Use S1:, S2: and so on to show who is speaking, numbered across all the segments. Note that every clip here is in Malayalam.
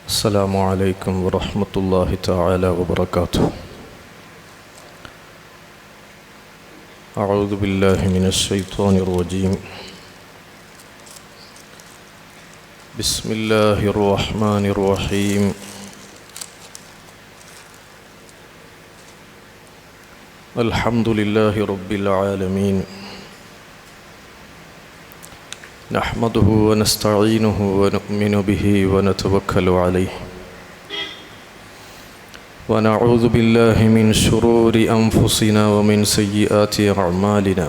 S1: السلام عليكم ورحمة الله تعالى وبركاته. أعوذ بالله من الشيطان الرجيم. بسم الله الرحمن الرحيم. الحمد لله رب العالمين. نحمده ونستعينه ونؤمن به ونتوكل عليه ونعوذ بالله من شرور أنفسنا ومن سيئات أعمالنا.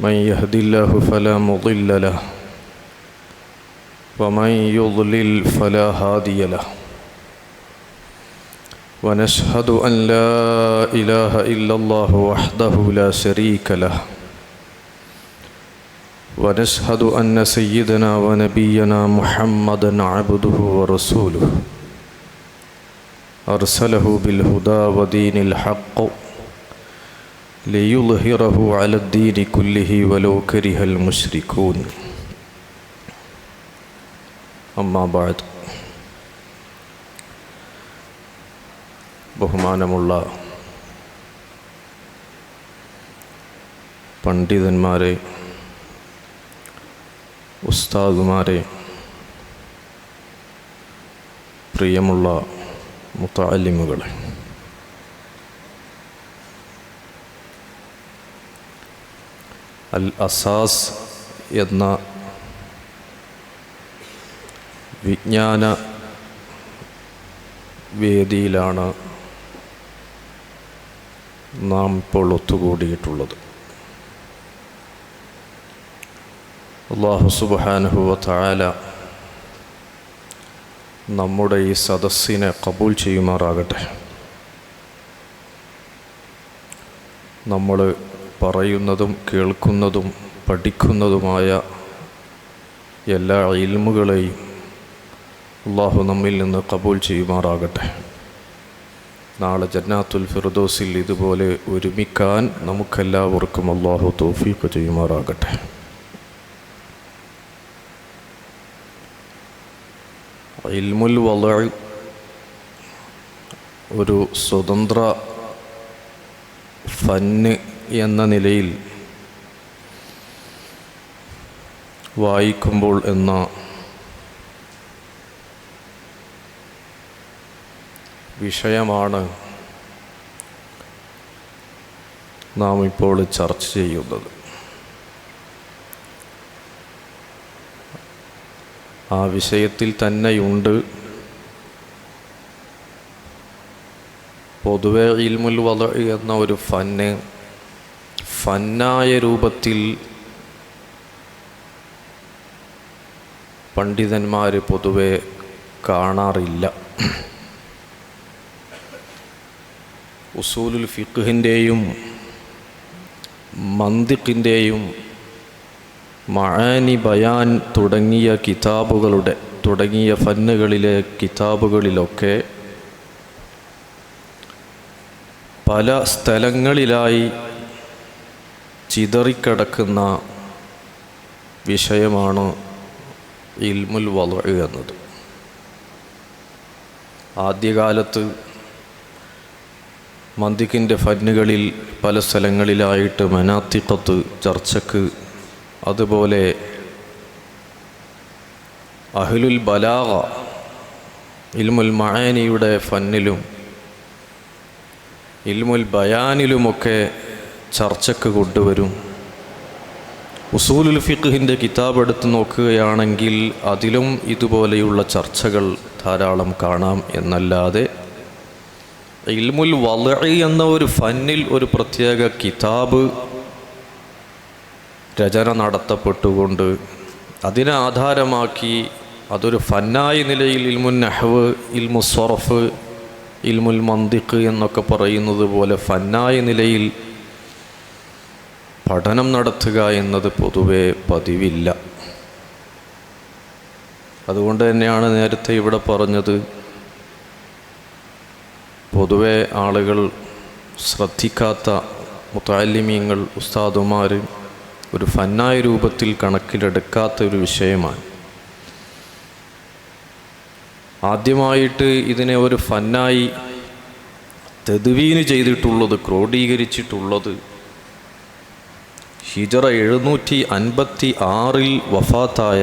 S1: من يهد الله فلا مضل له ومن يضلل فلا هادي له. ونشهد أن لا إله إلا الله وحده لا شريك له. ونشهد أن سيدنا ونبينا محمدًا عبده ورسوله أرسله بالهدى ودين الحق ليظهره على الدين كله ولو كره المشركون. أما بعد. ബഹുമാനമുള്ള പണ്ഡിതന്മാരെ, ഉസ്താദുമാരെ, പ്രിയമുള്ള മുതഅല്ലിമുകളെ, അൽ അസാസ് എന്ന വിജ്ഞാന വേദിയിലാണ് നാം ഇപ്പോൾ ഒത്തുകൂടിയിട്ടുള്ളത്. അല്ലാഹു സുബ്ഹാനഹു വ തആല നമ്മുടെ ഈ സദസ്സിനെ ഖബൂൽ ചെയ്യുമാറാകട്ടെ. നമ്മൾ പറയുന്നതും കേൾക്കുന്നതും പഠിക്കുന്നതുമായ എല്ലാ ഇൽമുകളെയും അല്ലാഹു നമ്മിൽ നിന്ന് ഖബൂൽ ചെയ്യുമാറാകട്ടെ. നാളെ ജന്നാത്തുൽ ഫിർദൗസിൽ ഇതുപോലെ ഒരുമിക്കാൻ നമുക്കെല്ലാവർക്കും അല്ലാഹു തൗഫീഖ് ചെയ്യുമാറാകട്ടെ. ഇൽമുൽ വളഅ് ഒരു സ്വതന്ത്ര ഫന്ന് എന്ന നിലയിൽ വായിക്കുമ്പോൾ എന്ന വിഷയമാണ് നാം ഇപ്പോൾ ചർച്ച ചെയ്യുന്നത്. ആ വിഷയത്തിൽ തന്നെയുണ്ട് പൊതുവെ ഇൽമുൽ വളഅ് എന്ന ഒരു ഫന്നായ രൂപത്തിൽ പണ്ഡിതന്മാർ പൊതുവെ കാണാറില്ല. ഉസൂലുൽ ഫിഖ്ഹിൻ്റെയും മന്തിഖിൻ്റെയും മആനി ബയാൻ തുടങ്ങിയ ഫന്നുകളിലെ കിതാബുകളിലൊക്കെ പല സ്ഥലങ്ങളിലായി ചിതറിക്കിടക്കുന്ന വിഷയമാണ് ഇൽമുൽ വളഅ് എന്നത്. ആദ്യകാലത്ത് മന്തിഖിൻ്റെ ഫന്നുകളിൽ പല സ്ഥലങ്ങളിലായിട്ട് മനാത്തിഖത്ത് ചർച്ചക്ക്, അതുപോലെ അഹ്ലുൽ ബലാഗ ഇൽമുൽ മആനിയുടെ ഫന്നിലും ഇൽമുൽ ബയാനിലുമൊക്കെ ചർച്ചക്ക് കൊണ്ടുവരും. ഉസൂലുൽ ഫിഖ്ഹിൻ്റെ കിതാബ് എടുത്ത് നോക്കുകയാണെങ്കിൽ അതിലും ഇതുപോലെയുള്ള ചർച്ചകൾ ധാരാളം കാണാം. എന്നല്ലാതെ ഇൽമുൽ വളഅ് എന്ന ഒരു ഫന്നിൽ ഒരു പ്രത്യേക കിതാബ് രചന നടത്തപ്പെട്ടുകൊണ്ട് അതിനെ ആധാരമാക്കി അതൊരു ഫന്നായ നിലയിൽ ഇൽമുൻ നഹ്വ്, ഇൽമു സർഫ്, ഇൽമുൽ മന്തിഖ് എന്നൊക്കെ പറയുന്നത് പോലെ ഫന്നായ നിലയിൽ പഠനം നടത്തുക എന്നത് പൊതുവെ പതിവില്ല. അതുകൊണ്ട് തന്നെയാണ് നേരത്തെ ഇവിടെ പറഞ്ഞത്, പൊതുവെ ആളുകൾ ശ്രദ്ധിക്കാത്ത മുതഅല്ലിമീങ്ങൾ, ഉസ്താദുമാർ ഒരു ഫന്നായ രൂപത്തിൽ കണക്കിലെടുക്കാത്ത ഒരു വിഷയമാണ്. ആദ്യമായിട്ട് ഇതിനെ ഒരു ഫന്നായി തദ്വീന് ചെയ്തിട്ടുള്ളത്, ക്രോഡീകരിച്ചിട്ടുള്ളത് ഹിജറ 756 വഫാത്തായ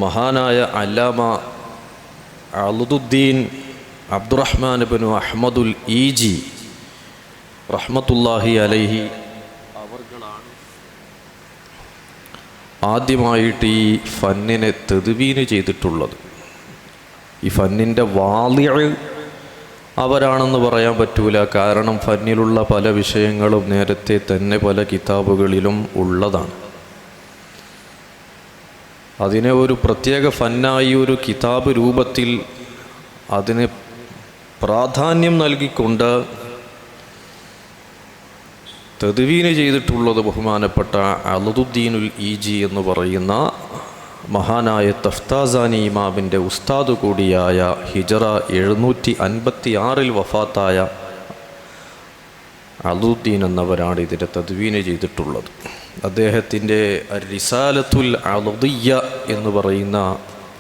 S1: മഹാനായ അല്ലാമ അളുദ്ദീൻ അബ്ദുറഹ്മാൻ ഇബ്നു അഹ്മദുൽ ഈജി റഹ്മത്തുള്ളാഹി അലൈഹി അവർകളാണ് ആദ്യമായിട്ട് ഈ ഫന്നിനെ തദ്വീന് ചെയ്തിട്ടുള്ളത്. ഈ ഫന്നിൻ്റെ വാളിഅ് അവരാണെന്ന് പറയാൻ പറ്റൂല. കാരണം ഫന്നിലുള്ള പല വിഷയങ്ങളും നേരത്തെ തന്നെ പല കിതാബുകളിലും ഉള്ളതാണ്. അതിനെ ഒരു പ്രത്യേക ഫന്നായി ഒരു കിതാബ് രൂപത്തിൽ അതിന് പ്രാധാന്യം നൽകിക്കൊണ്ട് തദ്വീന് ചെയ്തിട്ടുള്ളത് ബഹുമാനപ്പെട്ട അളുദ്ദീനുൽ ഈജി എന്ന് പറയുന്ന മഹാനായ തഫ്താസാനി ഇമാമിൻ്റെ ഉസ്താദ് കൂടിയായ ഹിജറ 756 വഫാത്തായ അളുദ്ദീൻ എന്നവരാണ് ഇതിൻ്റെ തദ്വീന് ചെയ്തിട്ടുള്ളത്. അദ്ദേഹത്തിൻ്റെ റിസാലത്തുൽ അളുദിയ്യ എന്ന് പറയുന്ന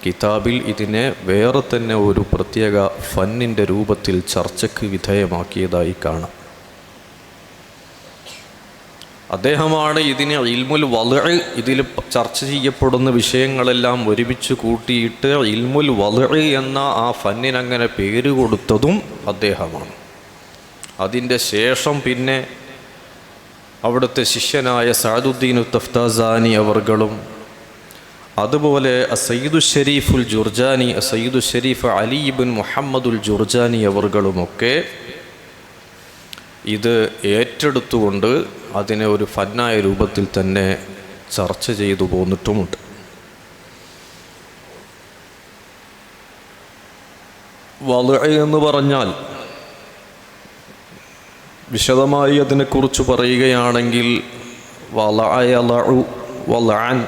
S1: കിതാബിൽ ഇതിനെ വേറെ തന്നെ ഒരു പ്രത്യേക ഫന്നിൻ്റെ രൂപത്തിൽ ചർച്ചയ്ക്ക് വിധേയമാക്കിയതായി കാണാം. അദ്ദേഹമാണ് ഇതിന് ഇൽമുൽ വദ്അ്, ഇതിൽ ചർച്ച ചെയ്യപ്പെടുന്ന വിഷയങ്ങളെല്ലാം ഒരുമിച്ച് കൂട്ടിയിട്ട് ഇൽമുൽ വദ്അ് എന്ന ആ ഫന്നിനങ്ങനെ പേര് കൊടുത്തതും അദ്ദേഹമാണ്. അതിൻ്റെ ശേഷം പിന്നെ അവിടുത്തെ ശിഷ്യനായ സഅദുദ്ദീൻ തഫ്താസാനി അവർകളും അതുപോലെ സയ്യിദു ഷരീഫുൽ ജുർജാനി, സയ്യിദു ഷരീഫ് അലി ഇബ്ൻ മുഹമ്മദുൽ ജുർജാനി അവർകളുമൊക്കെ ഇത് ഏറ്റെടുത്തുകൊണ്ട് അതിനെ ഒരു ഫന്നായ രൂപത്തിൽ തന്നെ ചർച്ച ചെയ്തു പോന്നിട്ടുമുണ്ട്. വദ്അ് എന്ന് പറഞ്ഞാൽ വിശദമായി അതിനെക്കുറിച്ച് പറയുകയാണെങ്കിൽ വളഅൻ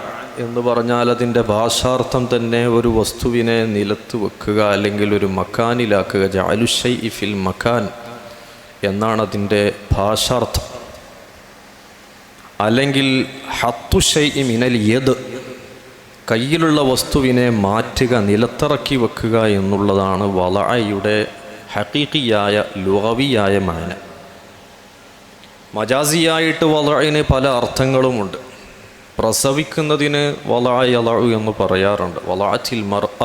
S1: എന്ന് പറഞ്ഞാൽ അതിൻ്റെ ഭാഷാർത്ഥം തന്നെ ഒരു വസ്തുവിനെ നിലത്ത് വെക്കുക അല്ലെങ്കിൽ ഒരു മക്കാനിലാക്കുക. ജഅലു ശൈഇ ഫിൽ മക്കാൻ എന്നാണ് അതിൻ്റെ ഭാഷാർത്ഥം. അല്ലെങ്കിൽ ഹത്തു ശൈഇ മിനൽ യദ്, കയ്യിലുള്ള വസ്തുവിനെ മാറ്റുക, നിലത്തിറക്കി വെക്കുക എന്നുള്ളതാണ് വളഅയുടെ ഹഖീഖിയായ ലുഗവിയായ മാന. മജാസിയായിട്ട് വളഅന് പല അർത്ഥങ്ങളുമുണ്ട്. പ്രസവിക്കുന്നതിന് വളഅ യളഉ എന്ന് പറയാറുണ്ട്. വളഅത്തിൽ മർഅ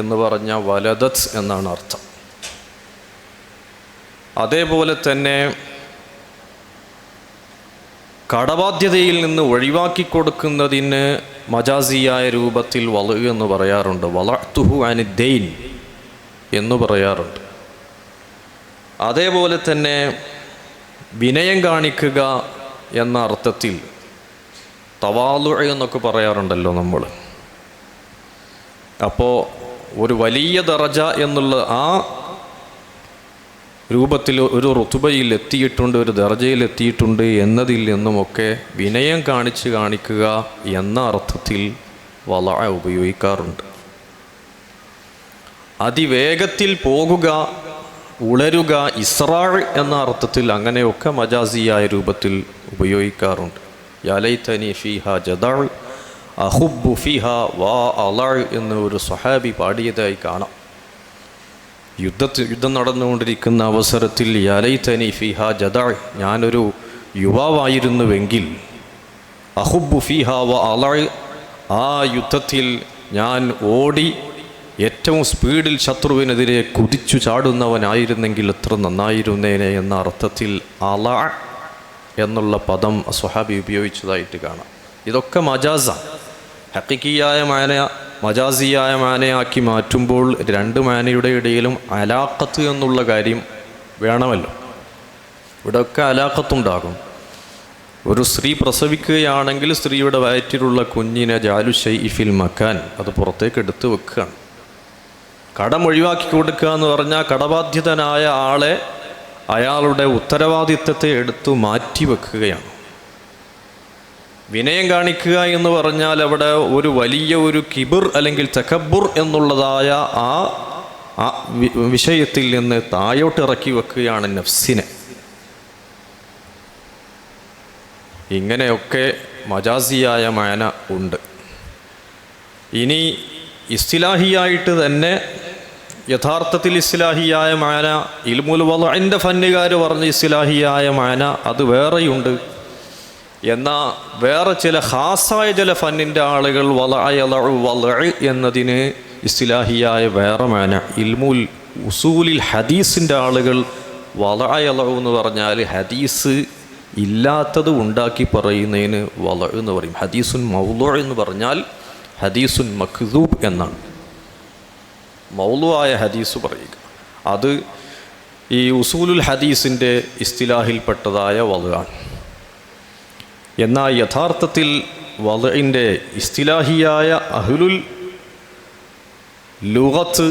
S1: എന്ന് പറഞ്ഞാൽ വലദത് എന്നാണ് അർത്ഥം. അതേപോലെ തന്നെ കടബാധ്യതയിൽ നിന്ന് ഒഴിവാക്കി കൊടുക്കുന്നതിന് മജാസിയായ രൂപത്തിൽ വളഅ് എന്ന് പറയാറുണ്ട്. വളഅ്തുഹു അനിദ്ദൈൻ എന്ന് പറയാറുണ്ട്. അതേപോലെ തന്നെ വിനയം കാണിക്കുക എന്ന അർത്ഥത്തിൽ തവാലുഅ എന്നൊക്കെ പറയാറുണ്ടല്ലോ നമ്മൾ. അപ്പോൾ ഒരു വലിയ ദറജ എന്നുള്ള ആ രൂപത്തിൽ ഒരു റുതുബയിൽ എത്തിയിട്ടുണ്ട്, ഒരു ദർജയിൽ എത്തിയിട്ടുണ്ട് എന്നതിൽ നിന്നുമൊക്കെ വിനയം കാണിക്കുക എന്ന അർത്ഥത്തിൽ വളഅ ഉപയോഗിക്കാറുണ്ട്. അതിവേഗത്തിൽ പോകുക, ഉളരുക, ഇസ്റാഅ് എന്ന അർത്ഥത്തിൽ അങ്ങനെയൊക്കെ മജാസിയായ രൂപത്തിൽ ഉപയോഗിക്കാറുണ്ട്. യാ ലൈതനി ഫീഹാ ജദഅ് അഹുബ്ബു ഫീഹാ വാ അളഅ് എന്ന് ഒരു സ്വഹാബി പാടിയതായി കാണാം. യുദ്ധം നടന്നുകൊണ്ടിരിക്കുന്ന അവസരത്തിൽ യാ ലൈതനി ഫീഹാ ജദഅ്, ഞാനൊരു യുവാവായിരുന്നുവെങ്കിൽ, അഹുബ്ബു ഫീഹാ വാ അളഅ്, ആ യുദ്ധത്തിൽ ഞാൻ ഓടി ഏറ്റവും സ്പീഡിൽ ശത്രുവിനെതിരെ കുതിച്ചു ചാടുന്നവനായിരുന്നെങ്കിൽ എത്ര നന്നായിരുന്നേനെ എന്ന അർത്ഥത്തിൽ അളഅ എന്നുള്ള പദം സ്വഹാബി ഉപയോഗിച്ചതായിട്ട് കാണാം. ഇതൊക്കെ മജാസാണ്. ഹഖീഖിയായ മാന മജാസിയായ മാനയാക്കി മാറ്റുമ്പോൾ രണ്ട് മാനയുടെ ഇടയിലും അലാഖത്ത് എന്നുള്ള കാര്യം വേണമല്ലോ. ഇവിടെയൊക്കെ അലാഖത്തുണ്ടാകും. ഒരു സ്ത്രീ പ്രസവിക്കുകയാണെങ്കിൽ സ്ത്രീയുടെ വയറ്റിലുള്ള കുഞ്ഞിനെ ജഅലു ശൈഇ ഫിൽ മക്കാൻ, അത് പുറത്തേക്ക് എടുത്ത് വെക്കുകയാണ്. കടം ഒഴിവാക്കി കൊടുക്കുക എന്ന് പറഞ്ഞാൽ കടബാധ്യതനായ ആളെ അയാളുടെ ഉത്തരവാദിത്തത്തെ എടുത്തു മാറ്റി വെക്കുകയാണ്. വിനയം കാണിക്കുക എന്ന് പറഞ്ഞാൽ അവിടെ ഒരു വലിയ ഒരു കിബിർ അല്ലെങ്കിൽ തകബ്ബുർ എന്നുള്ളതായ ആ വിഷയത്തിൽ നിന്ന് താഴോട്ടിറക്കി വെക്കുകയാണ് നഫ്സിനെ. ഇങ്ങനെയൊക്കെ മജാസിയായ മാന ഉണ്ട്. ഇനി ഇസ്തിലാഹിയായിട്ട് തന്നെ യഥാർത്ഥത്തിൽ ഇസ്തിലാഹിയായ മാന ഇൽമുൽ വളഇൻ്റെ ഫന്നുകാർ പറഞ്ഞ ഇസ്തിലാഹിയായ മാന അത് വേറെയുണ്ട്. എന്നാൽ വേറെ ചില ഖാസായ ചില ഫന്നിൻ്റെ ആളുകൾ വളഅ എന്നതിന് ഇസ്തിലാഹിയായ വേറെ മാന. ഇൽമുൽ ഉസൂലിൽ ഹദീസിൻ്റെ ആളുകൾ വളഅ എന്ന് പറഞ്ഞാൽ ഹദീസ് ഇല്ലാത്തത് ഉണ്ടാക്കി പറയുന്നതിന് വളഅ എന്ന് പറയും. ഹദീസുൻ മൗളൂഅ് എന്ന് പറഞ്ഞാൽ ഹദീസുൻ മക്ദൂബ് എന്നാണ്. മൗളൂആയ ഹദീസ് പറയുക അത് ഈ ഉസൂലുൽ ഹദീസിൻ്റെ ഇസ്തിലാഹിൽപ്പെട്ടതായ വളഅാണ്. എന്നാൽ യഥാർത്ഥത്തിൽ വളഇൻ്റെ ഇസ്തിലാഹിയായ അഹ്ലുൽ ലുഗത്ത്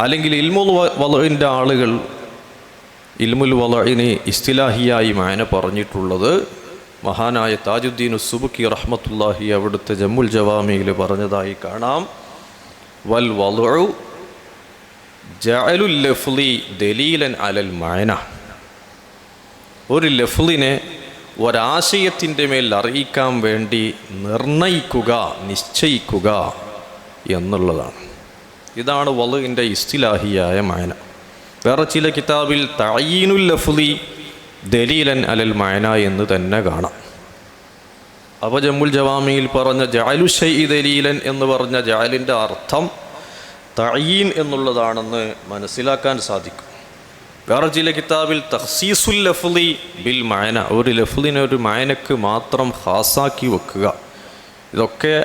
S1: അല്ലെങ്കിൽ ഇൽമുൽ വളഇൻ്റെ ആളുകൾ ഇൽമുൽ വളഇന് ഇസ്തിലാഹിയായി മാന പറഞ്ഞിട്ടുള്ളത് മഹാനായ താജുദ്ദീൻ സുബ്കി റഹ്മത്തുള്ളാഹി അവിടുത്തെ ജമ്മുൽ ജവാമിയിൽ പറഞ്ഞതായി കാണാം. വൽ വളഉ ജഅലുൽ ലഫ്ളി ദലീലൻ അലൽ മഅന. ഒരു ലഫ്ളിനെ ഒരാശയത്തിൻ്റെ മേൽ അറിയിക്കാൻ വേണ്ടി നിർണയിക്കുക, നിശ്ചയിക്കുക എന്നുള്ളതാണ്. ഇതാണ് വളഇൻ്റെ ഇസ്തിലാഹിയായ മഅന. വേറെ ചില കിതാബിൽ തഅയീനുൽ ലഫ്ളി ദലീലൻ അലൽ മഅന എന്ന് തന്നെ കാണാം. അപ്പോൾ ജമ്മുൽ ജവാമിയിൽ പറഞ്ഞ ജഅലു ശൈഇ ദലീലൻ എന്ന് പറഞ്ഞ ജഅലിൻ്റെ അർത്ഥം തഅയീൻ എന്നുള്ളതാണെന്ന് മനസ്സിലാക്കാൻ സാധിക്കും. വേറെ ചില കിതാബിൽ തഖ്സീസുൽ ലഫ്ളി ബിൽ മഅന, ഒരു ലഫ്ളിനെ ഒരു മഅനക്ക് മാത്രം ഖാസാക്കി വെക്കുക. ഇതൊക്കെ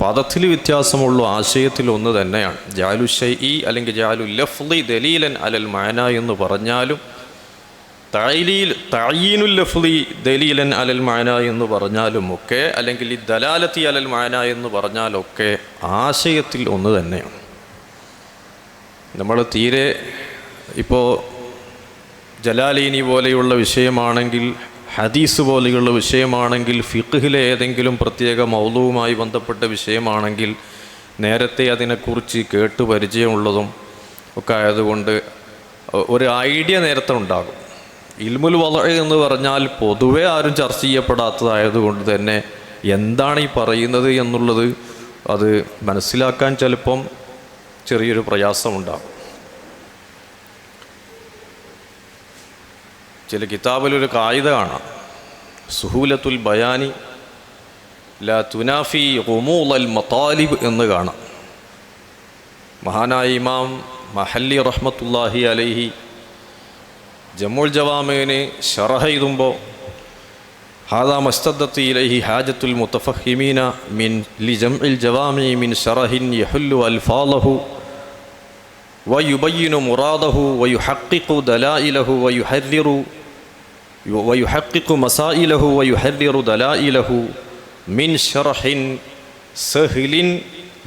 S1: പദത്തിൽ വ്യത്യാസമുള്ള ആശയത്തിൽ ഒന്ന് തന്നെയാണ്. ജഅലു ശൈഇ അല്ലെങ്കിൽ ജഅലു ലഫ്ളി ദലീലൻ അലൽ മഅന എന്ന് പറഞ്ഞാലും തഅയീനുൽ ലഫ്ളി ദലീലൻ അലൽ മഅന എന്ന് പറഞ്ഞാലും ഒക്കെ, അല്ലെങ്കിൽ ഈ ദലാലത്തി അലൽ മഅന എന്ന് പറഞ്ഞാലൊക്കെ ആശയത്തിൽ ഒന്ന് തന്നെയാണ്. നമ്മൾ തീരെ ഇപ്പോൾ ജലാലീനി പോലെയുള്ള വിഷയമാണെങ്കിൽ, ഹദീസ് പോലെയുള്ള വിഷയമാണെങ്കിൽ, ഫിഖ്ഹിലെ ഏതെങ്കിലും പ്രത്യേക മൗളൂവുമായി ബന്ധപ്പെട്ട വിഷയമാണെങ്കിൽ നേരത്തെ അതിനെക്കുറിച്ച് കേട്ട് പരിചയമുള്ളതും ഒക്കെ ആയതുകൊണ്ട് ഒരു ഐഡിയ നേരത്തെ ഉണ്ടാകും. ഇൽമുൽ വളഅ എന്ന് പറഞ്ഞാൽ പൊതുവെ ആരും ചർച്ച ചെയ്യപ്പെടാത്തതായതുകൊണ്ട് തന്നെ എന്താണ് ഈ പറയുന്നത് എന്നുള്ളത് അത് മനസ്സിലാക്കാൻ ചിലപ്പം ചെറിയൊരു പ്രയാസമുണ്ടാകും. ചില കിതാബിലൊരു കായിക കാണാം, സുഹൂലത്തുൽ ബയാനി ലാ തുനാഫി ഗുമൂലൽ മതാലിബ് എന്ന് കാണാം. മഹാനായ ഇമാം മഹല്ലി റഹ്മത്തുള്ളാഹി അലൈഹി ജമ്മുൽ ജവാമിന് ശറഹ് എഴുതുമ്പോൾ ഹാദാ മസ്തദ്ദത്ത് ഇലൈഹി ഹാജത്തുൽ മുതഫഹിമീന മിൻ ലിജംഇൽ ജവാമി മിൻ ശറഹിൻ യഹുല്ലു അൽഫാലഹു വയുബയ്യിനു മുറാദഹു വയുഹഖിഖു ദലായിലഹു വയുഹഖിഖു മസായിലഹു വയുഹദ്ദിറു ദലായിലഹു മിൻ ശറഹിൻ സഹ്ലിൻ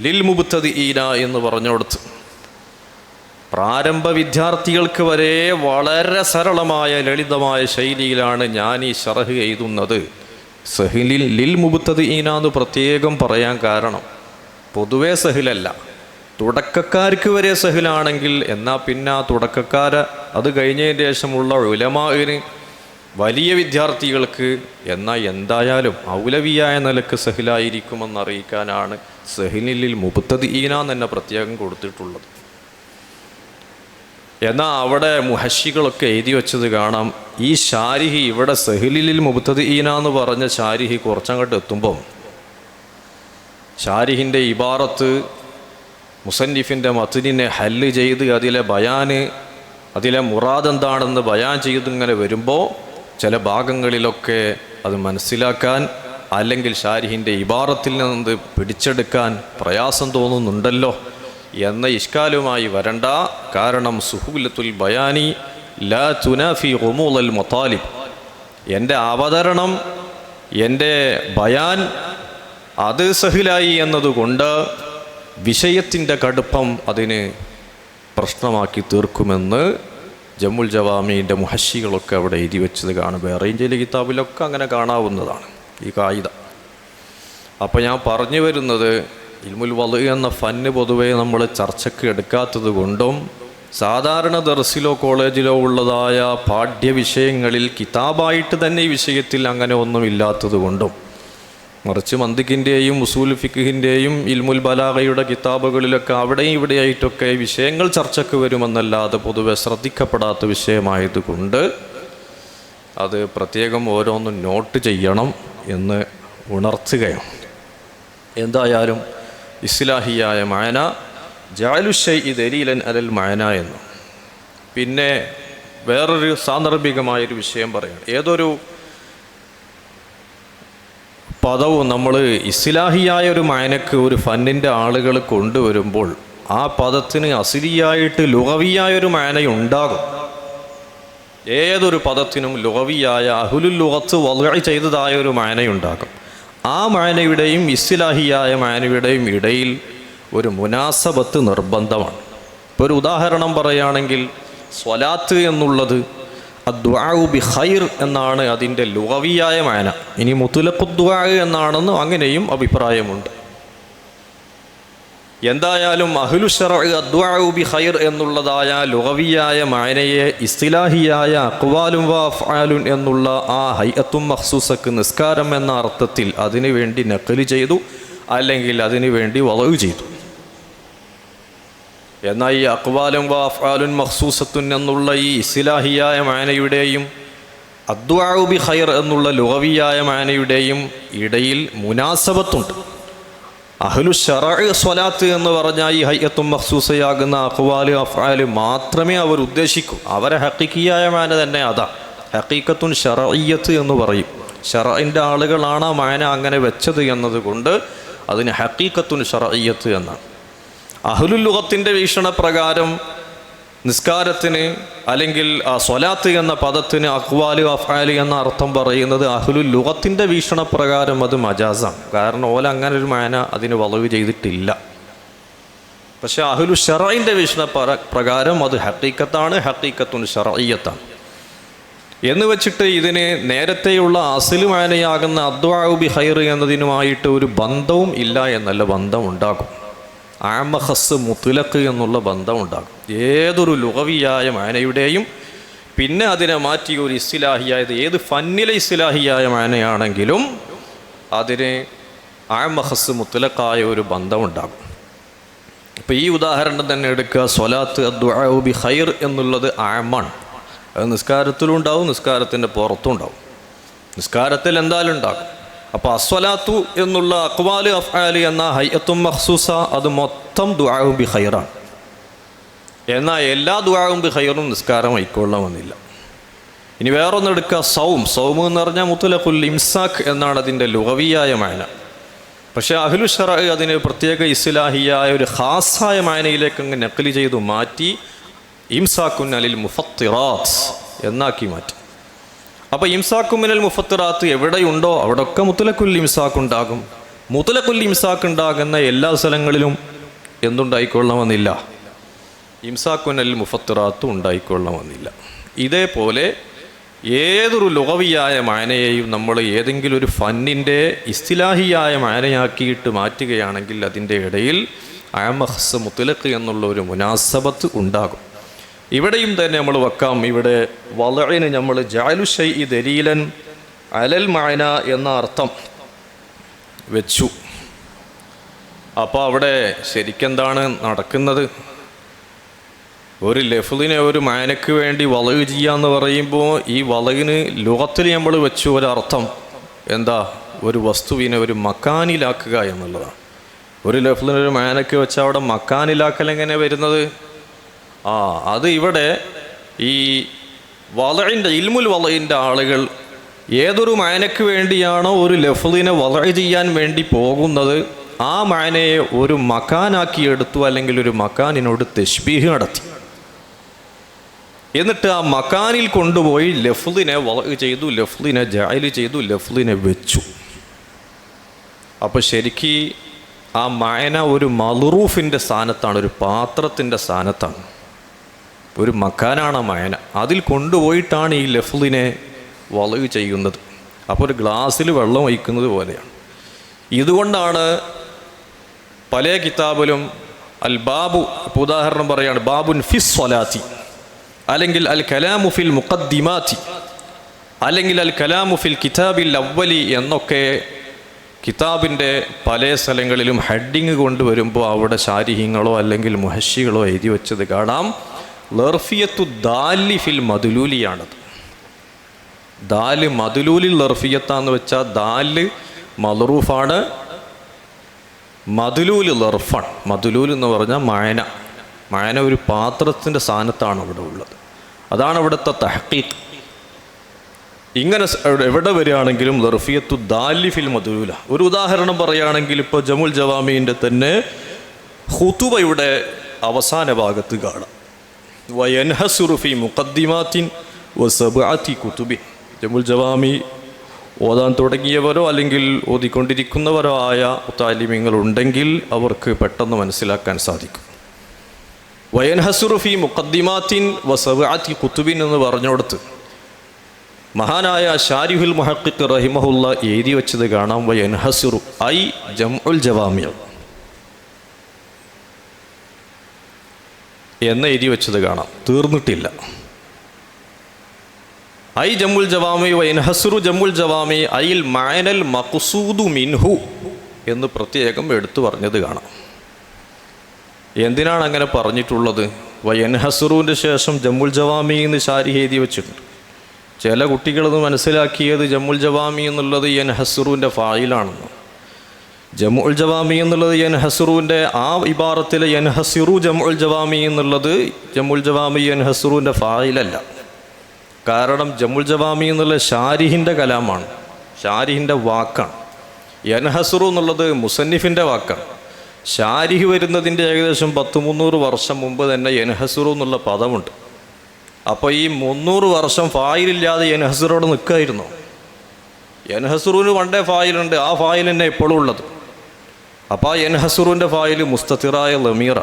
S1: ലിൽ മുബ്തദിഈന എന്ന് പറഞ്ഞുകൊടുത്ത് പ്രാരംഭ വിദ്യാർത്ഥികൾക്ക് വരെ വളരെ സരളമായ ലളിതമായ ശൈലിയിലാണ് ഞാൻ ഈ ശറഹ് എഴുതുന്നത്. സഹ്ലിൻ ലിൽ മുബ്തദിഈന എന്ന് പ്രത്യേകം പറയാൻ കാരണം പൊതുവേ സഹ്ലല്ല, തുടക്കക്കാർക്ക് വരെ സഹ്ലാണെങ്കിൽ എന്നാൽ പിന്നെ ആ തുടക്കക്കാരെ അത് കഴിഞ്ഞതിന് ശേഷമുള്ള ഉലമാഇന് വലിയ വിദ്യാർത്ഥികൾക്ക് എന്നാൽ എന്തായാലും ഔലവിയായ നിലക്ക് സഹ്ലായിരിക്കുമെന്നറിയിക്കാനാണ് സഹ്ലിൽ മുബ്തദിഈന തന്നെ പ്രത്യേകം കൊടുത്തിട്ടുള്ളത്. എന്നാൽ അവിടെ മുഹശ്ശികളൊക്കെ എഴുതി വെച്ചത് കാണാം, ഈ ശാരിഹി ഇവിടെ സഹ്ലിൽ മുബ്തദിഈന എന്ന് പറഞ്ഞ ശാരിഹി കുറച്ചങ്ങോട്ട് എത്തുമ്പം ശാരിഹിൻ്റെ ഇബാറത്ത് മുസന്നിഫിൻ്റെ മത്നിനെ ഹല്ല് ചെയ്ത് അതിലെ ബയാന്, അതിലെ മുറാദ് എന്താണെന്ന് ബയാൻ ചെയ്തിങ്ങനെ വരുമ്പോൾ ചില ഭാഗങ്ങളിലൊക്കെ അത് മനസ്സിലാക്കാൻ അല്ലെങ്കിൽ ഷാരിഹിൻ്റെ ഇബാറത്തിൽ നിന്ന് പിടിച്ചെടുക്കാൻ പ്രയാസം തോന്നുന്നുണ്ടല്ലോ എന്ന ഇഷ്കാലുമായി വരണ്ട. കാരണം സുഹൂലത്തുൽ ബയാനി ലാ തുനാഫി ഗുമൂലൽ മതാലിബ്, എൻ്റെ അവതരണം, എൻ്റെ ബയാൻ അത് സഹിലായി എന്നതുകൊണ്ട് വിഷയത്തിൻ്റെ കടുപ്പം അതിന് പ്രശ്നമാക്കി തീർക്കുമെന്ന് ജമ്മുൽ ജവാമീൻ്റെ മുഹശ്ശികളൊക്കെ അവിടെ എഴുതി വെച്ചത് കാണും. വേറെയും ചില കിതാബിലൊക്കെ അങ്ങനെ കാണാവുന്നതാണ് ഈ കായിക. അപ്പോൾ ഞാൻ പറഞ്ഞു വരുന്നത് ഇൽമുൽ വളഅ് എന്ന ഫന്ന് പൊതുവേ നമ്മൾ ചർച്ചയ്ക്ക് എടുക്കാത്തത് കൊണ്ടും സാധാരണ ദർസിലോ കോളേജിലോ ഉള്ളതായ പാഠ്യവിഷയങ്ങളിൽ കിതാബായിട്ട് തന്നെ ഈ വിഷയത്തിൽ അങ്ങനെ ഒന്നും ഇല്ലാത്തത് കൊണ്ടും മറിച്ച് മന്തിക്കിൻ്റെയും ഉസൂൽ ഫിഖിൻ്റെയും ഇൽമുൽ ബലാഗയുടെ കിതാബുകളിലൊക്കെ അവിടെയും ഇവിടെയായിട്ടൊക്കെ വിഷയങ്ങൾ ചർച്ചയ്ക്ക് വരുമെന്നല്ലാതെ പൊതുവെ ശ്രദ്ധിക്കപ്പെടാത്ത വിഷയമായതുകൊണ്ട് അത് പ്രത്യേകം ഓരോന്നും നോട്ട് ചെയ്യണം എന്ന് ഉണർത്തുകയാണ്. എന്തായാലും ഇസ്ലാഹിയായ മഅന ജഅലു ശൈഇ ദലീലൻ അലൽ മഅന എന്ന്. പിന്നെ വേറൊരു സാന്ദർഭികമായൊരു വിഷയം പറയുകയാണ്. ഏതൊരു പദവും നമ്മൾ ഇസ്ലാഹിയായ ഒരു മഅനക്ക് ഒരു ഫന്നിൻ്റെ ആളുകൾ കൊണ്ടുവരുമ്പോൾ ആ പദത്തിന് അസ്ലിയായിട്ട് ലുഗവിയായൊരു മഅനയുണ്ടാകും. ഏതൊരു പദത്തിനും ലുഗവിയായ അഹ്ലുൽ ലുഗത്ത് വദ്ഉ ചെയ്തതായ ഒരു മഅനയുണ്ടാകും. ആ മഅനയുടെയും ഇസ്ലാഹിയായ മഅനയുടെയും ഇടയിൽ ഒരു മുനാസബത്ത് നിർബന്ധമാണ്. ഇപ്പോൾ ഒരു ഉദാഹരണം പറയുകയാണെങ്കിൽ സ്വലാത്ത് എന്നുള്ളത് അദ്ദുആഉ ബി ഖൈർ എന്നാണ് അതിൻ്റെ ലുഗവിയായ മഅന. ഇനി മുത്ലഖു ദുആ എന്നാണെന്ന് അങ്ങനെയും അഭിപ്രായമുണ്ട്. എന്തായാലും അഹ്ലു ശർഅ് അദ്ദുആഉ ബി ഖൈർ എന്നുള്ളതായ ലുഗവിയായ മഅനയെ ഇസ്തിലാഹിയായ അഖ്വാലും വ അഫ്ആലുൻ എന്നുള്ള ആ ഹൈഅത്തും മഖ്സൂസക്ക് നിസ്കാരം എന്ന അർത്ഥത്തിൽ അതിനു വേണ്ടി നഖ്ല് ചെയ്തു, അല്ലെങ്കിൽ അതിനു വേണ്ടി വദ്ഉ ചെയ്തു. എന്നാൽ ഈ അഖ്വാലും വ അഫ്ആലുൻ മഖ്സൂസത്തുൻ എന്നുള്ള ഈ ഇസ്തിലാഹിയായ മഅനയുടെയും അദ്ദുആഉ ബി ഖൈർ എന്നുള്ള ലുഗവിയായ മഅനയുടെയും ഇടയിൽ മുനാസബത്തുണ്ട്. അഹ്ലു ശർഅ് സ്വലാത്ത് എന്ന് പറഞ്ഞാൽ ഈ ഹയ്യത്തും മഖ്സൂസയാകുന്ന അഖ്വാല് അഫ്ആല് മാത്രമേ അവർ ഉദ്ദേശിക്കൂ. അവരെ ഹഖീഖിയായ മഅന തന്നെ അതാ, ഹഖീഖത്തുൻ ശർഇയ്യത്ത് എന്ന് പറയും. ശർഇൻ്റെ ആളുകളാണ് ആ മഅന അങ്ങനെ വെച്ചത് എന്നതുകൊണ്ട് അതിന് ഹഖീഖത്തുൻ ശർഇയ്യത്ത് എന്നാണ്. അഹ്ലുൽ ലുഗത്തിൻ്റെ വീക്ഷണപ്രകാരം നിസ്കാരത്തിന് അല്ലെങ്കിൽ സ്വലാത്ത് എന്ന പദത്തിന് അഖ്വാല് അഫ്ആല് എന്ന അർത്ഥം പറയുന്നത് അഹ്ലുൽ ലുഗത്തിൻ്റെ വീക്ഷണപ്രകാരം അത് മജാസാണ്. കാരണം ഓല അങ്ങനെ ഒരു മഅന അതിന് വദ്ഉ ചെയ്തിട്ടില്ല. പക്ഷേ അഹ്ലു ശർഇൻ്റെ വീക്ഷണപ്രകാരം അത് ഹഖീഖത്താണ്, ഹഖീഖത്തുൻ ശർഇയ്യത്താണ്. എന്ന് വെച്ചിട്ട് ഇതിന് നേരത്തെയുള്ള അസ്ലു മഅനയാകുന്ന അദ്ദുആഉ ബി ഖൈർ എന്നതിനുമായിട്ട് ഒരു ബന്ധവും ഇല്ല എന്നല്ല, ബന്ധമുണ്ടാകും. ആമ ഖസ് മുത്ലഖ് എന്നുള്ള ബന്ധമുണ്ടാകും. ഏതൊരു ലുഗവിയായ മഅനയുടെയും പിന്നെ അതിനെ മാറ്റി ഒരു ഇസ്തിലാഹിയായത് ഏത് ഫന്നിലെ ഇസ്തിലാഹിയായ മഅനയാണെങ്കിലും അതിന് ആമ ഖസ് മുത്ലഖായ ഒരു ബന്ധമുണ്ടാകും. ഇപ്പോൾ ഈ ഉദാഹരണം തന്നെ എടുക്കുക. സ്വലാത്ത് അദ്ദുആഉ ബി ഖൈർ എന്നുള്ളത് ആമാണ്. അത് നിസ്കാരത്തിലും ഉണ്ടാവും, നിസ്കാരത്തിൻ്റെ പുറത്തും ഉണ്ടാവും. നിസ്കാരത്തിൽ എന്തായാലും ഉണ്ടാകും. അപ്പോൾ അസ്വലാത്തു എന്നുള്ള അഖ്വാല് അഫ്ആല് എന്ന ഹയ്യത്തും മഖ്സൂസ അത് മൊത്തം ദുആഉ ബി ഖൈറാണ്. എന്നാൽ എല്ലാ ദുആഉ ബി ഖൈറും നിസ്കാരം ആയിക്കൊള്ളണമെന്നില്ല. ഇനി വേറൊന്ന് എടുക്കുക, സൗം എന്ന് പറഞ്ഞാൽ മുത്ലഖുൽ ഇംസാഖ് എന്നാണ് അതിൻ്റെ ലുഗവിയായ മഅന. പക്ഷേ അഹ്ലു ശർഅ് അതിന് പ്രത്യേക ഇസ്ലാഹിയായ ഒരു ഖാസായ മഅനയിലേക്ക് അങ്ങ് നഖ്ല് ചെയ്തു മാറ്റി ഇംസാഖുൻ അനിൽ മുഫത്തിറാത്ത് എന്നാക്കി മാറ്റി. അപ്പോൾ ഇംസാഖു മിനൽ മുഫത്തിറാത്ത് എവിടെയുണ്ടോ അവിടെയൊക്കെ മുത്ലഖുൽ ഇംസാഖ് ഉണ്ടാകും. മുത്ലഖുൽ ഇംസാഖ് ഉണ്ടാകുന്ന എല്ലാ സ്ഥലങ്ങളിലും എന്തുണ്ടായിക്കൊള്ളണമെന്നില്ല, ഇംസാഖുൻ അൽ മുഫത്തിറാത്തും ഉണ്ടായിക്കൊള്ളണമെന്നില്ല. ഇതേപോലെ ഏതൊരു ലുഗവിയായ മഅനയെയും നമ്മൾ ഏതെങ്കിലും ഒരു ഫന്നിൻ്റെ ഇസ്തിലാഹിയായ മഅനയാക്കിയിട്ട് മാറ്റുകയാണെങ്കിൽ അതിൻ്റെ ഇടയിൽ ആമ ഖസ് മുത്ലഖ് എന്നുള്ള ഒരു മുനാസബത്ത് ഉണ്ടാകും. ഇവിടെയും തന്നെ നമ്മൾ വെക്കാം. ഇവിടെ വദ്ഇന് നമ്മൾ ജഅലു ശൈഇ ദലീലൻ അലൽ മഅന എന്ന അർത്ഥം വെച്ചു. അപ്പോൾ അവിടെ ശരിക്കെന്താണ് നടക്കുന്നത്? ഒരു ലഫ്ളിനെ ഒരു മഅനക്ക് വേണ്ടി വദ്ഉ ചെയ്യാന്ന് പറയുമ്പോൾ ഈ വദ്ഇന് ലുഗത്തിൽ നമ്മൾ വെച്ചു ഒരർത്ഥം എന്താ? ഒരു വസ്തുവിനെ ഒരു മക്കാനിലാക്കുക എന്നുള്ളതാണ്. ഒരു ലഫ്ളിനെ ഒരു മഅനക്ക് വെച്ചാൽ അവിടെ മക്കാനിലാക്കൽ എങ്ങനെ വരുന്നത്? അത് ഇവിടെ ഈ വദ്ഇൻ്റെ ഇൽമുൽ വദ്ഇൻ്റെ ആളുകൾ ഏതൊരു മഅനക്ക് വേണ്ടിയാണോ ഒരു ലഫ്ളിനെ വദ്ഉ ചെയ്യാൻ വേണ്ടി പോകുന്നത് ആ മഅനയെ ഒരു മക്കാനാക്കി എടുത്തു, അല്ലെങ്കിൽ ഒരു മക്കാനിനോട് തശ്ബീഹ് നടത്തി. എന്നിട്ട് ആ മക്കാനിൽ കൊണ്ടുപോയി ലഫ്ളിനെ വദ്ഉ ചെയ്തു, ലഫ്ളിനെ ജഅൽ ചെയ്തു, ലഫ്ളിനെ വെച്ചു. അപ്പോൾ ശരിക്ക് ആ മഅന ഒരു മദ്റൂഫിൻ്റെ സ്ഥാനത്താണ്, ഒരു പാത്രത്തിൻ്റെ സ്ഥാനത്താണ്, ഒരു മക്കാനാണ് ആ മഅന. അതിൽ കൊണ്ടുപോയിട്ടാണ് ഈ ലഫ്ളിനെ വദ്ഉ ചെയ്യുന്നത്. അപ്പോൾ ഒരു ഗ്ലാസ്സിൽ വെള്ളം ഒഴിക്കുന്നത് പോലെയാണ്. ഇതുകൊണ്ടാണ് പല കിതാബിലും അൽ ബാബു, ഉദാഹരണം പറയുകയാണ്, ബാബുൻ ഫിസ് സ്വലാത്തി, അല്ലെങ്കിൽ അൽ കലാമു ഫിൽ മുഖദ്ദിമാത്തി, അല്ലെങ്കിൽ അൽ കലാമു ഫിൽ കിതാബിൽ അവ്വലി എന്നൊക്കെ കിതാബിൻ്റെ പല സ്ഥലങ്ങളിലും ഹെഡിങ് കൊണ്ടുവരുമ്പോൾ അവിടെ ശാരിഹ്യങ്ങളോ അല്ലെങ്കിൽ മുഹശ്ശികളോ എഴുതി വെച്ചത് കാണാം. ലർഫിയത്തു ദാലി ഫിൽ മദ്ലൂലിയാണത്. ദാല് മദ്ലൂലിൽ ലർഫിയത്താന്ന് വെച്ചാൽ ദാല് മദ്റൂഫാണ്, മദ്ലൂൽ ലർഫാണ്. മദ്ലൂൽ എന്ന് പറഞ്ഞാൽ മഴന ഒരു പാത്രത്തിൻ്റെ സ്ഥാനത്താണ് അവിടെ ഉള്ളത്. അതാണ് അവിടുത്തെ തഹ്ഖീഖ്. ഇങ്ങനെ എവിടെ വരികയാണെങ്കിലും ലർഫിയത്തു ദാലി ഫിൽ മദ്ലൂല. ഒരു ഉദാഹരണം പറയുകയാണെങ്കിൽ ഇപ്പോൾ ജമുൽ ജവാമീൻ്റെ തന്നെ ഖുതുബയുടെ അവസാന ഭാഗത്ത് കാണാം, വയൻഹസുറു ഫി മുഖദ്ദിമാത്തിൻ വസബ്അതി കുതുബി. ജമുൽ ജവാമി ഓതാൻ തുടങ്ങിയവരോ അല്ലെങ്കിൽ ഓതിക്കൊണ്ടിരിക്കുന്നവരോ ആയ മുതഅല്ലിമീങ്ങൾ ഉണ്ടെങ്കിൽ അവർക്ക് പെട്ടെന്ന് മനസ്സിലാക്കാൻ സാധിക്കും. വയൻഹസുറു ഫി മുഖദ്ദിമാത്തിൻ വസബ്അതി കുതുബിൻ എന്ന് പറഞ്ഞുകൊടുത്ത് മഹാനായ ശാരിഹുൽ മുഹഖിഖ് റഹിമഹുല്ല എഴുതി വെച്ചത് കാണാം, വയൻഹസുറു ഐ ജംഉൽ ജവാമി എന്ന് എഴുതി വെച്ചത് കാണാം, തീർന്നിട്ടില്ല. ഐ ജമുൽ ജവാമി വയൻഹസുറു ജമുൽ ജവാമി ഐൽ മഅനൽ മഖ്സൂദു മിൻഹു എന്ന് പ്രത്യേകം എടുത്തു പറഞ്ഞത് കാണാം. എന്തിനാണ് അങ്ങനെ പറഞ്ഞിട്ടുള്ളത്? വയൻഹസുറുവിൻ്റെ ശേഷം ജമുൽ ജവാമി എന്ന് ശാരിഹ് എഴുതി വെച്ചിട്ടുണ്ട്. ചില കുട്ടികളത് മനസ്സിലാക്കിയത് ജമുൽ ജവാമി എന്നുള്ളത് യൻഹസുറുവിൻ്റെ ഫായിലാണെന്ന്. ജമുൽ ജവാമി എന്നുള്ളത് യൻഹസുറുവിൻ്റെ ആ ഇബാറത്തിലെ യൻഹസിറു ജമുൽ ജവാമി എന്നുള്ളത് ജമുൽ ജവാമി യൻഹസുറുവിൻ്റെ ഫായിലല്ല. കാരണം ജമുൽ ജവാമി എന്നുള്ള ഷാരിഹിൻ്റെ കലാമാണ്, ഷാരിഹിൻ്റെ വാക്കാണ്. യൻഹസുറു എന്നുള്ളത് മുസന്നിഫിൻ്റെ വാക്കാണ്. ഷാരിഹ് വരുന്നതിൻ്റെ ഏകദേശം 300 വർഷം മുമ്പ് തന്നെ യൻഹസുറു എന്നുള്ള പദമുണ്ട്. അപ്പോൾ ഈ 300 വർഷം ഫായിലില്ലാതെ യൻഹസുറോട് നിൽക്കുമായിരുന്നു. യൻഹസുറുവിന് പണ്ടേ ഫായിലുണ്ട്, ആ ഫായിൽ തന്നെ എപ്പോഴും ഉള്ളത്. അപ്പോൾ ആ യൻഹസുറുവിൻ്റെ ഫായിൽ മുസ്തത്തിറായ ലമീറ,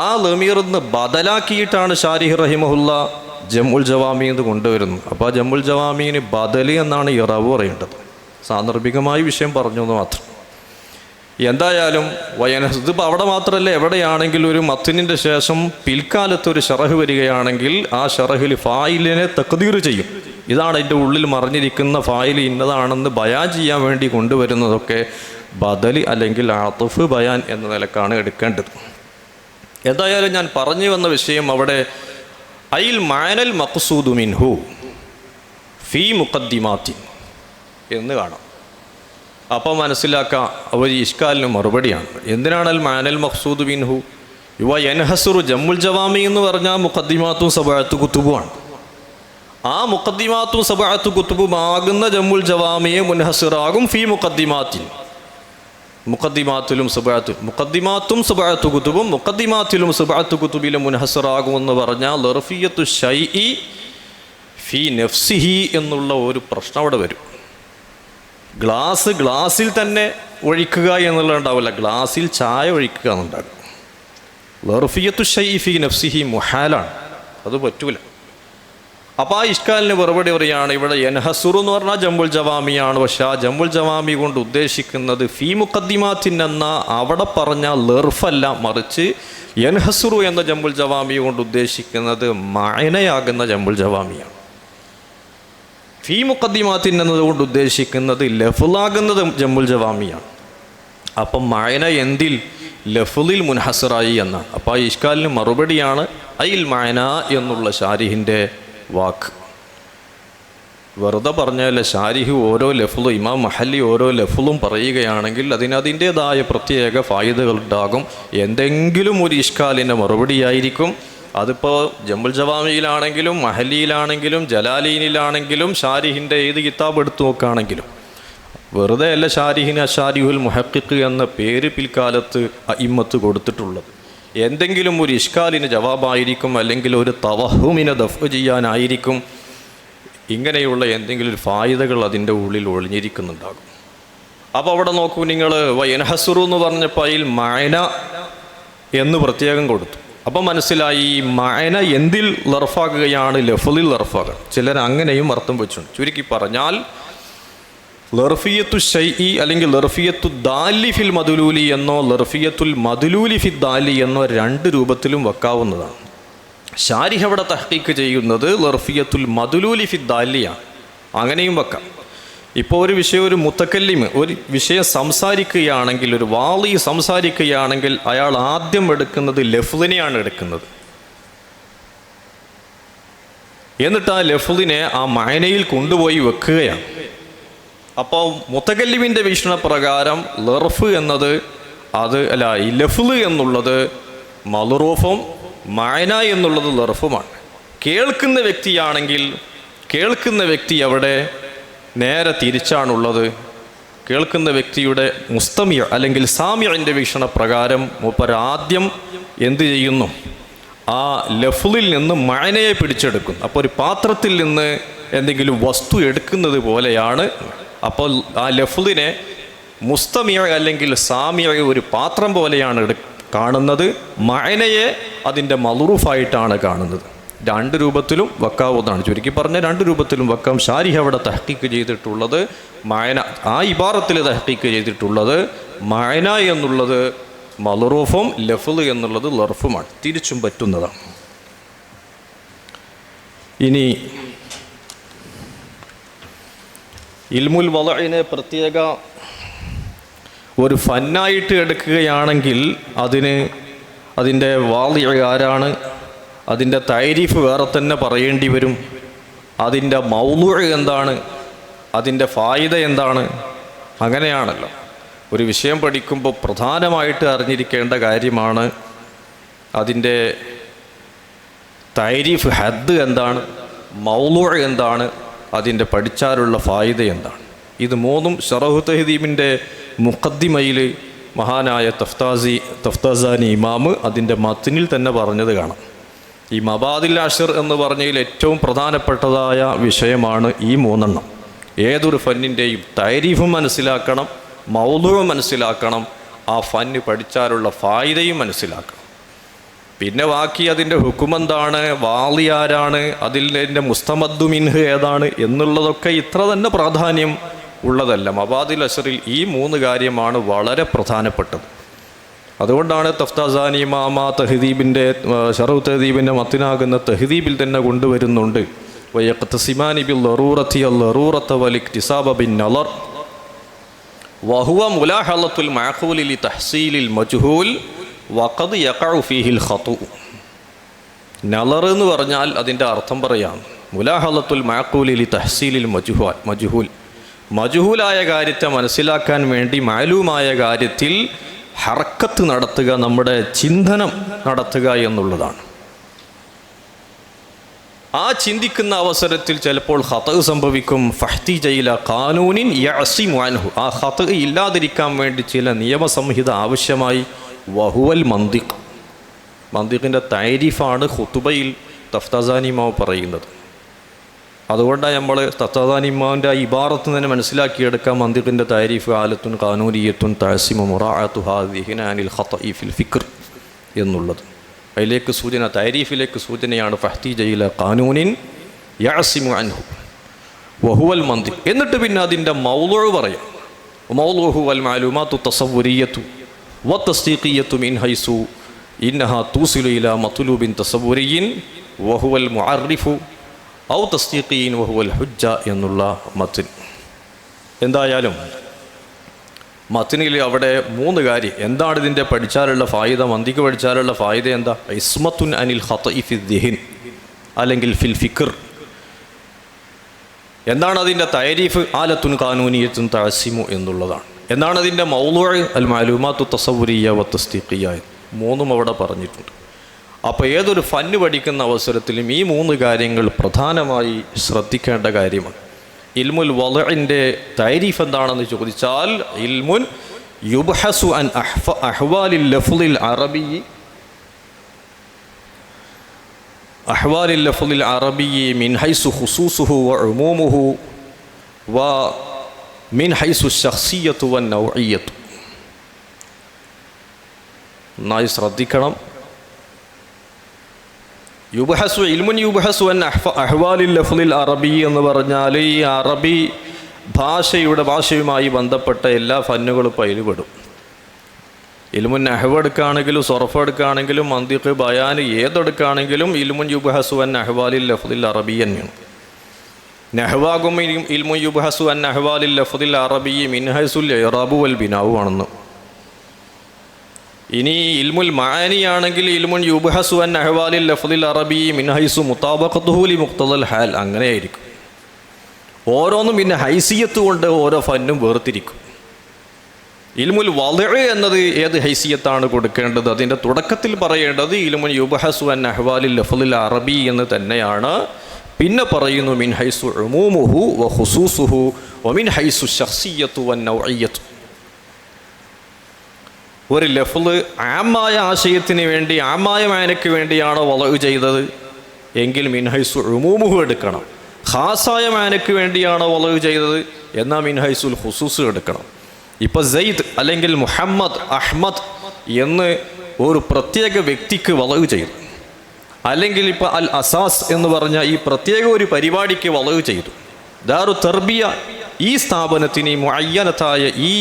S1: ആ ലമീറിന്ന് ബദലാക്കിയിട്ടാണ് ഷാരിഹ് റഹിമഹുല്ല ജമുൽ ജവാമി എന്ന് കൊണ്ടുവരുന്നത്. അപ്പോൾ ആ ജമുൽ ജവാമീന് ബദലി എന്നാണ് ഇറവ് പറയേണ്ടത്. സാന്ദർഭികമായി വിഷയം പറഞ്ഞു എന്ന് മാത്രം. എന്തായാലും ഇതിപ്പോൾ അവിടെ മാത്രമല്ല, എവിടെയാണെങ്കിലും ഒരു മത്തിനിൻ്റെ ശേഷം പിൽക്കാലത്ത് ഒരു ഷറഹ് വരികയാണെങ്കിൽ ആ ഷറഹിൽ ഫായിലിനെ തഖ്ദീർ ചെയ്യും. ഇതാണ് അതിൻ്റെ ഉള്ളിൽ മറിഞ്ഞിരിക്കുന്ന ഫായിൽ ഇന്നതാണെന്ന് ബയാൻ ചെയ്യാൻ വേണ്ടി കൊണ്ടുവരുന്നതൊക്കെ ബദലി അല്ലെങ്കിൽ ആതുഫ് ബയാൻ എന്ന നിലക്കാണ് എടുക്കേണ്ടത്. എന്തായാലും ഞാൻ പറഞ്ഞു വന്ന വിഷയം അവിടെ ഐൽ മഅനൽ മഖ്സൂദു മിൻഹു ഫീ മുഖദ്ദിമാത്തിൻ എന്ന് കാണാം. അപ്പോൾ മനസ്സിലാക്കാം ഒരു ഇഷ്കാലിന് മറുപടിയാണ്. എന്തിനാണ് അൽ മഅനൽ മഖ്സൂദു മിൻഹു? യുവ യൻഹസുറു ജമുൽ ജവാമി എന്ന് പറഞ്ഞാൽ മുഖദ്ദിമാത്തും സബഅത്തു കുത്തുബുമാണ്. ആ മുഖദ്ദിമാത്തും സബഅത്തു കുത്തുബും ആകുന്ന ജമുൽ ജവാമിയെ മുൻഹസിറാകും ഫീ മുഖദ്ദിമാത്തിൻ. മുഖദ്ദിമാത്തിലും സബഅത്തു കുത്തുബും മുഖദ്ദിമാത്തിലും സബഅത്തു കുത്തുബിലും മുൻഹസിറാകുമെന്ന് പറഞ്ഞാൽ ലർഫിയത്തു ഷൈഇ ഫീ നഫ്സിഹി എന്നുള്ള ഒരു പ്രശ്നം അവിടെ വരും. ഗ്ലാസ്സിൽ തന്നെ ഒഴിക്കുക എന്നുള്ളത് ഉണ്ടാവില്ല, ഗ്ലാസ്സിൽ ചായ ഒഴിക്കുക എന്നുണ്ടാകും. ലർഫിയത്തു ഷൈഇ ഫീ നഫ്സിഹി മുഹാലാണ്, അത് പറ്റൂല. അപ്പോൾ ആ ഇഷ്കാലിന് മറുപടി പറയുകയാണ്, ഇവിടെ യൻഹസുറു എന്ന് പറഞ്ഞാൽ ജമുൽ ജവാമിയാണ്. പക്ഷേ ആ ജമുൽ ജവാമി കൊണ്ട് ഉദ്ദേശിക്കുന്നത് ഫീ മുഖദ്ദിമാത്തിൻ എന്ന അവിടെ പറഞ്ഞ ലർഫല്ല, മറിച്ച് യൻഹസുറു എന്ന ജമുൽ ജവാമി കൊണ്ട് ഉദ്ദേശിക്കുന്നത് മഅനയാകുന്ന ജമുൽ ജവാമിയാണ്. ഫീ മുഖദ്ദിമാത്തിൻ എന്നതുകൊണ്ട് ഉദ്ദേശിക്കുന്നത് ലഫ്ലാകുന്നത് ജമുൽ ജവാമിയാണ്. അപ്പം മഅന എന്തിൽ? ലഫ്ലിൽ മുൻഹസറായി എന്നാണ്. അപ്പോൾ ആ ഇഷ്കാലിന് മറുപടിയാണ് ഐൽ മഅന എന്നുള്ള ഷാരിഹിൻ്റെ വാക്ക്. വെറുതെ പറഞ്ഞാൽ ഷാരിഹ് ഓരോ ലഫ്ലും ഇമാം മഹല്ലി ഓരോ ലഫ്ലും പറയുകയാണെങ്കിൽ അതിൻ്റേതായ പ്രത്യേക ഫായിദകളുണ്ടാകും. എന്തെങ്കിലും ഒരു ഇഷ്കാലിൻ്റെ മറുപടിയായിരിക്കും. അതിപ്പോൾ ജമുൽ ജവാമിയിലാണെങ്കിലും മഹല്ലിയിലാണെങ്കിലും ജലാലീനിലാണെങ്കിലും ഷാരിഹിൻ്റെ ഏത് കിതാബ് എടുത്തു നോക്കുകയാണെങ്കിലും വെറുതെ അല്ല ഷാരിഹിന് അഷാരിഹുൽ മുഹഖിഖ് എന്ന പേര് പിൽക്കാലത്ത് അഇമ്മത്ത് കൊടുത്തിട്ടുള്ളത്. എന്തെങ്കിലും ഒരു ഇഷ്കാലിന് ജവാബായിരിക്കും, അല്ലെങ്കിൽ ഒരു തവഹുമിനെ ദഫ് ചെയ്യാനായിരിക്കും. ഇങ്ങനെയുള്ള എന്തെങ്കിലും ഒരു ഫായിദകൾ അതിൻ്റെ ഉള്ളിൽ ഒളിഞ്ഞിരിക്കുന്നുണ്ടാകും. അപ്പോൾ അവിടെ നോക്കൂ നിങ്ങൾ, വയൻഹസുറു എന്ന് പറഞ്ഞപ്പോൾ അതിൽ മഅന എന്ന് പ്രത്യേകം കൊടുത്തു. അപ്പം മനസ്സിലായി ഈ മഅന എന്തിൽ ലർഫാക്കുകയാണ്? ലഫ്ലിൽ ലർഫാകുക. ചിലർ അങ്ങനെയും അർത്ഥം വെച്ചിട്ടുണ്ട്. ചുരുക്കി പറഞ്ഞാൽ ലർഫിയത്തു ഷൈഇ അല്ലെങ്കിൽ ലർഫിയത്തു ദാലി ഫിൽ മദ്ലൂലി എന്നോ ലർഫിയത്തുൽ മദ്ലൂലി ഫി ദാലി എന്നോ രണ്ട് രൂപത്തിലും വെക്കാവുന്നതാണ്. ഷാരിഹ് അവിടെ തഹ്ഖീഖ് ചെയ്യുന്നത് ലർഫിയത്തുൽ മദ്ലൂലി ഫി ദാലിയാണ്, അങ്ങനെയും വെക്കാം. ഇപ്പോൾ ഒരു വിഷയം ഒരു മുത്തക്കല്ലിമ് ഒരു വിഷയം സംസാരിക്കുകയാണെങ്കിൽ, ഒരു വാളി സംസാരിക്കുകയാണെങ്കിൽ അയാൾ ആദ്യം എടുക്കുന്നത് ലഫ്ളിനെയാണ് എടുക്കുന്നത്. എന്നിട്ട് ആ ലഫ്ളിനെ ആ മഅനയിൽ കൊണ്ടുപോയി വെക്കുകയാണ്. അപ്പോൾ മുത്തക്കല്ലിമിൻ്റെ വീക്ഷണപ്രകാരം ലർഫ് എന്നത് ഈ ലഫ്ള് എന്നുള്ളത് മദ്റൂഫും മഅന എന്നുള്ളത് ലർഫുമാണ്. കേൾക്കുന്ന വ്യക്തിയാണെങ്കിൽ കേൾക്കുന്ന വ്യക്തി അവിടെ നേരെ തിരിച്ചാണുള്ളത്. കേൾക്കുന്ന വ്യക്തിയുടെ മുസ്തമിയ അല്ലെങ്കിൽ സാമിഅിൻ്റെ വീക്ഷണപ്രകാരം മൂപ്പർ ആദ്യം എന്ത് ചെയ്യുന്നു? ആ ലഫ്ളിൽ നിന്ന് മഅനയെ പിടിച്ചെടുക്കും. അപ്പോൾ ഒരു പാത്രത്തിൽ നിന്ന് എന്തെങ്കിലും വസ്തു എടുക്കുന്നത് പോലെയാണ്. അപ്പോൾ ആ ലഫ്ളിനെ മുസ്തമിയ അല്ലെങ്കിൽ സാമിയ ഒരു പാത്രം പോലെയാണ് കാണുന്നത്. മഅനയെ അതിൻ്റെ മദ്റൂഫായിട്ടാണ് കാണുന്നത്. രണ്ട് രൂപത്തിലും വക്കാവുന്നതാണ്. ചുരുക്കി പറഞ്ഞ രണ്ട് രൂപത്തിലും വക്കാം. ഷാരിഹ് അവിടെ തഹ്ഖീഖ് ചെയ്തിട്ടുള്ളത് മഅന, ആ ഇബാറത്തിൽ തഹ്ഖീഖ് ചെയ്തിട്ടുള്ളത് മഅന എന്നുള്ളത് മദ്റൂഫും ലഫ്ള് എന്നുള്ളത് ലർഫുമാണ്. തിരിച്ചും പറ്റുന്നതാണ്. ഇനി ഇൽമുൽ വളഇനെ പ്രത്യേക ഒരു ഫന്നായിട്ട് എടുക്കുകയാണെങ്കിൽ അതിൻ്റെ വാളി ആരാണ്, അതിൻ്റെ തഅരീഫ് വേറെ തന്നെ പറയേണ്ടി വരും. അതിൻ്റെ മൗളൂഅ് എന്താണ്, അതിൻ്റെ ഫായിദ എന്താണ്, അങ്ങനെയാണല്ലോ. ഒരു വിഷയം പഠിക്കുമ്പോൾ പ്രധാനമായിട്ട് അറിഞ്ഞിരിക്കേണ്ട കാര്യമാണ് അതിൻ്റെ തഅരീഫ്, ഹദ് എന്താണ്, മൗളൂഅ് എന്താണ്, അതിൻ്റെ പഠിച്ചാലുള്ള ഫായിദ എന്താണ്. ഇത് മൂന്നും ശറഹു തഹ്ദീബിൻ്റെ മുഖദ്ദിമയിൽ മഹാനായ തഫ്താസാനി ഇമാമ് അതിൻ്റെ മത്നിൽ തന്നെ പറഞ്ഞത് കാണാം. ഈ മബാദിൽ അശ്ർ എന്ന് പറഞ്ഞതിൽ ഏറ്റവും പ്രധാനപ്പെട്ടതായ വിഷയമാണ് ഈ മൂന്നെണ്ണം. ഏതൊരു ഫന്നിൻ്റെയും തഅരീഫും മനസ്സിലാക്കണം, മൗളൂഅ് മനസ്സിലാക്കണം, ആ ഫന്ന് പഠിച്ചാലുള്ള ഫായിദയും മനസ്സിലാക്കണം. പിന്നെ ബാക്കി അതിൻ്റെ ഹുക്കുമെന്താണ്, വാളി ആരാണ്, അതിൻ്റെ മുസ്തമദ്ദു മിൻഹ് ഏതാണ് എന്നുള്ളതൊക്കെ ഇത്ര തന്നെ പ്രാധാന്യം ഉള്ളതല്ല. മബാദിൽ അശ്റിൽ ഈ മൂന്ന് കാര്യമാണ് വളരെ പ്രധാനപ്പെട്ടത്. അതുകൊണ്ടാണ് തഫ്താസാനി ഇമാമ തഹ്ദീബിൻ്റെ ശറഹ് തഹ്ദീബിൻ്റെ മത്തിനാകുന്ന തഹ്ദീബിൽ തന്നെ കൊണ്ടുവരുന്നുണ്ട്. വയഖ്തസിമാനി ബിൽ ലറൂറത്തി അൽ ലറൂറത വൽ ഇക്തിസാബ ബിൻ നളർ വഹുവ മുലാഹലത്തുൽ മഅഖൂലി ലി തഹ്സീലിൽ മജ്ഹൂൽ വഖദ് യഖഉ ഫീഹിൽ ഖതു. നളർ എന്ന് പറഞ്ഞാൽ അതിൻ്റെ അർത്ഥം പറയാം മുലാഹലത്തുൽ മഅഖൂലി ലി തഹ്സീലിൽ മജ്ഹൂൽ. മജ്ഹൂലായ കാര്യത്തെ മനസ്സിലാക്കാൻ വേണ്ടി മാലൂമായ കാര്യത്തിൽ ഹർക്കത്ത് നടത്തുക, നമ്മുടെ ചിന്തനം നടത്തുക എന്നുള്ളതാണ്. ആ ചിന്തിക്കുന്ന അവസരത്തിൽ ചിലപ്പോൾ ഖത്അ സംഭവിക്കും. ഫഹ്തിജ ഇലാ ഖാനൂനിൻ യഅസിമു അൻഹു, ആ ഖത്അ ഇല്ലാതിരിക്കാൻ വേണ്ടി ചില നിയമസംഹിത ആവശ്യമായി. വഹുവൽ മന്തിഖ്, മന്തിഖിൻ്റെ തഅരീഫാണ് ഖുതുബയിൽ തഫ്താസാനി ഇമാം പറയുന്നത്. അതുകൊണ്ടാണ് നമ്മൾ തഫ്താസാനി ഇമാമിൻ്റെ ആ ഇബാറത്ത് തന്നെ മനസ്സിലാക്കിയെടുക്കാം. മന്തിഖിൻ്റെ തഅരീഫ് ആലത്തുൻ ഖാനൂനിയത്തുൻ തഅസിമു മുറാഅതു ഹാദിഹിന അനിൽ ഖത്ഇ ഫിൽ ഫിക്ർ എന്നുള്ളത്. അതിലേക്ക് സൂചന, തഅരീഫിലേക്ക് സൂചനയാണ് ഫഹ്തിജ ഇലാ ഖാനൂനിൻ യഅസിമു അൻഹു വഹുവൽ മന്തിഖ്. എന്നിട്ട് പിന്നെ അതിൻ്റെ മൗളൂഅ് പറയാം. മൗളൂഉഹു വൽ മഅലൂമാത്തു തസവ്വുരിയ്യത്തു വത്തസ്ദീഖിയ്യത്തു മിൻ ഹൈസു ഇന്നഹാ തൂസിലു ഇലാ മത്ലൂബിൻ തസവ്വുരിയ്യിൻ വഹുവൽ മുഅർരിഫു ഔ തസ്ദീഖിയ്യിൻ വഹുവൽ ഹുജ്ജ എന്നുള്ള മത്ൻ. എന്തായാലും മത്നിൽ അവിടെ മൂന്ന് കാര്യം. എന്താണ് ഇതിൻ്റെ പഠിച്ചാലുള്ള ഫായിദ? മന്തിക്ക് പഠിച്ചാലുള്ള ഫായിദ എന്താ? ഇസ്മത്തുൻ അനിൽ ഖത്ഇ ഫി ദിഹിൻ അല്ലെങ്കിൽ ഫിൽ ഫിക്ർ. എന്താണ് അതിൻ്റെ തഅരീഫ്? ആലത്തുൻ ഖാനൂനിയത്തുൻ തഅസിമു എന്നുള്ളതാണ്. എന്നാണ് അതിൻ്റെ മൗളൂഅ്? അൽ മഅലൂമാത്തു തസവ്വുരിയ്യ വ തസ്ദീഖിയ്യ. മൂന്നും അവിടെ പറഞ്ഞിട്ടുണ്ട്. അപ്പോൾ ഏതൊരു ഫന്ന് പഠിക്കുന്ന അവസരത്തിലും ഈ മൂന്ന് കാര്യങ്ങൾ പ്രധാനമായി ശ്രദ്ധിക്കേണ്ട കാര്യമാണ്. ഇൽമുൽ വളഇൻ്റെ തഅരീഫ് എന്താണെന്ന് ചോദിച്ചാൽ ഇൽമുൻ യുബ്ഹസു അൻ അഹ്വാലിൽ ലഫ്ളിൽ അറബി മിൻ ഹൈസു ഖുസൂസുഹു വ ഉമൂമുഹു വ മിൻ ഹൈസു ശഖ്സിയ്യത്തു വ നൗഇയ്യത്തു. നന്നായി ശ്രദ്ധിക്കണം. ഇൽമുൻ യുബ്ഹസു അൻ അഹ്വാലിൽ ലഫ്ളിൽ അറബി എന്ന് പറഞ്ഞാൽ ഈ അറബി ഭാഷയുമായി ബന്ധപ്പെട്ട എല്ലാ ഫന്നുകളും ഇപ്പോൾ അതിൽ പെടും. ഇൽമുൻ നഹ്വ് എടുക്കുകയാണെങ്കിലും സർഫ് എടുക്കുകയാണെങ്കിലും മന്തിഖ് ബയാൻ ഏതെടുക്കുകയാണെങ്കിലും ഇൽമുൻ യുബ്ഹസു അൻ അഹ്വാലിൽ ലഫ്ളിൽ അറബി തന്നെയാണ്. നഹ്വാകും ഇൽമു യുബ്ഹസു അൻ അഹ്വാലിൽ ലഫ്ദിൽ അറബി മിൻ ഹൈസുൽ ഇറാബു വൽ ബിനാഉ ആണെന്ന്. ഇനി ഇൽമുൽ മഅനിയാണെങ്കിൽ ഇൽമുൻ യുബ്ഹസു അൻ അഹ്വാലിൽ ലഫ്ദിൽ അറബി മിൻ ഹൈസു മുതാബഖതുഹു ലി മുഖ്തദൽ ഹാൽ. അങ്ങനെയായിരിക്കും. ഓരോന്നും പിന്നെ ഹൈസിയത്ത് കൊണ്ട് ഓരോ ഫന്നും വേർതിരിക്കും. ഇൽമുൽ വദ്ഇ എന്നത് ഏത് ഹൈസിയത്താണ് കൊടുക്കേണ്ടത്, അതിൻ്റെ തുടക്കത്തിൽ പറയേണ്ടത് ഇൽമുൻ യുബ്ഹസു അൻ അഹ്വാലിൽ ലഫ്ദിൽ അറബി എന്ന് തന്നെയാണ്. പിന്നെ പറയുന്നു മിൻ ഹൈസു ഉമൂമുഹു വ ഖുസൂസുഹു വ മിൻ ഹൈസു ശഖ്സിയ്യത്തു വൻ നൗഇയ്യത്തു. ഒരു ലഫ്ള് ആമായ ആശയത്തിന് വേണ്ടി ആമായ മാനയ്ക്ക് വേണ്ടിയാണോ വദ്ഉ ചെയ്തത് എങ്കിൽ മിൻ ഹൈസു ഉമൂമുഹു എടുക്കണം. ഖാസായ മാനയ്ക്ക് വേണ്ടിയാണോ വദ്ഉ ചെയ്തത് എന്നാൽ മിൻ ഹൈസുൽ ഖുസൂസ് എടുക്കണം. ഇപ്പോൾ സെയ്ദ് അല്ലെങ്കിൽ മുഹമ്മദ്, അഹ്മദ് എന്ന് ഒരു പ്രത്യേക വ്യക്തിക്ക് വദ്ഉ ചെയ്തു, അല്ലെങ്കിൽ ഇപ്പോൾ അൽ അസാസ് എന്ന് പറഞ്ഞ ഈ പ്രത്യേക ഒരു പരിപാടിക്ക് വദ്ഉ ചെയ്തു. ദാറു തർബിയ ഈ സ്ഥാപനത്തിന്, മുഅയ്യനത്തായ ഈ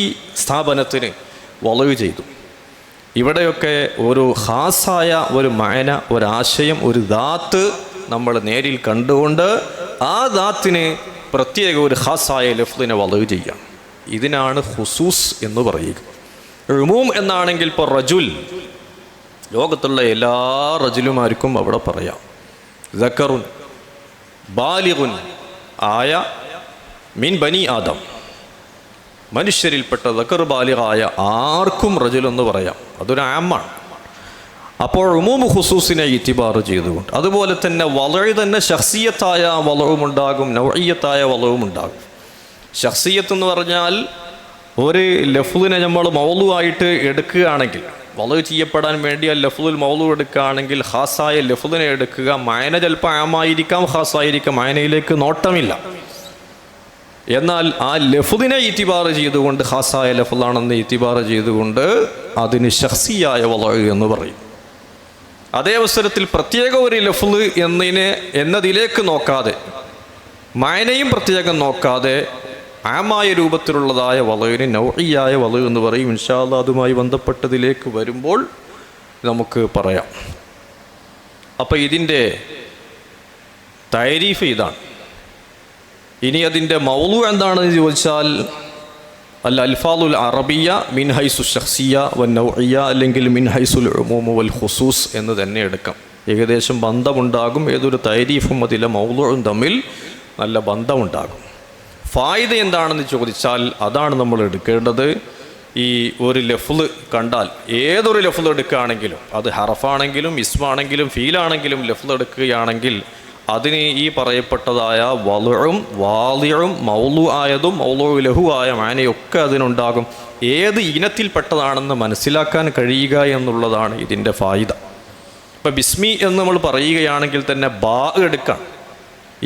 S1: സ്ഥാപനത്തിന് വദ്ഉ ചെയ്തു. ഇവിടെയൊക്കെ ഒരു ഖാസായ ഒരു മഅന, ഒരാശയം, ഒരു ദാത്ത് നമ്മൾ നേരിൽ കണ്ടുകൊണ്ട് ആ ദാത്തിന് പ്രത്യേക ഒരു ഖാസായ ലഫ്ളിനെ വദ്ഉ ചെയ്യാം. ഇതിനാണ് ഖുസൂസ് എന്ന് പറയുക. ഉമൂം എന്നാണെങ്കിൽ ഇപ്പോൾ റജുൽ, ലോകത്തുള്ള എല്ലാ റജുലുമാർക്കും അവിടെ പറയാം. ദക്കറുൻ ബാലിഗുൻ ആയ മിൻ ബനി ആദം, മനുഷ്യരിൽപ്പെട്ട ദക്കർ ബാലിഗായ ആർക്കും റജുൽ എന്ന് പറയാം. അതൊരു ആമാണ്. അപ്പോൾ ഉമൂമു ഖുസൂസിനെ ഇത്തിബാർ ചെയ്തുകൊണ്ട്, അതുപോലെ തന്നെ വദ്ഉ തന്നെ ശഖ്സിയത്തായ വദ്ഉം ഉണ്ടാകും, നൗഇയ്യത്തായ വദ്ഉം ഉണ്ടാകും. ശഖ്സിയത്ത് എന്ന് പറഞ്ഞാൽ ഒരു ലഫ്ളിനെ നമ്മൾ മൗളുവായിട്ട് എടുക്കുകയാണെങ്കിൽ, വദ്ഉ ചെയ്യപ്പെടാൻ വേണ്ടി ആ ലഫ്ളുൽ മൗളു എടുക്കുകയാണെങ്കിൽ ഖാസായ ലഫ്ളിനെ എടുക്കുക. മഅന ചിലപ്പോൾ ആമായിരിക്കാം, ഖാസായിരിക്കാം, മഅനയിലേക്ക് നോട്ടമില്ല. എന്നാൽ ആ ലഫ്ളിനെ ഇത്തിബാർ ചെയ്തുകൊണ്ട്, ഖാസായ ലഫ്ളാണെന്ന് ഇത്തിബാർ ചെയ്തുകൊണ്ട് അതിന് ശഖ്സിയായ വദ്ഉ എന്ന് പറയും. അതേ അവസരത്തിൽ പ്രത്യേക ഒരു ലഫ്ള് എന്നതിലേക്ക് നോക്കാതെ, മഅനയും പ്രത്യേകം നോക്കാതെ ആമായ രൂപത്തിലുള്ളതായ വദ്ഉവിന് നൗഇയ്യായ വദ്ഉ എന്ന് പറയും. ഇൻഷാ അല്ലാഹ് അതുമായി ബന്ധപ്പെട്ടതിലേക്ക് വരുമ്പോൾ നമുക്ക് പറയാം. അപ്പോൾ ഇതിൻ്റെ തഅരീഫ് ഇതാണ്. ഇനി അതിൻ്റെ മൗളു എന്താണെന്ന് ചോദിച്ചാൽ അൽ അൽഫാദുൽ അറബിയ മിൻ ഹൈസു ശഖ്സിയ വൻ നൗഇയ്യ, അല്ലെങ്കിൽ മിൻ ഹൈസുൽ ഉമൂം വൽ ഖുസൂസ് എന്ന് തന്നെ എടുക്കാം. ഏകദേശം ബന്ധമുണ്ടാകും. ഏതൊരു തഅരീഫും അതിലെ മൗളുഉം തമ്മിൽ നല്ല ബന്ധമുണ്ടാകും. ഫായിദ എന്താണെന്ന് ചോദിച്ചാൽ അതാണ് നമ്മൾ എടുക്കേണ്ടത്. ഈ ഒരു ലഫ്ള് കണ്ടാൽ, ഏതൊരു ലഫ്ള് എടുക്കുകയാണെങ്കിലും, അത് ഹറഫാണെങ്കിലും ഇസ്മാണെങ്കിലും ഫീലാണെങ്കിലും ലഫ്ള് എടുക്കുകയാണെങ്കിൽ അതിന് ഈ പറയപ്പെട്ടതായ വദ്ഉം വാദിഉം മൗളു ആയതും മൗളു ലഹു ആയ മാനയൊക്കെ അതിനുണ്ടാകും. ഏത് ഇനത്തിൽപ്പെട്ടതാണെന്ന് മനസ്സിലാക്കാൻ കഴിയുക എന്നുള്ളതാണ് ഇതിൻ്റെ ഫായിദ. ഇപ്പം ബിസ്മി എന്ന് നമ്മൾ പറയുകയാണെങ്കിൽ തന്നെ ബാ എടുക്കാം.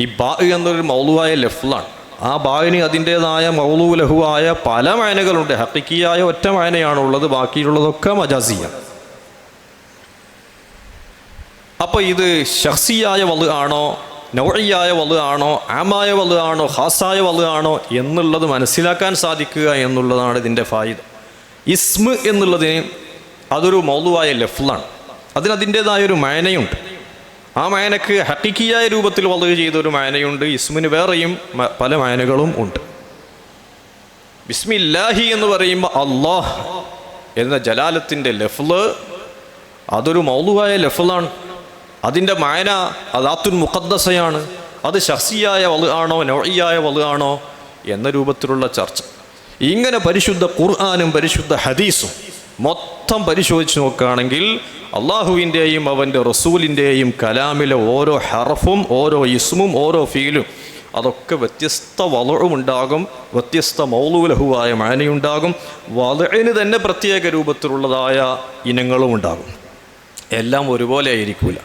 S1: ഈ ബാ എന്നൊരു മൗളുവായ ലഫ്ളാണ്. ആ ബാവിന് അതിൻ്റേതായ മൗളു ലഹു ആയ പല മാനകളുണ്ട്. ഹഖീഖിയായ ഒറ്റ മാനയാണുള്ളത്, ബാക്കിയുള്ളതൊക്കെ മജാസിയാണ്. അപ്പോൾ ഇത് ശഖ്സിയായ വദ്ഉ ആണോ, നൗഇയ്യായ വദ്ഉ ആണോ, ആമായ വദ്ഉ ആണോ, ഖാസായ വദ്ഉ ആണോ എന്നുള്ളത് മനസ്സിലാക്കാൻ സാധിക്കുക എന്നുള്ളതാണ് ഇതിൻ്റെ ഫായിദ. ഇസ്മ് എന്നുള്ളതിന് അതൊരു മൗളുവായ ലഫ്ളാണ്. അതിൻ്റേതായൊരു മാനയുണ്ട്. ആ മാനക്ക് ഹഖീഖിയായ രൂപത്തിൽ വദ്ഉ ചെയ്തൊരു മാനയുണ്ട്. ഇസ്മിന് വേറെയും പല മാനകളും ഉണ്ട്. ബിസ്മില്ലാഹി എന്ന് പറയുമ്പോൾ അല്ലാഹ് എന്ന ജലാലത്തിൻ്റെ ലഫ്ള് അതൊരു മൗളുവായ ലഫ്ളാണ്. അതിൻ്റെ മാന അദാത്തുൻ മുഖദ്ദസയാണ്. അത് ശഖ്സിയായ വദ്ഉ ആണോ നൗഇയ്യായ വദ്ഉ ആണോ എന്ന രൂപത്തിലുള്ള ചർച്ച. ഇങ്ങനെ പരിശുദ്ധ ഖുർആനും പരിശുദ്ധ ഹദീസും മൊത്തം പരിശോധിച്ച് നോക്കുകയാണെങ്കിൽ അള്ളാഹുവിൻ്റെയും അവൻ്റെ റസൂലിൻ്റെയും കലാമിലെ ഓരോ ഹർഫും ഓരോ ഇസ്മും ഓരോ ഫീലും അതൊക്കെ വ്യത്യസ്ത വദ്ഉം ഉണ്ടാകും, വ്യത്യസ്ത മൗളു ലഹുവായ മാനയുണ്ടാകും. വദ്ഇന് തന്നെ പ്രത്യേക രൂപത്തിലുള്ളതായ ഇനങ്ങളും ഉണ്ടാകും. എല്ലാം ഒരുപോലെ ആയിരിക്കില്ല.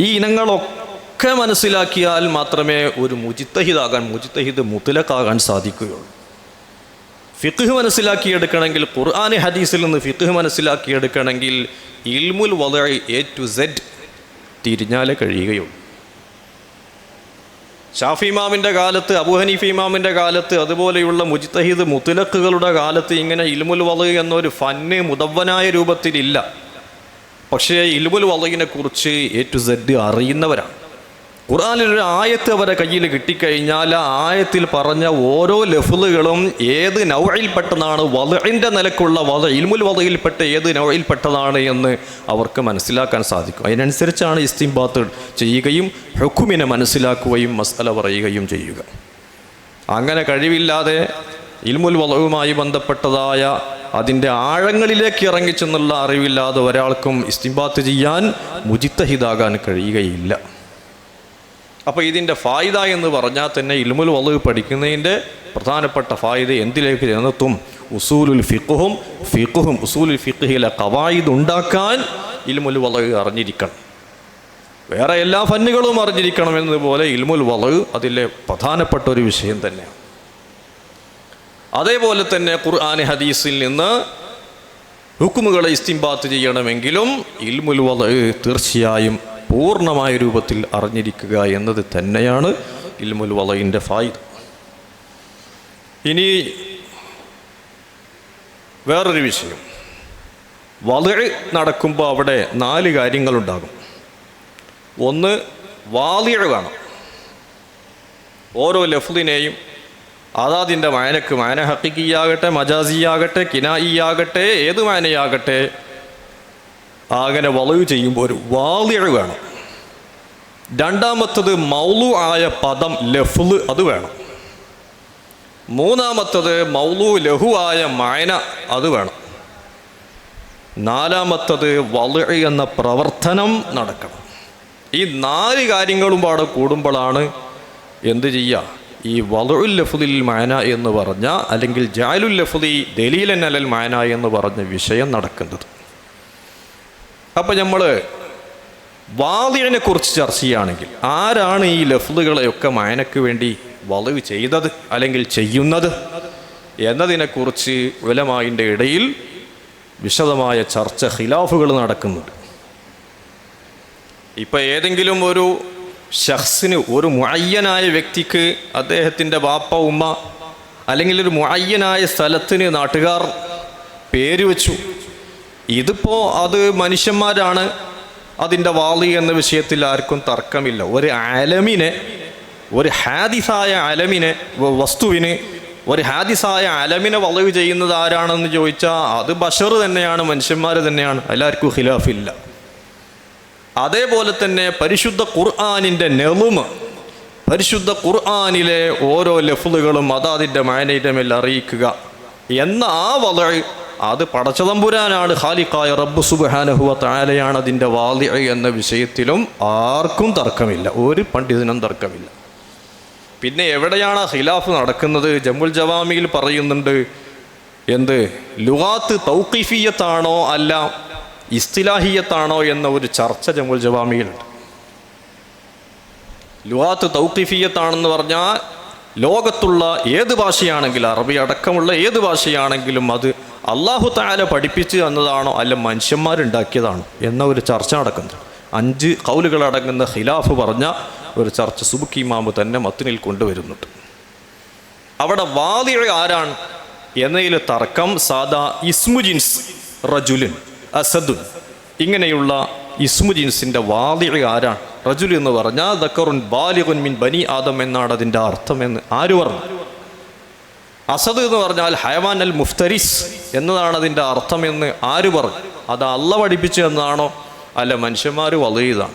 S1: ഈ ഇനങ്ങളൊക്കെ മനസ്സിലാക്കിയാൽ മാത്രമേ ഒരു മുജ്തഹിദ് മുത്ലഖാകാൻ സാധിക്കുകയുള്ളൂ. ഫിഖ്ഹ് മനസ്സിലാക്കിയെടുക്കണമെങ്കിൽ, ഖുർആന് ഹദീസിൽ നിന്ന് ഫിഖ്ഹ് മനസ്സിലാക്കിയെടുക്കണമെങ്കിൽ ഇൽമുൽ വദ്ഇ എ ടു സെഡ് തിരിഞ്ഞാലേ കഴിയുകയുള്ളൂ. ഷാഫി ഇമാമിൻ്റെ കാലത്ത്, അബൂ ഹനീഫ ഇമാമിൻ്റെ കാലത്ത്, അതുപോലെയുള്ള മുജ്തഹിദ് മുത്ലഖുകളുടെ കാലത്ത് ഇങ്ങനെ ഇൽമുൽ വദ്ഇ എന്നൊരു ഫന്ന് മുദവ്വനായ രൂപത്തിലില്ല. പക്ഷേ ഇൽമുൽ വദ്ഇനെ കുറിച്ച് എ ടു സെഡ് അറിയുന്നവരാണ്. ഖുർആനിൽ ഒരു ആയത്ത് അവരെ കയ്യിൽ കിട്ടിക്കഴിഞ്ഞാൽ ആ ആയത്തിൽ പറഞ്ഞ ഓരോ ലഫ്ളുകളും ഏത് നൗഇൽപ്പെട്ടതാണ്, വദ്ഇന്റെ നിലക്കുള്ള ഇൽമുൽ വദ്ഇൽപ്പെട്ട ഏത് നൗഇൽപ്പെട്ടതാണ് എന്ന് അവർക്ക് മനസ്സിലാക്കാൻ സാധിക്കും. അതിനനുസരിച്ചാണ് ഇസ്തിംബാത്ത് ചെയ്യുകയും ഹുക്മിനെ മനസ്സിലാക്കുകയും മസ്അല പറയുകയും ചെയ്യുക. അങ്ങനെ കഴിവില്ലാതെ ഇൽമുൽ വദ്ഉമായി ബന്ധപ്പെട്ടതായ അതിൻ്റെ ആഴങ്ങളിലേക്ക് ഇറങ്ങിച്ചെന്നുള്ള അറിവില്ലാതെ ഒരാൾക്കും ഇസ്തിംബാത്ത് ചെയ്യാൻ മുജിത്തഹിദാകാൻ കഴിയുകയില്ല. അപ്പോൾ ഇതിൻ്റെ ഫായിദ എന്ന് പറഞ്ഞാൽ തന്നെ ഇൽമുൽ വദ്ഉ പഠിക്കുന്നതിൻ്റെ പ്രധാനപ്പെട്ട ഫായിദ എന്തിലേക്ക് ചെന്നെത്തും? ഉസൂലുൽ ഫിഖ്ഹും ഉസൂലുൽ ഫിഖ്ഹിലെ ഖവായിദ് ഉണ്ടാക്കാൻ ഇൽമുൽ വദ്ഉ അറിഞ്ഞിരിക്കണം. വേറെ എല്ലാ ഫന്നുകളും അറിഞ്ഞിരിക്കണം എന്നതുപോലെ ഇൽമുൽ വദ്ഉ അതിലെ പ്രധാനപ്പെട്ട ഒരു വിഷയം തന്നെയാണ്. അതേപോലെ തന്നെ ഖുർആൻ ഹദീസിൽ നിന്ന് ഹുക്മുകളെ ഇസ്തിംബാത്ത് ചെയ്യണമെങ്കിലും ഇൽമുൽ വദ്ഉ തീർച്ചയായും പൂർണ്ണമായ രൂപത്തിൽ അറിഞ്ഞിരിക്കുക എന്നത് തന്നെയാണ് ഇൽമുൽ വദ്ഇന്റെ ഫായിദ. ഇനി വേറൊരു വിഷയം, വദ്ഉ നടക്കുമ്പോൾ അവിടെ 4 കാര്യങ്ങളുണ്ടാകും. ഒന്ന്, വാദിഅ് വേണം. ഓരോ ലഫ്ളിനെയും അതാതിൻ്റെ മാനക്ക്, മാന ഹഖീഖിയാകട്ടെ, മജാസിയാകട്ടെ, കിനായിയാകട്ടെ, ഏത് മാനയാകട്ടെ, അങ്ങനെ വദ്ഉ ചെയ്യുമ്പോൾ ഒരു വാദിഅ് വേണം. രണ്ടാമത്തത് മൗളു ആയ പദം ലഫ്ള് അത് വേണം. മൂന്നാമത്തത് മൗളു ലഹു ആയ മാന അത് വേണം. നാലാമത്തത് വദ്ഉ എന്ന പ്രവർത്തനം നടക്കണം. ഈ 4 കാര്യങ്ങളും പാടെ കൂടുമ്പോഴാണ് എന്ത് ചെയ്യുക? ഈ വദ്ഉൽ ലഫ്ളിൽ മാന എന്ന് പറഞ്ഞ, അല്ലെങ്കിൽ ജഅലുൽ ലഫ്ളി ദലീലൻ അലൽ മാന എന്ന് പറഞ്ഞ വിഷയം നടക്കുന്നത്. അപ്പം നമ്മൾ വാദിഅനെ കുറിച്ച് ചർച്ച ചെയ്യുകയാണെങ്കിൽ ആരാണ് ഈ ലഫ്ളുകളെയൊക്കെ മാനയ്ക്ക് വേണ്ടി വദ്ഉ ചെയ്തത് അല്ലെങ്കിൽ ചെയ്യുന്നത് എന്നതിനെക്കുറിച്ച് ഉലമാഇന്റെ ഇടയിൽ വിശദമായ ചർച്ച, ഖിലാഫുകൾ നടക്കുന്നുണ്ട്. ഇപ്പം ഏതെങ്കിലും ഒരു ഷഖ്സിന്, ഒരു മുഅയ്യനായ വ്യക്തിക്ക് അദ്ദേഹത്തിൻ്റെ ബാപ്പ ഉമ്മ അല്ലെങ്കിൽ ഒരു മുഅയ്യനായ സ്ഥലത്തിന് നാട്ടുകാർ പേര് വെച്ചു. ഇതിപ്പോൾ അത് മനുഷ്യന്മാരാണ് അതിൻ്റെ വാളി എന്ന വിഷയത്തിൽ ആർക്കും തർക്കമില്ല. ഒരു ആലമിനെ, ഒരു ഹാദിസായ ആലമിനെ, വസ്തുവിന് ഒരു ഹാദിസായ ആലമിനെ വദ്ഉ ചെയ്യുന്നത് ആരാണെന്ന് ചോദിച്ചാൽ അത് ബഷർ തന്നെയാണ്, മനുഷ്യന്മാർ തന്നെയാണ്, എല്ലാവർക്കും ഖിലാഫില്ല. അതേപോലെ തന്നെ പരിശുദ്ധ ഖുർആനിൻ്റെ നെളുമ്, പരിശുദ്ധ ഖുർആനിലെ ഓരോ ലഫ്ളുകളും അതാതിൻ്റെ മാനയുടെ മേൽ അറിയിക്കുക എന്ന ആ വദ്ഉ അത് പടച്ചതമ്പുരാനാണ്, ഖാലിഖായ റബ്ബ് സുബ്ഹാനഹു വ തആലയാണ് അതിൻ്റെ വാദിഅ് എന്ന വിഷയത്തിലും ആർക്കും തർക്കമില്ല, ഒരു പണ്ഡിതനും തർക്കമില്ല. പിന്നെ എവിടെയാണ് ഖിലാഫ് നടക്കുന്നത്? ജമുൽ ജവാമിയിൽ പറയുന്നുണ്ട്, എന്ത് ലുഗാത്ത് തൗഖീഫിയ്യത്താണോ അല്ല ഇസ്തിലാഹിയ്യത്താണോ എന്ന ഒരു ചർച്ച ജമുൽ ജവാമിയിലുണ്ട്. ലുഗാത്ത് തൗഖീഫിയ്യത്താണെന്ന് പറഞ്ഞാൽ ലോകത്തുള്ള ഏത് ഭാഷയാണെങ്കിലും, അറബി അടക്കമുള്ള ഏത് ഭാഷയാണെങ്കിലും അത് അല്ലാഹു തആല പഠിപ്പിച്ചു എന്നതാണോ അല്ല മനുഷ്യന്മാരുണ്ടാക്കിയതാണോ എന്ന ഒരു ചർച്ച നടക്കുന്നത്. 5 ഖൗലുകളടങ്ങുന്ന ഖിലാഫ് പറഞ്ഞ ഒരു ചർച്ച സുബ്കി ഇമാം തന്നെ മത്നിൽ കൊണ്ടുവരുന്നുണ്ട്. അവിടെ വാദിഅ് ആരാണ് എന്നതിൽ തർക്കം. സാദാ ഇസ്മു ജിൻസ്, റജുലുൻ, അസദുൻ, ഇങ്ങനെയുള്ള ഇസ്മു ജിൻസിൻ്റെ വാദിഅ് ആരാണ്? റജുൽ എന്ന് പറഞ്ഞാൽ ദക്കറുൻ ബാലിഗുൻ മിൻ ബനി ആദം എന്നാണ് അതിൻ്റെ അർത്ഥമെന്ന് ആര് പറഞ്ഞു? അസദ് എന്ന് പറഞ്ഞാൽ ഹയവാൻ അൽ മുഫ്തരിസ് എന്നതാണ് അതിൻ്റെ അർത്ഥമെന്ന് ആര് പറഞ്ഞു? അത് അള്ള പഠിപ്പിച്ചു എന്നാണോ അല്ല മനുഷ്യന്മാർ വദ്ഉ ചെയ്തതാണ്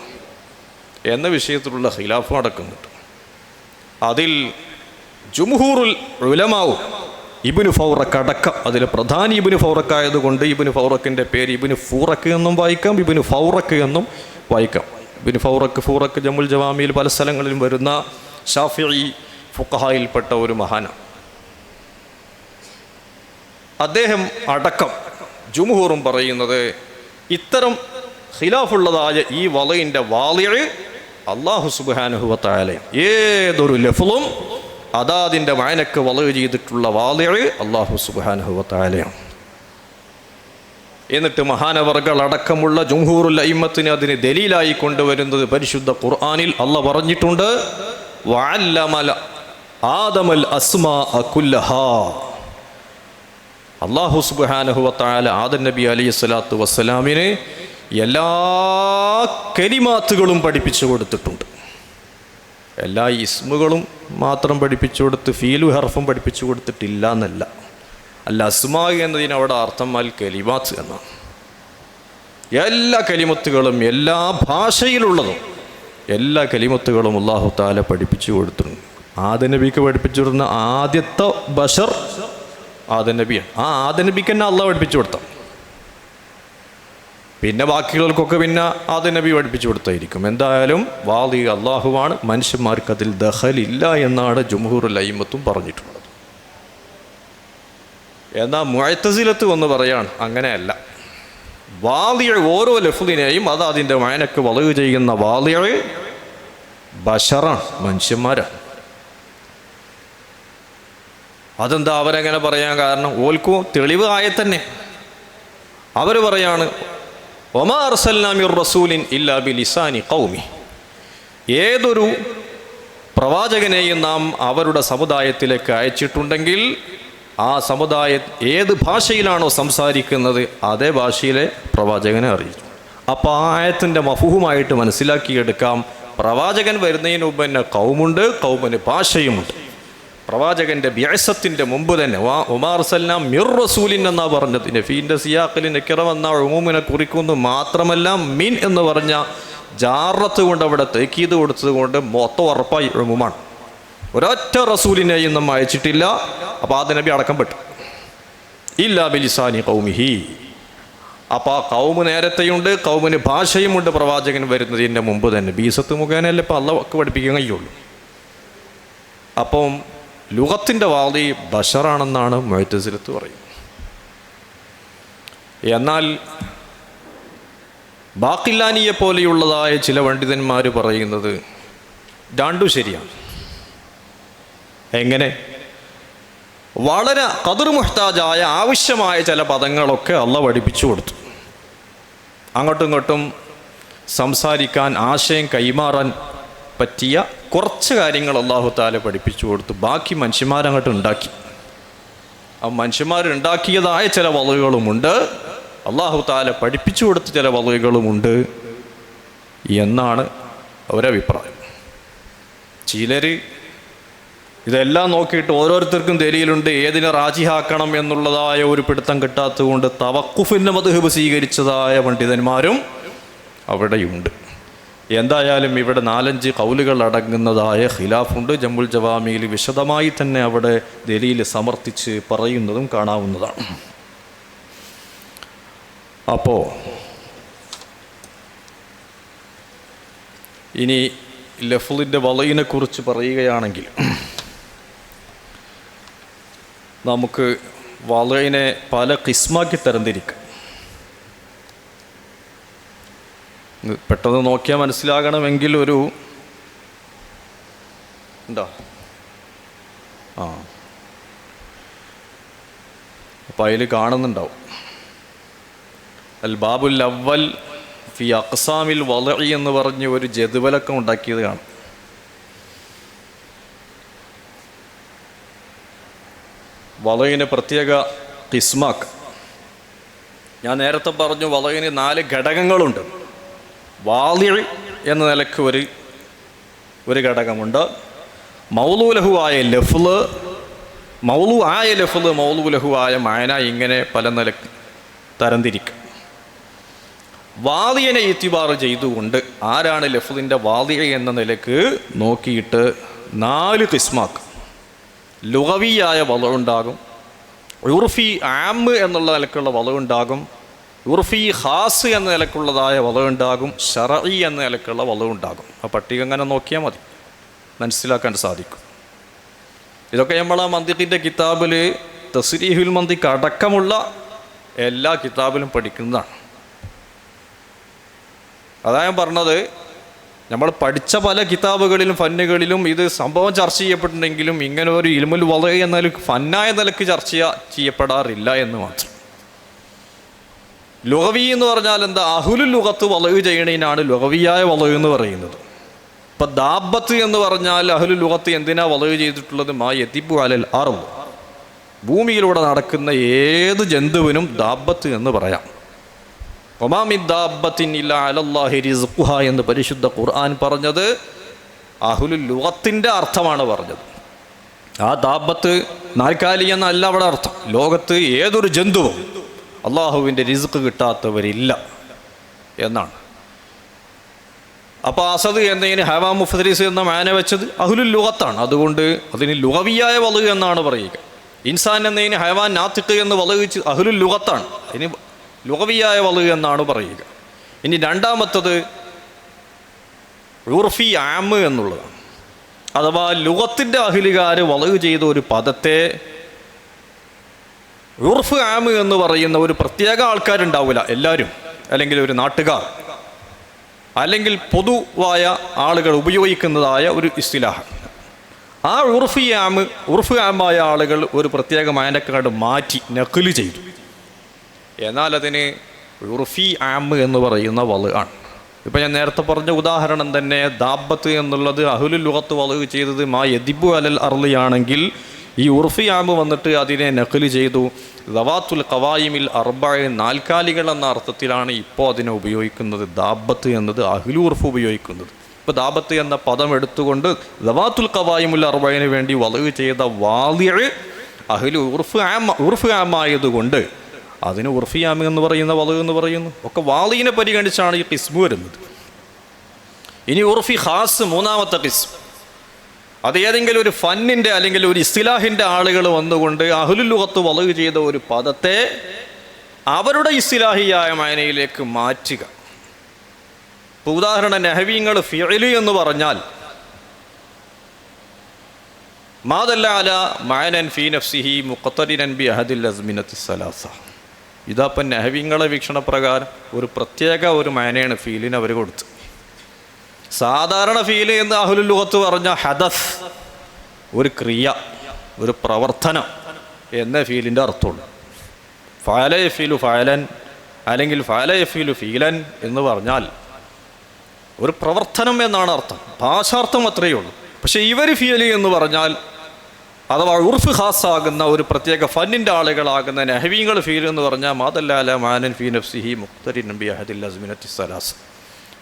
S1: എന്ന വിഷയത്തിലുള്ള ഖിലാഫ് നടക്കുന്നുണ്ട്. അതിൽ ജുംഹൂറുൽ ഉലമാഉ, ഇബ്നു ഫൗറക്ക് അടക്കം, അതിൽ പ്രധാനി ഇബ്നു ഫൗറക്ക് ആയതുകൊണ്ട് ഇബ്നു ഫൗറക്കിൻ്റെ പേര് ഇബ്നു ഫൂറക്ക് എന്നും വായിക്കാം, ഇബ്നു ഫൗറക്ക് എന്നും വായിക്കാം. ഇബ്നു ഫൂറക്ക് ജമുൽ ജവാമിയിൽ പല സ്ഥലങ്ങളിലും വരുന്ന ഷാഫിഈ ഫുഖഹായിൽപ്പെട്ട ഒരു മഹാനാണ്. അദ്ദേഹം അടക്കം ജുംഹൂറും പറയുന്നത് ഇത്തരം ഖിലാഫുള്ളതായ ഈ വദ്ഇന്റെ വാദിഅ് അല്ലാഹു സുബ്ഹാനഹു വ തആല, ഏതൊരു ലഫ്ളും അതാതിൻ്റെ മാനക്ക് വദ്ഉ ചെയ്തിട്ടുള്ള വാദിഅ് അല്ലാഹു സുബ്ഹാനഹു വ തആലയാണ്. എന്നിട്ട് മഹാനവർകൾ അടക്കമുള്ള ജുംഹൂറുൽ അയിമ്മത്തിന് അതിനെ ദലീലായി കൊണ്ടുവരുന്നത് പരിശുദ്ധ ഖുർആനിൽ അല്ലാഹ് പറഞ്ഞിട്ടുണ്ട്, വഅല്ലമ ആദമൽ അസ്മാഅ കുല്ലഹാ. അല്ലാഹു സുബ്ഹാനഹു വ തആല ആദം നബി അലൈഹി സ്വലാത്തു വസ്സലാമിന് എല്ലാ കലിമാത്തുകളും പഠിപ്പിച്ചു കൊടുത്തിട്ടുണ്ട്. എല്ലാ ഇസ്മുകളും മാത്രം പഠിപ്പിച്ചു കൊടുത്ത് ഫീലു ഹർഫും പഠിപ്പിച്ചു കൊടുത്തിട്ടില്ല എന്നല്ല. അല്ല അസ്മാ എന്നതിന് അവിടെ അർത്ഥം അൽ കലിമാത്ത് എന്നാണ്. എല്ലാ കലിമത്തുകളും എല്ലാ ഭാഷയിലുള്ളതും എല്ലാ കലിമത്തുകളും അല്ലാഹു തആല പഠിപ്പിച്ചു കൊടുത്തിട്ടുണ്ട്. ആദം നബിക്ക് പഠിപ്പിച്ചു കൊടുക്കുന്ന ആദ്യത്തെ ബഷർ ആദം നബിയാണ്. ആ ആദം നബിക്ക് തന്നെ അള്ളാഹ് പഠിപ്പിച്ചു കൊടുത്ത, പിന്നെ ബാക്കിയുള്ളവർക്കൊക്കെ പിന്നെ ആദം നബി പഠിപ്പിച്ചു കൊടുത്തായിരിക്കും. എന്തായാലും വാദി അള്ളാഹുവാണ്, മനുഷ്യന്മാർക്ക് അതിൽ ദഖലില്ല എന്നാണ് ജുംഹൂറുൽ അയിമ്മത്തും പറഞ്ഞിട്ടുള്ളത്. എന്നാൽ മുഅ്തസിലത്ത് വന്ന് പറയാണ് അങ്ങനെയല്ല. വാദിയ ഓരോ ലഫ്ദിനെയും അത് അതിൻ്റെ മഅനക്ക് വളവ് ചെയ്യുന്ന വാദിയ ബശറാണ്, മനുഷ്യന്മാരാണ്. അതെന്താ അവരെങ്ങനെ പറയാൻ കാരണം? ഓൽക്കും തെളിവ് ആയത്തന്നെ. അവർ പറയാണ് വമാ അർസൽനാ മിർ റസൂലിൻ ഇല്ലാ ബിലിസാനി ഖൗമി. ഏതൊരു പ്രവാചകനെയും നാം അവരുടെ സമുദായത്തിലേക്ക് അയച്ചിട്ടുണ്ടെങ്കിൽ ആ സമുദായം ഏത് ഭാഷയിലാണോ സംസാരിക്കുന്നത് അതേ ഭാഷയിലെ പ്രവാചകനെ അറിയിച്ചു. അപ്പോൾ ആ ആയത്തിൻ്റെ മഫ്ഹൂമായിട്ട് മനസ്സിലാക്കിയെടുക്കാം, പ്രവാചകൻ വരുന്നതിന് മുമ്പ് തന്നെ കൗമുണ്ട്, കൗമിന് ഭാഷയുമുണ്ട്. പ്രവാചകൻ്റെ ബിഅസത്തിൻ്റെ മുമ്പ് തന്നെ വമാ അർസൽനാ മിർ റസൂലിൻ എന്നാ പറഞ്ഞത്. നഫീൻ്റെ സിയാഖിൽ നക്കിറ വന്ന ഉമൂമിനെ കുറിക്കുന്നു. മാത്രമല്ല മിൻ എന്ന് പറഞ്ഞ ജാറത്ത് കൊണ്ട് അവിടെ തേക്കീത് കൊടുത്തത് കൊണ്ട് മൊത്തം ഉറപ്പായി ഉമൂമാണ്. ഒരൊറ്റ റസൂലിനെയും നമ്മൾ അയച്ചിട്ടില്ല. അപ്പോൾ ആദം നബി അടക്കം പെട്ടു. ഇല്ലാ ബിലിസാനി ഖൗമിഹി. അപ്പോൾ ആ കൗമ് നേരത്തെയുണ്ട്, കൗമിന് ഭാഷയുമുണ്ട് പ്രവാചകൻ വരുന്നതിൻ്റെ മുമ്പ് തന്നെ. ബീസത്ത് മുഖേനല്ലേ ഇപ്പോൾ അള്ളാഹ് പഠിപ്പിക്കാൻ കഴിയുള്ളൂ. അപ്പം ലുഗത്തിൻ്റെ വാദി ബഷറാണെന്നാണ് മുഅ്തസിലത്ത് പറയുന്നത്. എന്നാൽ ബാഖില്ലാനിയെ പോലെയുള്ളതായ ചില പണ്ഡിതന്മാർ പറയുന്നത് രണ്ടും ശരിയാണ്. എങ്ങനെ? വളരെ ഖദർ മുഹ്താജായ ആവശ്യമായ ചില പദങ്ങളൊക്കെ അള്ളാഹ് പഠിപ്പിച്ചു കൊടുത്തു. അങ്ങോട്ടും ഇങ്ങോട്ടും സംസാരിക്കാൻ, ആശയം കൈമാറാൻ പറ്റിയ കുറച്ച് കാര്യങ്ങൾ അല്ലാഹു തആല പഠിപ്പിച്ചു കൊടുത്തു. ബാക്കി മനുഷ്യന്മാരങ്ങോട്ട് ഉണ്ടാക്കി. ആ മനുഷ്യന്മാരുണ്ടാക്കിയതായ ചില വളുകളുമുണ്ട്, അല്ലാഹു തആല പഠിപ്പിച്ചു കൊടുത്ത ചില വളുകളുമുണ്ട് എന്നാണ് ഒരഭിപ്രായം. ചിലർ ഇതെല്ലാം നോക്കിയിട്ട് ഓരോരുത്തർക്കും ദലീലുണ്ട്, ഏതിനെ റാജിഹാക്കണം എന്നുള്ളതായ ഒരു പിടുത്തം കിട്ടാത്തതുകൊണ്ട് തവക്കുഫിൻ്റെ മദ്ഹബ് സ്വീകരിച്ചതായ പണ്ഡിതന്മാരും അവിടെയുണ്ട്. എന്തായാലും ഇവിടെ 4-5 കൗലുകൾ അടങ്ങുന്നതായ ഖിലാഫുണ്ട്. ജംഉൽ ജവാമിയിൽ വിശദമായി തന്നെ അവിടെ ദലീൽ സമർത്ഥിച്ച് പറയുന്നതും കാണാവുന്നതാണ്. അപ്പോൾ ഇനി ലഫ്ളിൻ്റെ വളയിനെ കുറിച്ച് പറയുകയാണെങ്കിൽ നമുക്ക് വളയിനെ പല ഖിസ്മാക്കി തരംതിരിക്കാം. പെട്ടെന്ന് നോക്കിയാൽ മനസ്സിലാകണമെങ്കിൽ ഒരു എന്താ അപ്പം അതിൽ കാണുന്നുണ്ടാവും അൽ ബാബുൽ അവ്വൽ ഫി അഖ്സാമിൽ വളഇ എന്ന് പറഞ്ഞ് ഒരു ജദ്വലൊക്കെ ഉണ്ടാക്കിയത് കാണും. വളയിന് പ്രത്യേക ഖിസ്മാക്ക്. ഞാൻ നേരത്തെ പറഞ്ഞു വളയിന് 4 ഘടകങ്ങളുണ്ട്. വാളി എന്ന നിലക്ക് ഒരു ഘടകമുണ്ട്. മൗലൂലഹുവായ ലഫ്ള്, മൗലൂആയ ലഫ്ള്, മൗലൂലഹുവായ മഅന, ഇങ്ങനെ പല നിലക്ക് തരംതിരിക്കും. വാളിയെ ഇത്തിബാർ ചെയ്തുകൊണ്ട് ആരാണ് ലഫ്ളിൻ്റെ വാളി എന്ന നിലക്ക് നോക്കിയിട്ട് 4 ഖിസ്മാക്ക്. ലുഗവിയായ വളവുണ്ടാകും, ഉർഫി ആം എന്നുള്ള നിലക്കുള്ള വളവുണ്ടാകും, ഉർഫി ഖാസ് എന്ന നിലക്കുള്ളതായ വളവുണ്ടാകും, ശറഈ എന്ന നിലക്കുള്ള വളവുണ്ടാകും. ആ പട്ടിക അങ്ങനെ നോക്കിയാൽ മതി, മനസ്സിലാക്കാൻ സാധിക്കും. ഇതൊക്കെ നമ്മളെ മന്തിഖിൻ്റെ കിതാബിൽ തസ്രീഹുൽ മന്തിഖ് അടക്കമുള്ള എല്ലാ കിതാബിലും പഠിക്കുന്നതാണ്. അതാ ഞാൻ പറഞ്ഞത്, നമ്മൾ പഠിച്ച പല കിതാബുകളിലും ഫന്നുകളിലും ഇത് സംഭവം ചർച്ച ചെയ്യപ്പെട്ടിട്ടുണ്ടെങ്കിലും ഇങ്ങനെ ഒരു ഇൽമുൽ വളഇ എന്ന ഫന്നായ നിലക്ക് ചർച്ച ചെയ്യപ്പെടാറില്ല എന്ന് മാത്രം. ലുഗവി എന്ന് പറഞ്ഞാൽ എന്താ? അഹ്ലുൽ ലുഗത്ത് വളഇ ചെയ്യണതിനാണ് ലുഗവിയായ വളഇ എന്ന് പറയുന്നത്. ഇപ്പം ദാബത്ത് എന്ന് പറഞ്ഞാൽ അഹ്ലുൽ ലുഗത്ത് എന്തിനാ വളഇ ചെയ്തിട്ടുള്ളത്? മാ യതിബു അലൽ അർദ്, ഭൂമിയിലൂടെ നടക്കുന്ന ഏത് ജന്തുവിനും ദാബത്ത് എന്ന് പറയാം. വമാ മിൻ ദാബത്തിൻ ഇല്ലാ അലല്ലാഹി റിസ്ഖുഹാ എന്ന് പരിശുദ്ധ ഖുർആൻ പറഞ്ഞത് അഹ്ലുൽ ലുഗത്തിൻ്റെ അർത്ഥമാണ് പറഞ്ഞത്. ആ ദാബത്ത് നാൽക്കാലി എന്നല്ല അവിടെ അർത്ഥം. ലോകത്ത് ഏതൊരു ജന്തുവും അള്ളാഹുവിൻ്റെ റിസ്ക് കിട്ടാത്തവരില്ല എന്നാണ്. അപ്പോൾ അസദ് എന്നതിന് ഹവാ മുഫദ്രീസ് എന്ന മാന വെച്ചത് അഹ്ലുൽ ലുഗത്താണ്. അതുകൊണ്ട് അതിന് ലുഗവിയായ വലു എന്നാണ് പറയുക. ഇൻസാൻ എന്നതിന് ഹൈവാൻ നാത്തിഖ് എന്ന് വലവിച്ച് അഹ്ലുൽ ലുഗത്താണ്. അതിന് ലുഗവിയായ വലു എന്നാണ് പറയുക. ഇനി രണ്ടാമത്തത് ഉർഫി ആമ് എന്നുള്ളതാണ്. അഥവാ ലുഗത്തിൻ്റെ അഹ്ലുകാർ വലു ചെയ്ത ഒരു പദത്തെ ഉർഫ് ആമ് എന്ന് പറയുന്ന ഒരു പ്രത്യേക ആൾക്കാരുണ്ടാവില്ല, എല്ലാവരും, അല്ലെങ്കിൽ ഒരു നാട്ടുകാർ, അല്ലെങ്കിൽ പൊതുവായ ആളുകൾ ഉപയോഗിക്കുന്നതായ ഒരു ഇസ്തിലാഹ്. ആ ഉർഫ് ആമായ ആളുകൾ ഒരു പ്രത്യേക മാനക്കാട് മാറ്റി നഖ്ല് ചെയ്തു. എന്നാൽ അതിന് ഉർഫി ആമ് എന്ന് പറയുന്ന വലു ആണ്. ഇപ്പം ഞാൻ നേരത്തെ പറഞ്ഞ ഉദാഹരണം തന്നെ, ദാബത്ത് എന്നുള്ളത് അഹ്ലുൽ ലുഗത്ത് വലു ചെയ്തത് മാ യദിബു അലൽ അർളിയാണെങ്കിൽ ഈ ഉർഫി ആമ് വന്നിട്ട് അതിനെ നഖ്ല് ചെയ്തു. ദവാത്തുൽ ഖവായിമിൽ അർബഅ, നാൽക്കാലികൾ എന്ന അർത്ഥത്തിലാണ് ഇപ്പോൾ അതിനെ ഉപയോഗിക്കുന്നത്. ദാബത്ത് എന്നത് അഹ്ലു ഉർഫ് ഉപയോഗിക്കുന്നത്. ഇപ്പോൾ ദാബത്ത് എന്ന പദം എടുത്തുകൊണ്ട് ദവാത്തുൽ ഖവായിമുൽ അർബഅന് വേണ്ടി വലു ചെയ്ത വാളിഅ് അഹ്ലു ഉർഫ് ആമായതുകൊണ്ട് അതിന് ഉർഫി ആമ് എന്ന് പറയുന്ന വലു എന്ന് പറയുന്നു. ഒക്കെ വാളിനെ പരിഗണിച്ചാണ് ഈ ഖിസ്മു വരുന്നത്. ഇനി ഉർഫി ഖാസ്, മൂന്നാമത്തെ ഖിസ്ം. അത് ഏതെങ്കിലും ഒരു ഫന്നിൻ്റെ അല്ലെങ്കിൽ ഒരു ഇസ്തിലാഹിൻ്റെ ആളുകൾ വന്നുകൊണ്ട് അഹ്ലുൽ ലുഗത്ത് വലു ചെയ്ത ഒരു പദത്തെ അവരുടെ ഇസ്തിലാഹിയായ മാനയിലേക്ക് മാറ്റുക. ഇപ്പോൾ ഉദാഹരണം, നഹവീങ്ങൾ ഫിഅ്ലി എന്ന് പറഞ്ഞാൽ മാദല്ല അല മഅനൻ ഫീ നഫ്സിഹി മുഖ്തരിനൻ ബി അഹദിൽ അസ്മിനത്തി സലാസ. ഇതപ്പം നഹവീങ്ങളെ വീക്ഷണപ്രകാരം ഒരു പ്രത്യേക ഒരു മാനയാണ് ഫീലിന് അവർ കൊടുത്ത്. സാധാരണ ഫീല് എന്ന് അഹ്ലുൽ ലുഗത്ത് പറഞ്ഞ ഹദസ്, ഒരു ക്രിയ, ഒരു പ്രവർത്തനം എന്ന ഫീലിൻ്റെ അർത്ഥമുള്ളൂ. ഫഅല യഫീലു ഫഅലൻ അല്ലെങ്കിൽ ഫഅല യഫീലു ഫീലൻ എന്ന് പറഞ്ഞാൽ ഒരു പ്രവർത്തനം എന്നാണ് അർത്ഥം, ഭാഷാർത്ഥം അത്രയേ ഉള്ളൂ. പക്ഷേ ഇവർ ഫിയലി എന്ന് പറഞ്ഞാൽ അഥവാ ഉർഫ് ഖാസാകുന്ന ഒരു പ്രത്യേക ഫന്നിൻ്റെ ആളുകളാകുന്ന നഹവീങ്ങൾ ഫീൽ എന്ന് പറഞ്ഞാൽ മാദല്ല മാനൻ ഫീ നഫ്സിഹി മുഖ്തരിനൻ ബി അഹദിൽ അസ്മിനത്തി സലാസ്.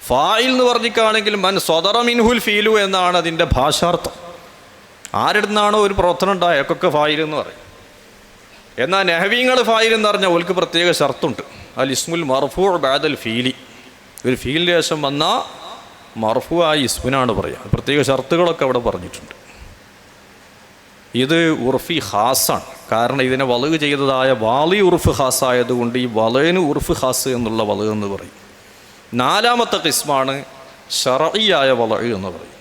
S1: ഫായിൽ എന്ന് പറഞ്ഞിട്ടാണെങ്കിൽ മൻ സ്വദറ മിൻഹുൽ ഫീലു എന്നാണ് അതിൻ്റെ ഭാഷാർത്ഥം. ആരിടുന്നാണോ ഒരു പ്രവർത്തനം ഉണ്ടായൊക്കെ ഫായിൽ എന്ന് പറയും. എന്നാൽ നഹവീങ്ങൾ ഫായിൽ എന്ന് പറഞ്ഞാൽ ഓൽക്ക് പ്രത്യേക ഷർത്തുണ്ട്. അൽ ഇസ്മുൽ മർഫൂ ബഅദൽ ഫീലി, ഒരു ഫീലിന് ശേഷം വന്ന മർഫൂ ആയ ഇസ്മിനാണ് പറയുക. പ്രത്യേക ഷർത്തുകളൊക്കെ അവിടെ പറഞ്ഞിട്ടുണ്ട്. ഇത് ഉർഫി ഖാസാണ്. കാരണം ഇതിനെ വലു ചെയ്തതായ വാളി ഉർഫ് ഖാസ് ആയതുകൊണ്ട് ഈ വലന് ഉർഫ് ഖാസ് എന്നുള്ള വലു എന്ന് പറയും. നാലാമത്തെ ഖിസ്മാണ് ശർഈയായ വലു എന്ന് പറയും.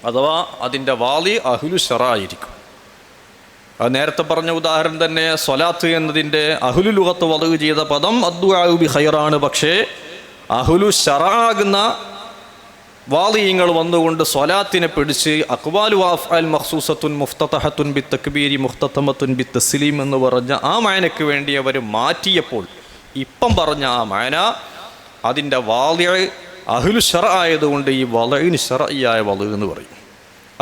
S1: അഥവാ അതിൻ്റെ വാളി അഹ്ലു ശർആയിരിക്കും. അത് നേരത്തെ പറഞ്ഞ ഉദാഹരണം തന്നെ, സ്വലാത്ത് എന്നതിൻ്റെ അഹ്ലു ലുഗത്ത് വലു ചെയ്ത പദം അദ്ദുആഉ ബി ഖൈറാണ്. പക്ഷേ അഹ്ലു ശർആകുന്ന വാളിയങ്ങൾ വന്നുകൊണ്ട് സ്വലാത്തിനെ പിടിച്ച് അഖ്വാലു വഅഫ്അൽ മഖ്സൂസത്തുൻ മുഫ്തതഹത്തുൻ ബിത്തക്ബീരി മുഖ്തതമത്തുൻ ബിത്തസ്ലീം എന്ന് പറഞ്ഞ ആ മാനയ്ക്ക് വേണ്ടി അവർ മാറ്റിയപ്പോൾ ഇപ്പം പറഞ്ഞ ആ മാന അതിൻ്റെ വാളിയ അഹ്ലു ശർഅ ആയതുകൊണ്ട് ഈ വലഇന് ശർഈയായ വലു എന്ന് പറയും.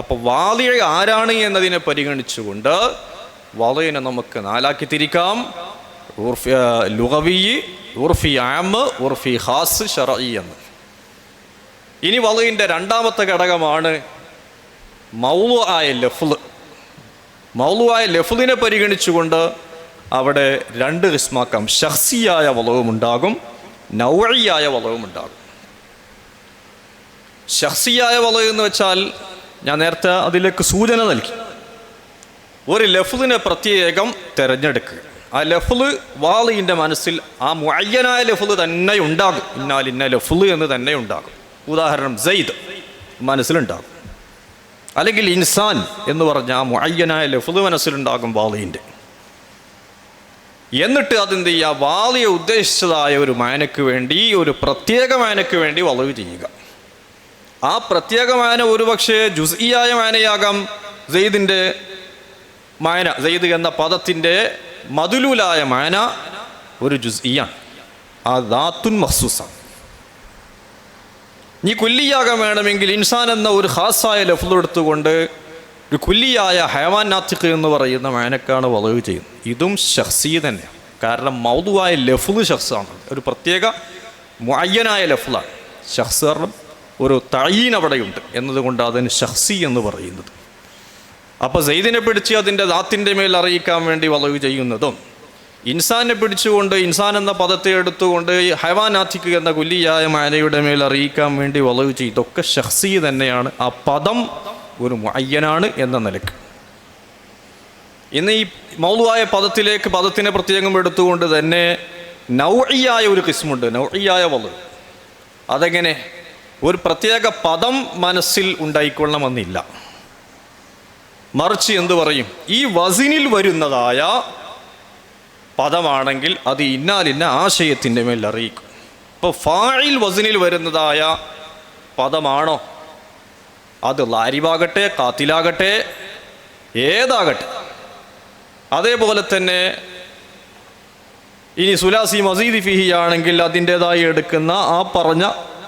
S1: അപ്പോൾ വാളിയ ആരാണ് എന്നതിനെ പരിഗണിച്ചുകൊണ്ട് വലഇനെ നമുക്ക് നാലാക്കി തിരിക്കാം. ഉർഫി ലുഗവി, ഉർഫി ആമ്, ഉർഫി ഖാസ്, ശർഈ എന്ന്. ഇനി വലഇൻ്റെ രണ്ടാമത്തെ ഘടകമാണ് മൗളുആയ ലഫ്ള്. മൗളുആയ ലഫ്ളിനെ പരിഗണിച്ചുകൊണ്ട് അവിടെ രണ്ട് ഖിസ്മാക്കാം. ശഖ്സിയായ വലവും ഉണ്ടാകും, നൗഇയായ വലവും ഉണ്ടാകും. ശഖ്സിയായ വലു എന്ന് വെച്ചാൽ ഞാൻ നേരത്തെ അതിലേക്ക് സൂചന നൽകി. ഒരു ലഫ്ളിനെ പ്രത്യേകം തിരഞ്ഞെടുക്കുക. ആ ലഫ്ള് വാളിൻ്റെ മനസ്സിൽ ആ മുഅയ്യനായ ലഫ്ള് തന്നെ ഉണ്ടാകും. ഇന്നാൽ ഇന്ന ലഫ്ള് എന്ന് തന്നെ ഉണ്ടാകും. ഉദാഹരണം സെയ്ദ് മനസ്സിലുണ്ടാകും, അല്ലെങ്കിൽ ഇൻസാൻ എന്ന് പറഞ്ഞ ആ മുഅയ്യനായ ലഫ്ള് മനസ്സിലുണ്ടാകും വാളിൻ്റെ. എന്നിട്ട് അതെന്ത് ചെയ്യുക, വാളിയെ ഉദ്ദേശിച്ചതായ ഒരു മാനയ്ക്ക് വേണ്ടി, ഒരു പ്രത്യേക മാനയ്ക്ക് വേണ്ടി വലു ചെയ്യുക. ആ പ്രത്യേക മാന ഒരുപക്ഷെ ജുസ്ഇയായ മാനയാകാം. സെയ്ദിൻ്റെ മാന, സെയ്ദ് എന്ന പദത്തിൻ്റെ മദ്ലൂലായ മാന ഒരു ജുസ്ഇയാണ്, ആ ദാത്തുൻ മഖ്സൂസാണ്. നീ കുല്ലിയാകാൻ വേണമെങ്കിൽ ഇൻസാൻ എന്ന ഒരു ഖാസായ ലഫ്ള് എടുത്തുകൊണ്ട് ഒരു കുല്ലിയായ ഹയവാൻ നാത്തിഖ് എന്ന് പറയുന്ന മാനക്കാണ് വലു ചെയ്യുന്നത്. ഇതും ശഖ്സി തന്നെയാണ്. കാരണം മൗദുആയ ലഫ്ള് ശഖ്സാണ്, ഒരു പ്രത്യേക മുഅയ്യനായ ലഫ്ളാണ്. ശഖ്സ് കാരണം ഒരു തഈൻ അവിടെയുണ്ട് എന്നതുകൊണ്ട് അതിന് ഷഖ്സി എന്ന് പറയുന്നത്. അപ്പോൾ സെയ്ദിനെ പിടിച്ച് അതിൻ്റെ ദാത്തിൻ്റെ മേൽ അറിയിക്കാൻ വേണ്ടി വളവ് ചെയ്യുന്നതും, ഇൻസാനെ പിടിച്ചുകൊണ്ട് ഇൻസാൻ എന്ന പദത്തെ എടുത്തുകൊണ്ട് ഹൈവാനാത്തിക്ക് എന്ന കുല്ലിയായ മാനയുടെ മേൽ അറിയിക്കാൻ വേണ്ടി വളവ് ചെയ്യും. ഇതൊക്കെ ഷഖ്സി തന്നെയാണ്. ആ പദം ഒരു മുഅയ്യനാണ് എന്ന നിലക്ക്. ഇന്ന് ഈ മൗലുവായ പദത്തിലേക്ക് പദത്തിനെ പ്രത്യേകം എടുത്തുകൊണ്ട് തന്നെ നൗഇയായ ഒരു ഖിസ്മുണ്ട്, നൗഇയായ വളവ്. അതെങ്ങനെ? ഒരു പ്രത്യേക പദം മനസ്സിൽ ഉണ്ടായിക്കൊള്ളണമെന്നില്ല. മറിച്ച് എന്തു പറയും? ഈ വസിനിൽ വരുന്നതായ പദമാണെങ്കിൽ അത് ഇന്നാലിന്ന ആശയത്തിൻ്റെ മേൽ അറിയിക്കും. ഇപ്പോൾ ഫാഇൽ വസിനിൽ വരുന്നതായ പദമാണോ, അത് ലാരിബാകട്ടെ കാത്തിലാകട്ടെ ഏതാകട്ടെ. അതേപോലെ തന്നെ ഇനി സുലാസി മസീദി ഫിഹി ആണെങ്കിൽ അതിൻ്റെതായി എടുക്കുന്ന ആ പറഞ്ഞ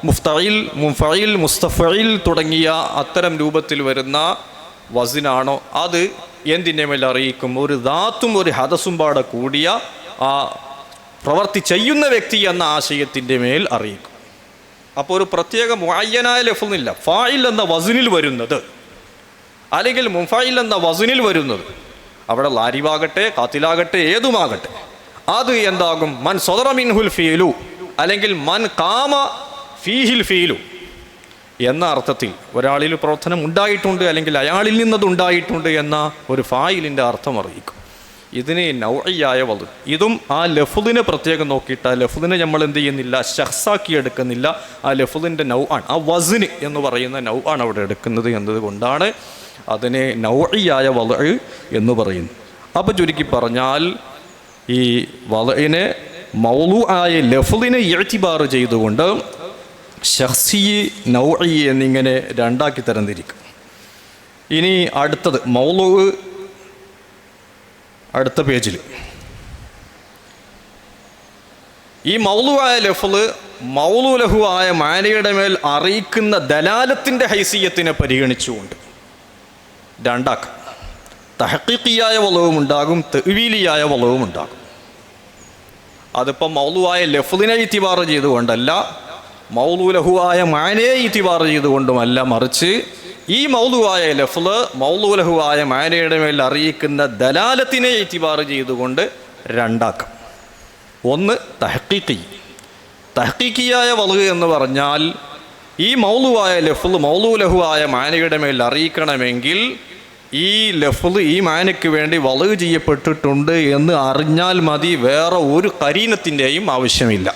S1: മുഫ്തഇൽ, മുൻഫഇൽ, മുസ്തഫഇൽ തുടങ്ങിയ അത്തരം രൂപത്തിൽ വരുന്ന വസിനാണോ, അത് എന്തിൻ്റെ മേൽ അറിയിക്കും? ഒരു ദാത്തും ഒരു ഹദസും പാടെ കൂടിയ ആ പ്രവർത്തി ചെയ്യുന്ന വ്യക്തി എന്ന ആശയത്തിൻ്റെ മേൽ അറിയിക്കും. അപ്പോൾ ഒരു പ്രത്യേക മുഅയ്യനായ ലഫ്ളില്ല. ഫാഇൽ എന്ന വസിനിൽ വരുന്നത് അല്ലെങ്കിൽ മുൻഫഇൽ എന്ന വസിനിൽ വരുന്നത്, അവിടെ ലാരിവാകട്ടെ കാത്തിലാകട്ടെ ഏതുമാകട്ടെ, അത് എന്താകും? മൻ സദറ മിൻഹുൽ ഫീലു അല്ലെങ്കിൽ മൻ ഖാമ ഫീഹിൽ ഫീലു എന്ന അർത്ഥത്തിൽ ഒരാളിൽ പ്രവർത്തനം ഉണ്ടായിട്ടുണ്ട് അല്ലെങ്കിൽ അയാളിൽ നിന്നത് ഉണ്ടായിട്ടുണ്ട് എന്ന ഒരു ഫായിലിൻ്റെ അർത്ഥം അറിയിക്കും. ഇതിന് നൗഇയായ വളവ്. ഇതും ആ ലഫ്ളിനെ പ്രത്യേകം നോക്കിയിട്ട് ആ ലഫ്ളിനെ നമ്മൾ എന്ത് ചെയ്യുന്നില്ല, ഷഖ്സാക്കി എടുക്കുന്നില്ല. ആ ലഫ്ളിൻ്റെ നൗആണ്, ആ വസ്ന് എന്ന് പറയുന്ന നൗആണ് അവിടെ എടുക്കുന്നത് എന്നതുകൊണ്ടാണ് അതിനെ നൗഇയായ വളവ് എന്ന് പറയുന്നത്. അപ്പോൾ ചുരുക്കി പറഞ്ഞാൽ ഈ വളവിനെ മൗലൂആയ ലഫ്ളിനെ ഇഅ്തിബാർ ചെയ്തുകൊണ്ട് ഷഖ്സി, നൗഇ എന്നിങ്ങനെ രണ്ടാക്കി തരംതിരിക്കും. ഇനി അടുത്തത് മൗലൂ. അടുത്ത പേജിൽ ഈ മൗലൂആയ ലഫ്ള് മൗലൂ ലഹു ആയ മാനയുടെ മേൽ അറിയിക്കുന്ന ദലാലത്തിൻ്റെ ഹൈസിയത്തിനെ പരിഗണിച്ചുകൊണ്ട് രണ്ടാക്കാം. തഹ്ഖീഖിയായ വളവും ഉണ്ടാകും, തഅ്വീലിയായ വളവും ഉണ്ടാകും. അതിപ്പം മൗലൂആയ ലഫ്ളിനെ ഇത്തിബാർ ചെയ്തുകൊണ്ടല്ല, മൗലൂ ലഹു ആയ മാനയെ ഇത്തിബാർ ചെയ്തുകൊണ്ടുമല്ല, മറിച്ച് ഈ മൗലൂആയ ലഫ്ള് മൗലൂ ലഹു ആയ മാനയുടെ മേൽ അറിയിക്കുന്ന ദലാലത്തിനെ ഇത്തിബാർ ചെയ്തുകൊണ്ട് രണ്ടാക്കാം. ഒന്ന് തഹ്ഖീഖി. തഹ്ഖീഖിയായ വളവ് എന്ന് പറഞ്ഞാൽ ഈ മൗലൂആയ ലഫ്ള് മൗലൂ ലഹു ആയ മാനയുടെ മേൽ അറിയിക്കണമെങ്കിൽ ഈ ലഫ്ള് ഈ മാനയ്ക്ക് വേണ്ടി വളവ് ചെയ്യപ്പെട്ടിട്ടുണ്ട് എന്ന് അറിഞ്ഞാൽ മതി, വേറെ ഒരു ഖരീനത്തിൻ്റെയും ആവശ്യമില്ല.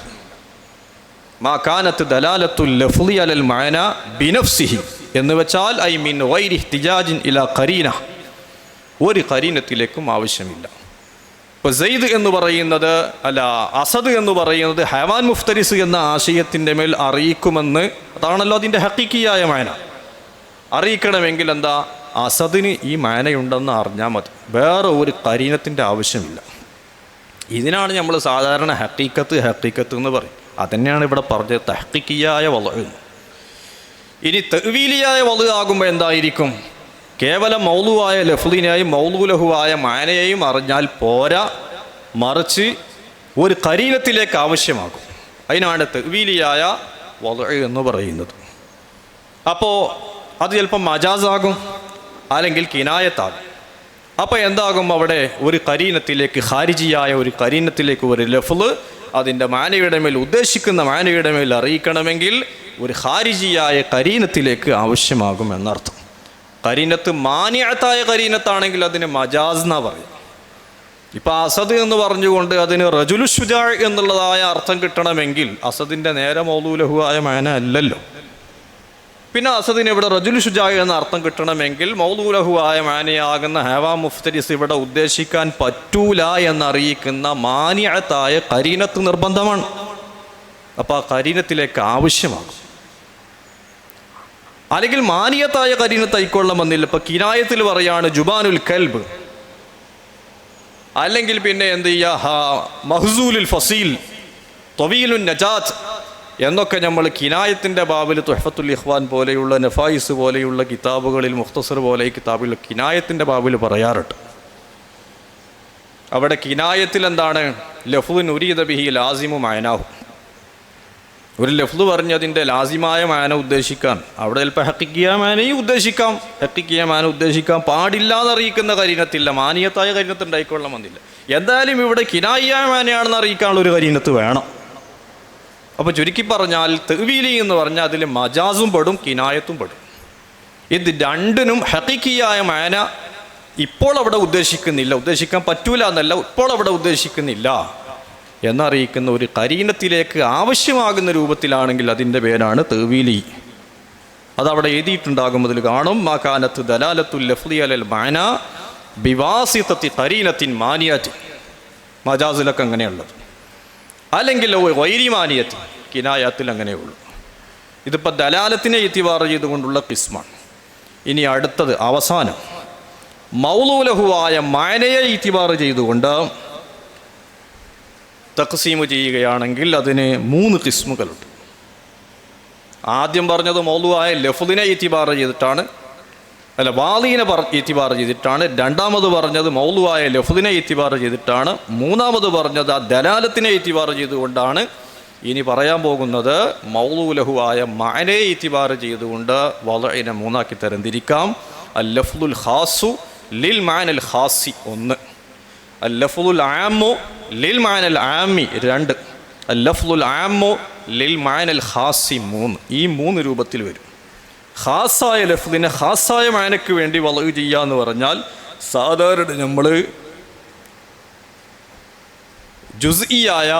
S1: മാ കാനത്ത് ദലാലത്തുൽ ലഫ്ളി അലൽ മഅന ബിനഫ്സിഹി എന്ന് വെച്ചാൽ ഐ മിൻ ഗൈരി ഇഹ്തിജാജിൻ ഇലാ ഖരീന, ഒരു ഖരീനത്തിലേക്കും ആവശ്യമില്ല. ഇപ്പോൾ സെയ്ദ് എന്ന് പറയുന്നത് അല്ല അസദ് എന്ന് പറയുന്നത് ഹൈവാൻ മുഫ്തരിസ് എന്ന ആശയത്തിൻ്റെ മേൽ അറിയിക്കുമെന്ന്, അതാണല്ലോ അതിൻ്റെ ഹഖീഖിയായ മാന. അറിയിക്കണമെങ്കിൽ എന്താ, അസദിന് ഈ മാനയുണ്ടെന്ന് അറിഞ്ഞാൽ മതി, വേറെ ഒരു ഖരീനത്തിൻ്റെ ആവശ്യമില്ല. ഇതിനാണ് നമ്മൾ സാധാരണ ഹഖീഖത്ത് എന്ന് പറയും. അതന്നെയാണ് ഇവിടെ പറഞ്ഞത് തഹ്ഖീഖിയായ വളവ്. ഇനി തഅ്വീലിയായ വളവ് ആകുമ്പോൾ എന്തായിരിക്കും? കേവലം മൗലൂആയ ലഫ്ളിനെയും മൗലൂ ലഹു ആയ മാനയെയും അറിഞ്ഞാൽ പോരാ, മറിച്ച് ഒരു ഖരീനത്തിലേക്ക് ആവശ്യമാകും. അതിനാണ് തഅ്വീലിയായ വളവ് എന്ന് പറയുന്നത്. അപ്പോൾ അത് ചിലപ്പം മജാസാകും അല്ലെങ്കിൽ കിനായത്താകും. അപ്പോൾ എന്താകും? അവിടെ ഒരു ഖരീനത്തിലേക്ക്, ഖാരിജിയായ ഒരു ഖരീനത്തിലേക്ക് ഒരു ലഫ്ള് അതിൻ്റെ മാനയുടെ മേൽ ഉദ്ദേശിക്കുന്ന മാനയുടെ മേൽ അറിയിക്കണമെങ്കിൽ ഒരു ഖാരിജിയായ ഖരീനത്തിലേക്ക് ആവശ്യമാകും എന്നർത്ഥം. ഖരീനത്ത് മാനിഅത്തായ ഖരീനത്താണെങ്കിൽ അതിന് മജാസ് എന്നാ പറയും. ഇപ്പം അസദ് എന്ന് പറഞ്ഞുകൊണ്ട് അതിന് റജുലു ശുജാ എന്നുള്ളതായ അർത്ഥം കിട്ടണമെങ്കിൽ അസദിൻ്റെ നേരെ മൗലൂ ലഹു ആയ മാന അല്ലല്ലോ. പിന്നെ അസദിന് ഇവിടെ റജുലു ശുജാ എന്ന അർത്ഥം കിട്ടണമെങ്കിൽ മൗലൂ ലഹു ആയ മാനയാകുന്ന ഹൈവാൻ മുഫ്തരിസ് ഇവിടെ ഉദ്ദേശിക്കാൻ പറ്റൂല എന്നറിയിക്കുന്ന മാനിഅത്തായ ഖരീനത്ത് നിർബന്ധമാണ്. അപ്പോൾ ആ ഖരീനത്തിലേക്ക് ആവശ്യമാകും. അല്ലെങ്കിൽ മാനിയത്തായ ഖരീനത്ത് ആയിക്കൊള്ളണമെന്നില്ല. ഇപ്പോൾ കിനായത്തിൽ പറയാണ് ജുബാനുൽ കൽബ്, അല്ലെങ്കിൽ പിന്നെ എന്ത് ചെയ്യുക, മഹ്സൂലുൽ ഫസീൽ, ത്വീലുൻ നജാത്ത് എന്നൊക്കെ നമ്മൾ കിനായത്തിൻ്റെ ബാബിൽ തുഹ്ഫത്തുൽ ഇഖ്വാൻ പോലെയുള്ള നഫായിസ് പോലെയുള്ള കിതാബുകളിൽ, മുഖ്തസർ പോലെ ഈ കിതാബിൽ കിനായത്തിൻ്റെ ബാബിൽ പറയാറുണ്ട്. അവിടെ കിനായത്തിൽ എന്താണ്? ലഫ്ളുൻ ഉരീദ ബിഹി ലാസിമു മഅനാഹു, ഒരു ലഫ്ള് പറഞ്ഞ് അതിൻ്റെ ലാസിമായ മാന ഉദ്ദേശിക്കാൻ, അവിടെ ചിലപ്പോൾ ഹക്കിക്കിയ മാനയും ഉദ്ദേശിക്കാം, ഹക്കിക്കിയ മാന ഉദ്ദേശിക്കാൻ പാടില്ലാതെ അറിയിക്കുന്ന കരീനത്തില്ല, മാനിയത്തായ കരീനത്ത് ഉണ്ടായിക്കൊള്ളാൻ വന്നില്ല. എന്തായാലും ഇവിടെ കിനായിയ മാനയാണെന്ന് അറിയിക്കാനുള്ള ഒരു കരീനത്ത് വേണം. അപ്പോൾ ചുരുക്കി പറഞ്ഞാൽ തഅ്വീലി എന്ന് പറഞ്ഞാൽ അതിൽ മജാസും പെടും കിനായത്തും പെടും. ഇത് രണ്ടിനും ഹഖീഖിയായ മാന ഇപ്പോൾ അവിടെ ഉദ്ദേശിക്കുന്നില്ല, ഉദ്ദേശിക്കാൻ പറ്റൂല എന്നല്ല, ഇപ്പോൾ അവിടെ ഉദ്ദേശിക്കുന്നില്ല എന്നറിയിക്കുന്ന ഒരു കരീനത്തിലേക്ക് ആവശ്യമാകുന്ന രൂപത്തിലാണെങ്കിൽ അതിൻ്റെ പേരാണ് തഅ്വീലി. അതവിടെ എഴുതിയിട്ടുണ്ടാകും, അതിൽ കാണും മാ കാനത്ത് ദലാലത്തുൽ ലഫ്ളി അലൽ മാന ബിവാസിതത്തി ഖരീനത്തിൻ മാനിയത്തി. മജാസിലൊക്കെ അങ്ങനെയുള്ളത്, അല്ലെങ്കിൽ ഗൈരി മാനിയത്തി കിനായത്തിൽ അങ്ങനെയുള്ളൂ. ഇതിപ്പോൾ ദലാലത്തിനെ ഇത്തിബാർ ചെയ്തുകൊണ്ടുള്ള ഖിസ്മാണ്. ഇനി അടുത്തത് അവസാനം മൗലൂലഹുവായ മാനയെ ഇത്തിബാർ ചെയ്തുകൊണ്ട് തഖ്സീം ചെയ്യുകയാണെങ്കിൽ അതിന് 3 ഖിസ്മുകളുണ്ട്. ആദ്യം പറഞ്ഞത് മൗലൂആയ ലഫ്ളിനെ ഇത്തിബാർ ചെയ്തിട്ടാണ്, അല്ല വാളീനെ ഇത്തിബാർ ചെയ്തിട്ടാണ്. രണ്ടാമത് പറഞ്ഞത് മൗലൂആയ ലഫ്ളിനെ ഇത്തിബാർ ചെയ്തിട്ടാണ്. മൂന്നാമത് പറഞ്ഞത് ആ ദലാലത്തിനെ ഇത്തിബാർ ചെയ്തുകൊണ്ടാണ്. ഇനി പറയാൻ പോകുന്നത് മൗലൂലഹുവായ മാനയെ ഇത്തിബാർ ചെയ്തുകൊണ്ട് വളഇനെ 3ആക്കി തരംതിരിക്കാം. അൽ ലഫ്ളുൽ ഖാസു ലിൽ മാനൽ ഖാസി 1, അൽ ലഫ്ളുൽ ആമു ലിൽ മാനൽ ആമി 2, അൽ ലഫ്ളുൽ ആമു ലിൽ മാനൽ ഖാസി 3. ഈ 3 രൂപത്തിൽ വരും. ഖാസായ ലഫ്ളിനെ ഖാസായ മാനയ്ക്ക് വേണ്ടി വളവ് ചെയ്യുക എന്ന് പറഞ്ഞാൽ സാധാരണ നമ്മൾ ജുസ്ഇയായ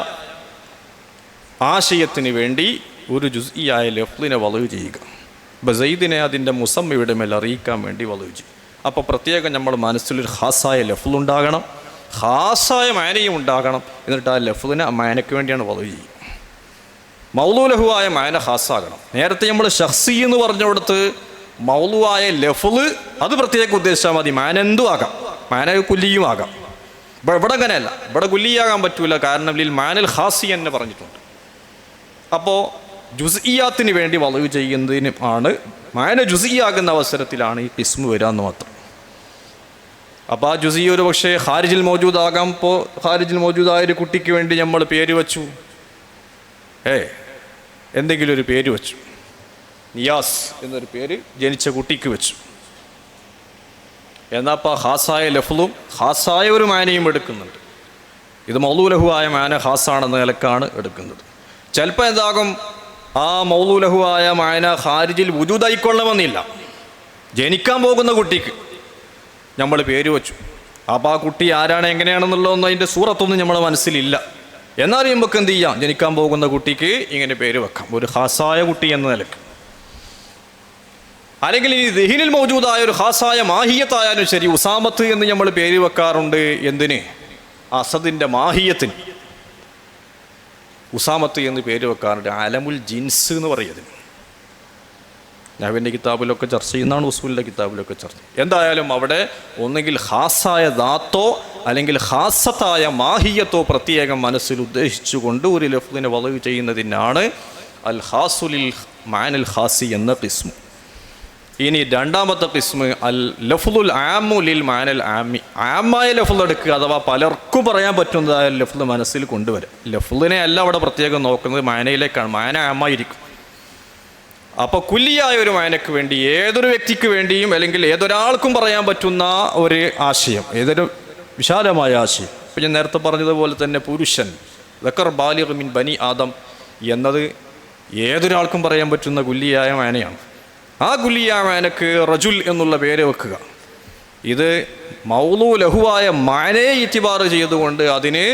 S1: ആശയത്തിന് വേണ്ടി ഒരു ജുസ്ഇയായ ലഫ്ളിനെ വളവ് ചെയ്യുക. ബസൈദിനെ അതിൻ്റെ മുസമ്മയുടെ മേൽ അറിയിക്കാൻ വേണ്ടി വളവ് ചെയ്യും. അപ്പോൾ പ്രത്യേകം നമ്മൾ മനസ്സിലൊരു ഖാസായ ലഫ്ളുണ്ടാകണം, ഖാസായ മാനയും ഉണ്ടാകണം. എന്നിട്ട് ആ ലഫ്ളിനെ ആ മാനയ്ക്ക് വേണ്ടിയാണ് വളവ് ചെയ്യുക. മൗലൂലഹുവായ മാന ഖാസാകണം. നേരത്തെ നമ്മൾ ഷഖ്സി എന്ന് പറഞ്ഞുകൊടുത്ത് മൗലൂആയ ലഫ്ള് അത് പ്രത്യേകം ഉദ്ദേശിച്ചാൽ മതി, മാന എന്തും ആകാം, മാന കുല്ലിയും ആകാം. ഇവിടെ അങ്ങനെയല്ല, ഇവിടെ കുല്ലിയാകാൻ പറ്റൂല, കാരണം ലിൽ മാനൽ ഖാസി എന്ന് പറഞ്ഞിട്ടുണ്ട്. അപ്പോൾ ജുസ്ഇയാത്തിന് വേണ്ടി വളവ് ചെയ്യുന്നതിന് ആണ്, മാന ജുസ്ഇയാകുന്ന അവസരത്തിലാണ് ഈ ഖിസ്മ് വരാമെന്ന് മാത്രം. അപ്പോൾ ആ ജുസ്ഇ ഒരു പക്ഷേ ഖാരിജിൽ മൗജൂദാകാം. ഇപ്പോൾ ഖാരിജിൽ മൗജൂദായ ഒരു കുട്ടിക്ക് വേണ്ടി നമ്മൾ പേര് വച്ചു, എന്തെങ്കിലും ഒരു പേര് വെച്ചു, നിയാസ് എന്നൊരു പേര് ജനിച്ച കുട്ടിക്ക് വെച്ചു. എന്നാൽ അപ്പോൾ ഖാസായ ലഫ്ളും ഖാസായ ഒരു മാനയും എടുക്കുന്നുണ്ട്. ഇത് മൗലൂലഹുവായ മാന ഖാസാണെന്ന നിലക്കാണ് എടുക്കുന്നത്. ചിലപ്പോൾ എന്താകും, ആ മൗലൂലഹുവായ മാന ഖാരിജിൽ വുജൂദായിക്കൊള്ളണമെന്നില്ല. ജനിക്കാൻ പോകുന്ന കുട്ടിക്ക് നമ്മൾ പേര് വെച്ചു. അപ്പോൾ ആ കുട്ടി ആരാണ് എങ്ങനെയാണെന്നുള്ളതൊന്നും അതിൻ്റെ സൂറത്തൊന്നും നമ്മുടെ മനസ്സിലില്ല. എന്നറിയുമ്പോൾ എന്ത് ചെയ്യാം, ജനിക്കാൻ പോകുന്ന കുട്ടിക്ക് ഇങ്ങനെ പേര് വെക്കാം, ഒരു ഖാസായ കുട്ടി എന്ന നിലക്ക്. അല്ലെങ്കിൽ ഇനി ദിഹിനിൽ മൗജൂദായ ഒരു ഖാസായ മാഹിയത്തായാലും ശരി, ഉസാമത്ത് എന്ന് നമ്മൾ പേര് വെക്കാറുണ്ട്. എന്തിന്? അസദിൻ്റെ മാഹിയത്തിന് ഉസാമത്ത് എന്ന് പേര് വെക്കാറുണ്ട്. അലമുൽ ജിൻസ് എന്ന് പറയുന്നത് നഹ്വിൻ്റെ കിതാബിലൊക്കെ ചർച്ച ചെയ്യുന്നതാണ്, ഉസൂലിൻ്റെ കിതാബിലൊക്കെ ചർച്ച. എന്തായാലും അവിടെ ഒന്നുകിൽ ഖാസായ ദാത്തോ അല്ലെങ്കിൽ ഖാസത്തായ മാഹിയത്തോ പ്രത്യേകം മനസ്സിൽ ഉദ്ദേശിച്ചുകൊണ്ട് ഒരു ലഫ്ളിനെ വളവ് ചെയ്യുന്നതിനാണ് അൽ ഖാസുലിൽ മാനൽ ഖാസി എന്ന ഖിസ്മ്. ഇനി രണ്ടാമത്തെ ഖിസ്മ് അൽ ലഫ്ളുൽ ആമു ലിൽ മാനൽ ആമി. ആമായ ലഫ്ള് എടുക്കുക, അഥവാ പലർക്കും പറയാൻ പറ്റുന്നതായ ലഫ്ള് മനസ്സിൽ കൊണ്ടുവരും. ലഫ്ളിനെ അല്ല അവിടെ പ്രത്യേകം നോക്കുന്നത്, മാനയിലേക്കാണ്. മാന ആമായിരിക്കും. അപ്പോൾ കുല്ലിയായ ഒരു മാനയ്ക്ക് വേണ്ടി, ഏതൊരു വ്യക്തിക്ക് വേണ്ടിയും അല്ലെങ്കിൽ ഏതൊരാൾക്കും പറയാൻ പറ്റുന്ന ഒരു ആശയം, ഏതൊരു വിശാലമായ ആശയം. ഇപ്പം ഞാൻ നേരത്തെ പറഞ്ഞതുപോലെ തന്നെ പുരുഷൻ ദക്കർ ബാലിഗ് മിൻ ബനി ആദം എന്നത് ഏതൊരാൾക്കും പറയാൻ പറ്റുന്ന കുല്ലിയായ മാനയാണ്. ആ കുല്ലിയായ മാനക്ക് റജുൽ എന്നുള്ള പേര് വെക്കുക. ഇത് മൗലൂലഹുവായ മാനയെ ഇത്തിബാർ ചെയ്തുകൊണ്ട് അതിന്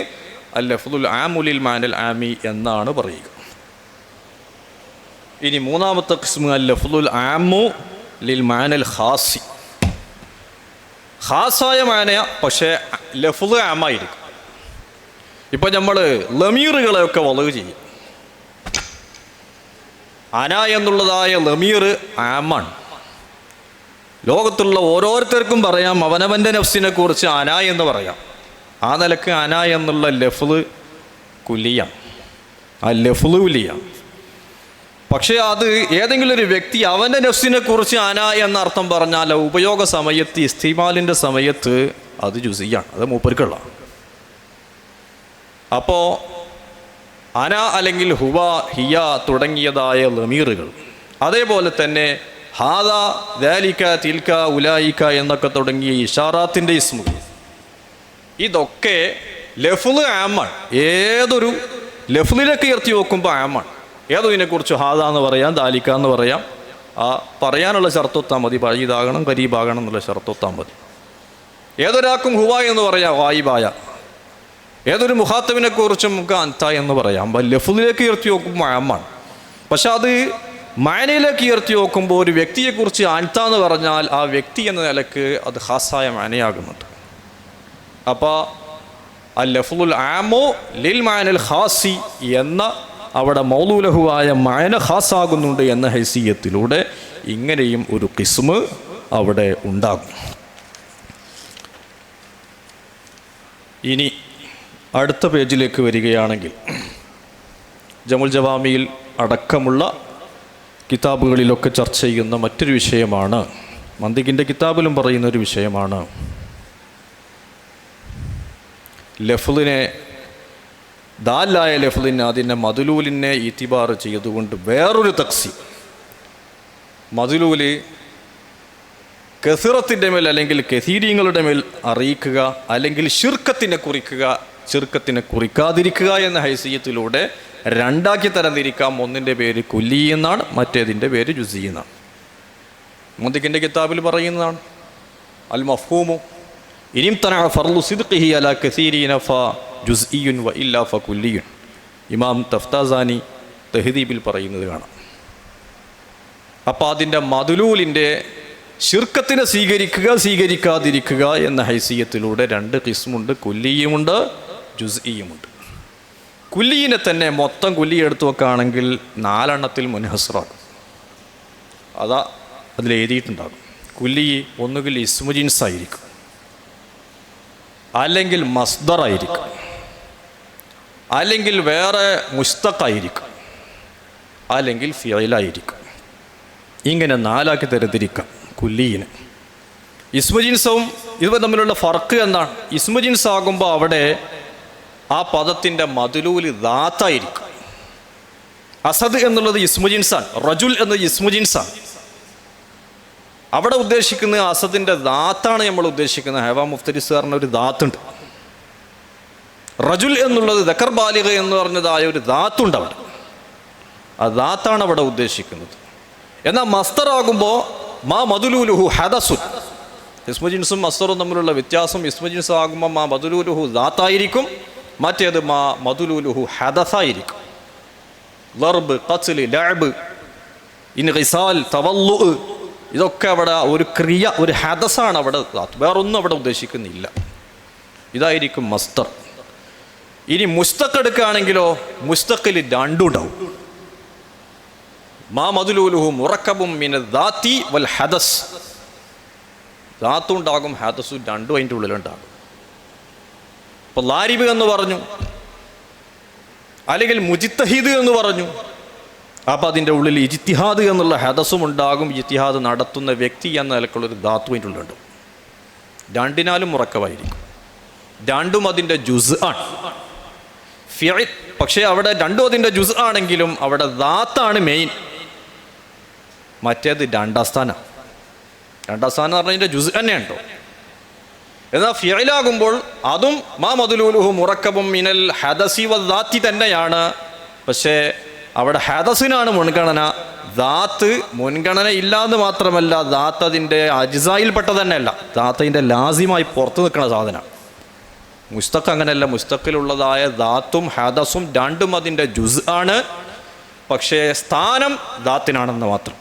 S1: അൽ ലഫ്ളുൽ ആമുലിൽ മാനൽ ആമി എന്നാണ് പറയുക. ഇനി മൂന്നാമത്തെ ഖിസ്മ് അൽ ലഫ്ളുൽ ആമു ലിൽ മാനൽ ഖാസി. ഖാസായ മാന പക്ഷേ ലഫ്ള് ആമായിരിക്കും. ഇപ്പം നമ്മൾ ലമീറുകളെയൊക്കെ വളവ് ചെയ്യും. അന എന്നുള്ളതായ ലമീർ ആമാണ്. ലോകത്തുള്ള ഓരോരുത്തർക്കും പറയാം അവനവൻ്റെ നഫ്സിനെ കുറിച്ച് അന എന്ന് പറയാം. ആ നിലക്ക് അന എന്നുള്ള ലഫ്ള് കുല്ലിയാണ്, ആ ലഫ്ള് കുല്ലിയാണ്. പക്ഷേ അത് ഏതെങ്കിലും ഒരു വ്യക്തി അവൻ്റെ നഫ്സിനെ കുറിച്ച് അന എന്ന അർത്ഥം പറഞ്ഞാൽ ഉപയോഗ സമയത്ത് ഇസ്തിമാലിൻ്റെ സമയത്ത് അത് ജുസിയാണ്, അത് മൂപ്പർക്കുള്ള. അപ്പോൾ
S2: അന അല്ലെങ്കിൽ ഹുവ, ഹിയ തുടങ്ങിയതായ ലമീറുകൾ, അതേപോലെ തന്നെ ഹാദ, ദാലിക, തിൽക, ഉലായിക എന്നൊക്കെ തുടങ്ങിയ ഇഷാറാത്തിൻ്റെ ഇസ്മുകൾ, ഇതൊക്കെ ലഫ്ള് ആമാണ്. ഏതൊരു ലഫ്ളിലേക്ക് ഉയർത്തി നോക്കുമ്പോൾ ആമാണ്. ഏതൊതിനെക്കുറിച്ച് ഹാദ എന്ന് പറയാം, ദാലിക എന്ന് പറയാം. ആ പറയാനുള്ള ഷർത്തോത്താൽ മതി, ബഈദാകണം ഖരീബാകണം എന്നുള്ള ഷർത്തോത്താൽ മതി. ഏതൊരാൾക്കും ഹുവ എന്ന് പറയാം, ഗായിബായ. ഏതൊരു മുഖാത്തബിനെ കുറിച്ചും നമുക്ക് അൻത എന്ന് പറയാം. ലഫ്ളിലേക്ക് ഉയർത്തി നോക്കുമ്പോൾ ആമാണ്. പക്ഷെ അത് മാനയിലേക്ക് ഉയർത്തി നോക്കുമ്പോൾ ഒരു വ്യക്തിയെക്കുറിച്ച് അൻത എന്ന് പറഞ്ഞാൽ ആ വ്യക്തി എന്ന നിലക്ക് അത് ഖാസായ മാനയാകുന്നുണ്ട്. അപ്പോൾ അൽ ലഫ്ളുൽ ആമോ ലിൽ മാനൽ ഖാസി എന്ന അവിടെ മൗലൂലഹുവായ മാന ഖാസാകുന്നുണ്ട് എന്ന ഹൈസിയത്തിലൂടെ ഇങ്ങനെയും ഒരു ഖിസ്മ് അവിടെ ഉണ്ടാകും. ഇനി അടുത്ത പേജിലേക്ക് വരികയാണെങ്കിൽ ജമുൽ ജവാമിയിൽ അടക്കമുള്ള കിതാബുകളിലൊക്കെ ചർച്ച ചെയ്യുന്ന മറ്റൊരു വിഷയമാണ്, മന്തിക്കിൻ്റെ കിതാബിലും പറയുന്നൊരു വിഷയമാണ്, ലഫ്ളിനെ, ദാലായ ലഫ്ളിനെ, അതിൻ്റെ മദ്ലൂലിനെ ഇത്തിബാർ ചെയ്തുകൊണ്ട് വേറൊരു തക്സീം. മദ്ലൂല് കസിറത്തിൻ്റെ മേൽ അല്ലെങ്കിൽ കസീരീങ്ങളുടെ മേൽ അറിയിക്കുക, അല്ലെങ്കിൽ ശിർക്കത്തിനെ കുറിക്കുക, ശിർക്കത്തിനെ കുറിക്കാതിരിക്കുക എന്ന ഹൈസിയത്തിലൂടെ രണ്ടാക്കി തരംതിരിക്കാം. ഒന്നിൻ്റെ പേര് കുല്ലി എന്നാണ്, മറ്റേതിൻ്റെ പേര് ജുസി എന്നാണ്. മുന്തിക്കിൻ്റെ കിതാബിൽ പറയുന്നതാണ് അൽ മഫ്ഹൂമു ഇനിം തനഅ ഫർളു സിദ്ഖിഹി അലാ കസീരീന ഫ ജുസ്ഇയ്യുൻ വ ഇല്ലാ ഫ കുല്ലിയുൻ. ഇമാം തഫ്താസാനി തഹ്ദീബിൽ പറയുന്നത് കാണാം. അപ്പോൾ അതിൻ്റെ മദ്ലൂലിൻ്റെ ശിർക്കത്തിനെ സ്വീകരിക്കുക സ്വീകരിക്കാതിരിക്കുക എന്ന ഹൈസിയത്തിലൂടെ രണ്ട് ഖിസ്മുണ്ട്, കുല്ലിയുമുണ്ട് ജുസ്ഇയുമുണ്ട്. കുല്ലിയിനെ തന്നെ മൊത്തം കുല്ലി എടുത്തു വെക്കുകയാണെങ്കിൽ 4 എണ്ണത്തിൽ മുൻഹസ്റാകും. അതാ അതിൽ എഴുതിയിട്ടുണ്ടാകും. കുല്ലി ഒന്നുകിൽ ഇസ്മു ജിൻസ് ആയിരിക്കും, അല്ലെങ്കിൽ മസ്ദർ ആയിരിക്കും, അല്ലെങ്കിൽ വേറെ മുസ്തഖായിരിക്കും, അല്ലെങ്കിൽ ഫിയലായിരിക്കും. ഇങ്ങനെ 4 തരത്തിരിക്കാം കുല്ലീന്. ഇസ്മു ജിൻസും ഇതും തമ്മിലുള്ള ഫർക്ക് എന്താണ്? ഇസ്മു ജിൻസ് ആകുമ്പോൾ അവിടെ ആ പദത്തിൻ്റെ മദ്ലൂല് ദാത്തായിരിക്കും. അസദ് എന്നുള്ളത് ഇസ്മു ജിൻസാണ്, റജുൽ എന്നത് ഇസ്മു ജിൻസാണ്. അവിടെ ഉദ്ദേശിക്കുന്ന അസദിൻ്റെ ദാത്താണ് നമ്മൾ ഉദ്ദേശിക്കുന്നത്. ഹൈവാ മുഫ്തരിസാറിന് ഒരു ദാത്തുണ്ട്. റജുൽ എന്നുള്ളത് ദക്കർ ബാലിഗ എന്ന് പറഞ്ഞതായ ഒരു ദാത്തുണ്ട് അവിടെ. ആ ദാത്താണ് അവിടെ ഉദ്ദേശിക്കുന്നത്. എന്നാൽ മസ്തർ ആകുമ്പോൾ മാ മദ്ലൂലുഹു ഹദസുൻ. ഇസ്മു ജിൻസും മസ്തറും തമ്മിലുള്ള വ്യത്യാസം, ഇസ്മു ജിൻസ് ആകുമ്പോൾ മാ മദ്ലൂലുഹു ദാത്തായിരിക്കും, മറ്റേത് മാ മദ്ലൂലുഹു ഹദസായിരിക്കും. ലർബ്, ഖത്ല്, ലഅബ്, ഇൻഖിസാൽ, തവല്ലുഅ്, ഇതൊക്കെ അവിടെ ഒരു ക്രിയ, ഒരു ഹദസാണ് അവിടെ, വേറൊന്നും അവിടെ ഉദ്ദേശിക്കുന്നില്ല. ഇതായിരിക്കും മസ്തർ. ഇനി മുസ്തഖ് എടുക്കുകയാണെങ്കിലോ മുസ്തഖിൽ രണ്ടുണ്ടാവും. മാ മദ്ലൂലുഹു മുറക്കബും മിന ദാത്തി വൽ ഹദസ്. ദാത്തും ഉണ്ടാകും, ഹദസും രണ്ടും അതിൻ്റെ ഉള്ളിലുണ്ടാകും. ഇപ്പോൾ ലാരിബ് എന്ന് പറഞ്ഞു, അല്ലെങ്കിൽ മുജിത്തഹിദ് എന്ന് പറഞ്ഞു. അപ്പോൾ അതിൻ്റെ ഉള്ളിൽ ഇജ്തിഹാദ് എന്നുള്ള ഹദസും ഉണ്ടാകും. ഇജ്തിഹാദ് നടത്തുന്ന വ്യക്തി എന്ന നിലക്കുള്ളൊരു ദാത്തു അതിൻ്റെ ഉള്ളുണ്ട്. രണ്ടിനാലും മുറക്കവായിരിക്കും. രണ്ടും അതിൻ്റെ ജുസ് ആണ്. ഫിഅൽ പക്ഷേ അവിടെ രണ്ടും അതിൻ്റെ ജുസ് ആണെങ്കിലും അവിടെ ദാത്താണ് മെയിൻ. മറ്റേത് രണ്ടാം സ്ഥാനം. രണ്ടാം സ്ഥാനം എന്ന് പറഞ്ഞാൽ അതിൻ്റെ ജുസ് തന്നെയുണ്ടോ. എന്നാൽ ഫിഅലാകുമ്പോൾ അതും മാ മദ്ലൂലുഹു മുറക്കബും മിനൽ ഹദസി വദാത്തി തന്നെയാണ്. പക്ഷേ അവിടെ ഹദസിനാണ് മുൻഗണന. ദാത്ത് മുൻഗണന ഇല്ലാന്ന് മാത്രമല്ല, ദാത്ത് അതിൻ്റെ അജ്സായിൽപ്പെട്ട തന്നെയല്ല, ദാത്ത് അതിൻ്റെ ലാസിമായി പുറത്ത് നിൽക്കുന്ന സാധനമാണ്. മുസ്തഖ് അങ്ങനെയല്ല. മുസ്തഖിലുള്ളതായ ദാത്തും ഹദസും രണ്ടും അതിൻ്റെ ജുസ് ആണ്. പക്ഷേ സ്ഥാനം ദാത്തിനാണെന്ന് മാത്രം.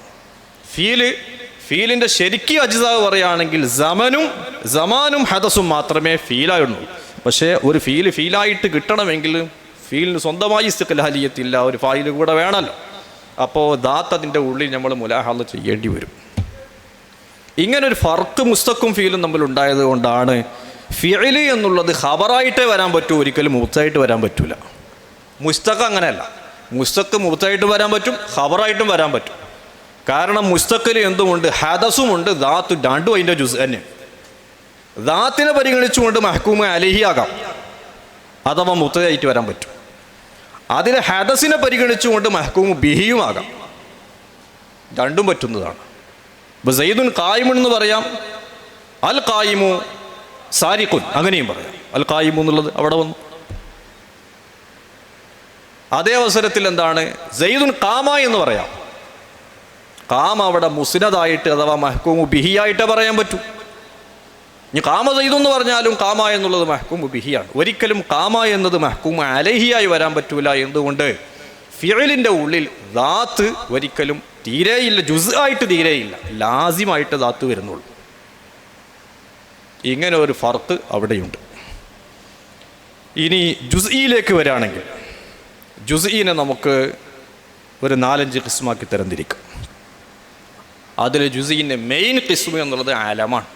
S2: ഫീലിൻ്റെ ശരിക്കും അജ്സാവ് പറയുകയാണെങ്കിൽ സമാനും ഹദസും മാത്രമേ ഫീലായുള്ളൂ. പക്ഷേ ഒരു ഫീലായിട്ട് കിട്ടണമെങ്കിൽ ഫീലിന് സ്വന്തമായി ഇസ്തിഖ്ലാലിയത്തില്ല, ഒരു ഫായിൽ കൂടെ വേണമല്ലോ. അപ്പോൾ ദാത്ത് അതിൻ്റെ ഉള്ളിൽ നമ്മൾ മുലാഹള ചെയ്യേണ്ടി വരും. ഇങ്ങനൊരു ഫർക്ക് മുസ്തഖും ഫീലും തമ്മിൽ ഉണ്ടായത് കൊണ്ടാണ് ഫിഅല് എന്നുള്ളത് ഖബറായിട്ടേ വരാൻ പറ്റൂ, ഒരിക്കലും മുബ്തദായിട്ട് വരാൻ പറ്റൂല. മുസ്തഖ് അങ്ങനെയല്ല. മുസ്തഖ് മുബ്തദായിട്ട് വരാൻ പറ്റും, ഖബറായിട്ടും വരാൻ പറ്റും. കാരണം മുസ്തഖിൽ എന്തുമുണ്ട്? ഹദസുമുണ്ട്, ദാത്ത് രണ്ടും അതിൻ്റെ ജുസ് തന്നെ. ദാത്തിനെ പരിഗണിച്ചുകൊണ്ട് മഹ്കൂമ അലൈഹി ആകാം, അഥവാ മുബ്തദായിട്ട് വരാൻ പറ്റും. അതിലെ ഹദസിനെ പരിഗണിച്ചുകൊണ്ട് മഹ്കൂമു ബിഹിയുമാകാം. രണ്ടും പറ്റുന്നതാണ്. ഇപ്പോൾ സയ്യിദുൻ ഖായിമുൻ എന്ന് പറയാം, അൽ ഖായിമു സാരിഖുൻ അങ്ങനെയും പറയാം. അൽ ഖായിമു എന്നുള്ളത് അവിടെ വന്നു. അതേ അവസരത്തിൽ എന്താണ് സയ്യിദുൻ ഖാമ എന്ന് പറയാം. ഖാമ അവിടെ മുസ്നദായിട്ട് അഥവാ മഹ്കൂമു ബിഹിയായിട്ടേ പറയാൻ പറ്റൂ. ഇനി ഖാമ സയ്യിദ് എന്ന് പറഞ്ഞാലും ഖാമ എന്നുള്ളത് മഹ്കൂമു ബിഹിയാണ്. ഒരിക്കലും ഖാമ എന്നത് മഹ്കൂമു അലൈഹിയായി വരാൻ പറ്റൂല. എന്തുകൊണ്ട്? ഫിഅലിൻ്റെ ഉള്ളിൽ ദാത്ത് ഒരിക്കലും തീരെയില്ല, ജുസ് ആയിട്ട് തീരെയില്ല, ലാസിമായിട്ട് ദാത്ത് വരുന്നുള്ളൂ. ഇങ്ങനെ ഒരു ഫർക്ക് അവിടെയുണ്ട്. ഇനി ജുസ്ഇയിലേക്ക് വരികയാണെങ്കിൽ ജുസ്ഇനെ നമുക്ക് ഒരു 4-5 ഖിസ്മാക്കി തരംതിരിക്കാം. അതിൽ ജുസ്ഇൻ്റെ മെയിൻ ഖിസ്മ എന്നുള്ളത് ആലമാണ്.